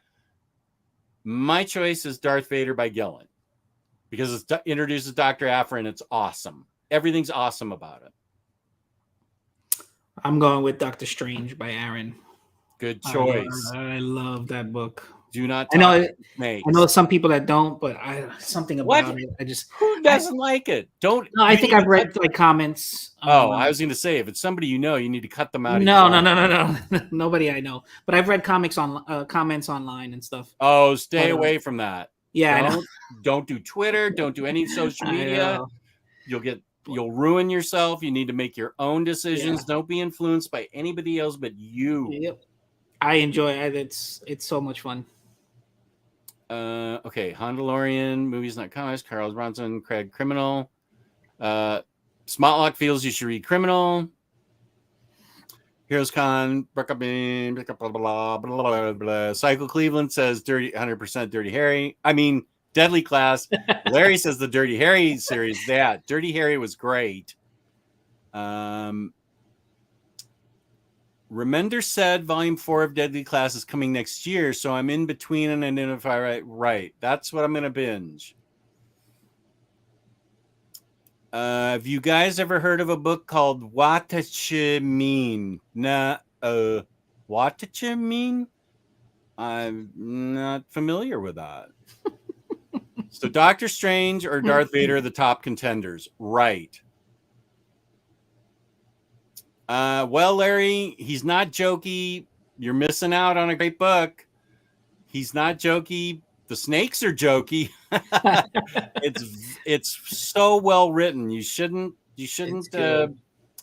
My choice is Darth Vader by Gillen because it introduces Dr. Aphra and it's awesome. Everything's awesome about it. I'm going with Doctor Strange by Aaron. Good choice. I love that book. Do not I talk know. to snakes. I know some people that don't, but something about What? it. Who doesn't like it? Don't. No, I think I've read like comments. Oh, I was going to say, if it's somebody you know, you need to cut them out. No. Nobody I know, but I've read comments online and stuff. Oh, stay away from that. Yeah, don't do Twitter. Don't do any social media. You'll ruin yourself. You need to make your own decisions. Don't be influenced by anybody else but you. Yep. I enjoy it. It's so much fun. Okay, Hondalorian, Movies Not Comics, Carl Bronson, Craig Criminal. Smotlock feels you should read Criminal. Heroes Con, blah, blah, blah, blah, blah. Cycle Cleveland says 100% Dirty Harry. I mean, Deadly Class. Larry says the Dirty Harry series. That Dirty Harry was great. Remender said Volume 4 of Deadly Class is coming next year, so I'm in between and identify right. That's what I'm going to binge. Have you guys ever heard of a book called Watacha Mean? Watacha Mean? I'm not familiar with that. So Doctor Strange or Darth Vader are the top contenders. Right. Well, Larry, he's not jokey. You're missing out on a great book. He's not jokey. The snakes are jokey. It's so well written. You shouldn't. You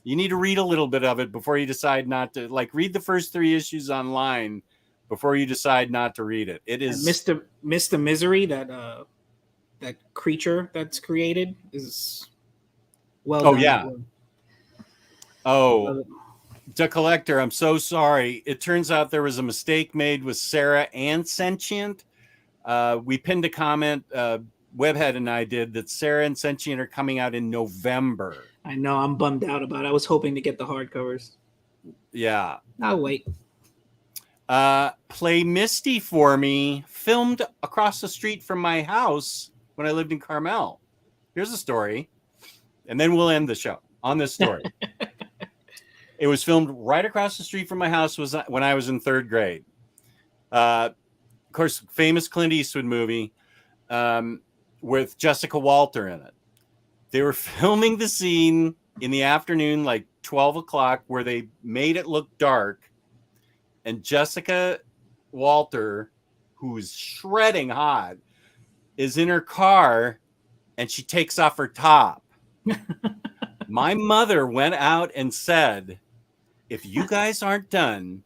need to read a little bit of it before you decide not to. Like, read the first 3 issues online before you decide not to read it. It is Mr. Misery, that creature that's created is well done. Yeah. Oh, the Collector, I'm so sorry. It turns out there was a mistake made with Sarah and Sentient. We pinned a comment, Webhead and I did, that Sarah and Sentient are coming out in November. I know, I'm bummed out about it. I was hoping to get the hardcovers. Yeah. I'll wait. Play Misty for Me, filmed across the street from my house when I lived in Carmel. Here's the story, and then we'll end the show on this story. It was filmed right across the street from my house when I was in 3rd grade. Of course, famous Clint Eastwood movie with Jessica Walter in it. They were filming the scene in the afternoon, like 12 o'clock, where they made it look dark. And Jessica Walter, who's shredding hot, is in her car and she takes off her top. My mother went out and said, if you guys aren't done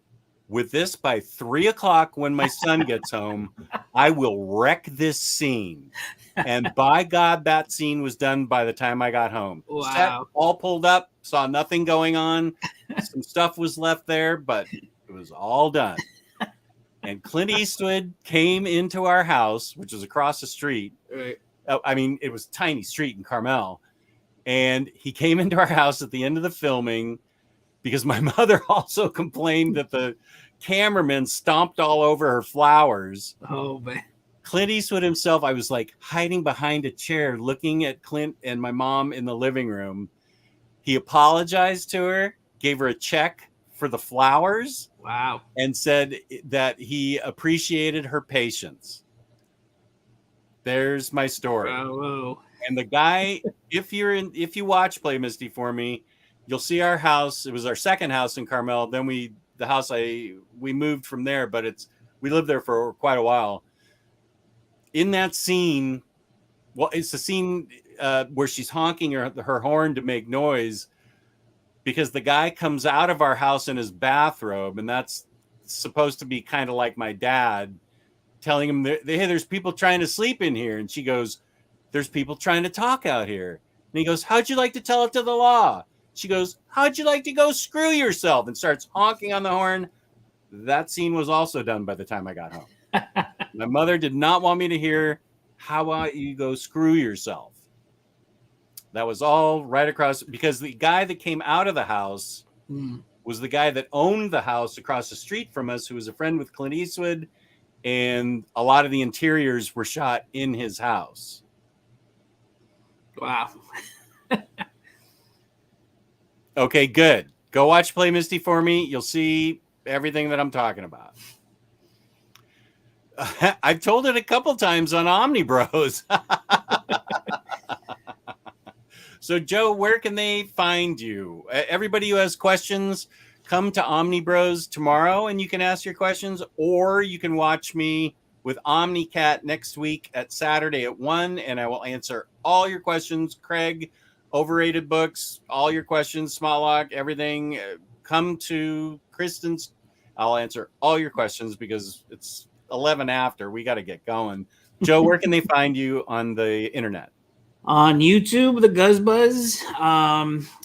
with this by 3 o'clock when my son gets home, I will wreck this scene. And by God, that scene was done by the time I got home. Wow. Set all pulled up, saw nothing going on. Some stuff was left there, but it was all done. And Clint Eastwood came into our house, which was across the street. Right. I mean, it was a tiny street in Carmel. And he came into our house at the end of the filming because my mother also complained that the cameraman stomped all over her flowers. Oh, man. Clint Eastwood himself, I was like hiding behind a chair looking at Clint and my mom in the living room. He apologized to her, gave her a check for the flowers. Wow. And said that he appreciated her patience. There's my story. Bravo. And the guy, if you watch Play Misty for Me, you'll see our house. It was our second house in Carmel. Then we moved from there, but we lived there for quite a while. In that scene, well, it's the scene where she's honking her horn to make noise because the guy comes out of our house in his bathrobe, and that's supposed to be kind of like my dad telling him, hey, there's people trying to sleep in here. And she goes, there's people trying to talk out here. And he goes, how'd you like to tell it to the law? She goes, how'd you like to go screw yourself? And starts honking on the horn. That scene was also done by the time I got home. My mother did not want me to hear, how about you go screw yourself? That was all right across, because the guy that came out of the house was the guy that owned the house across the street from us, who was a friend with Clint Eastwood, and a lot of the interiors were shot in his house. Wow. Okay, good. Go watch Play Misty for Me. You'll see everything that I'm talking about. I've told it a couple times on Omni Bros. So, Joe, where can they find you? Everybody who has questions, come to Omni Bros tomorrow and you can ask your questions, or you can watch me with OmniCat next week at Saturday at 1, and I will answer all your questions. Craig, overrated books, all your questions, Small Lock, everything. Come to Kristen's. I'll answer all your questions because it's 11 after. We got to get going. Joe, where can they find you on the internet? On YouTube, the Guzzbuzz,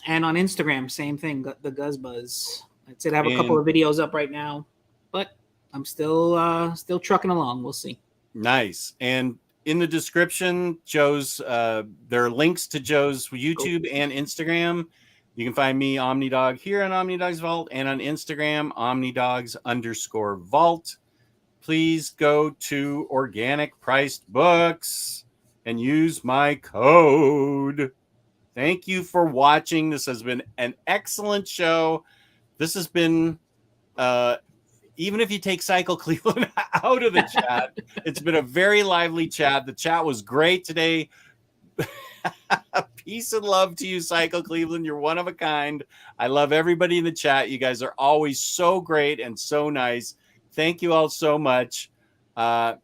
and on Instagram, same thing, the Guzzbuzz. That's it. I have a couple of videos up right now, but I'm still trucking along. We'll see. Nice. And in the description, Joe's there are links to Joe's YouTube and Instagram. You can find me, Omnidog, here on Omnidog's Vault, and on Instagram, Omnidogs_Vault. Please go to Organic Priced Books and use my code. Thank you for watching. This has been an excellent show. This has been, even if you take Cycle Cleveland out of the chat, it's been a very lively chat. The chat was great today. Peace and love to you, Cycle Cleveland. You're one of a kind. I love everybody in the chat. You guys are always so great and so nice. Thank you all so much. I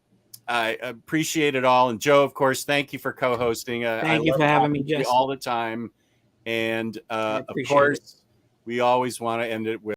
appreciate it all. And Joe, of course, thank you for co-hosting. Thank you for having me, Jess. All the time. And of course, we always want to end it with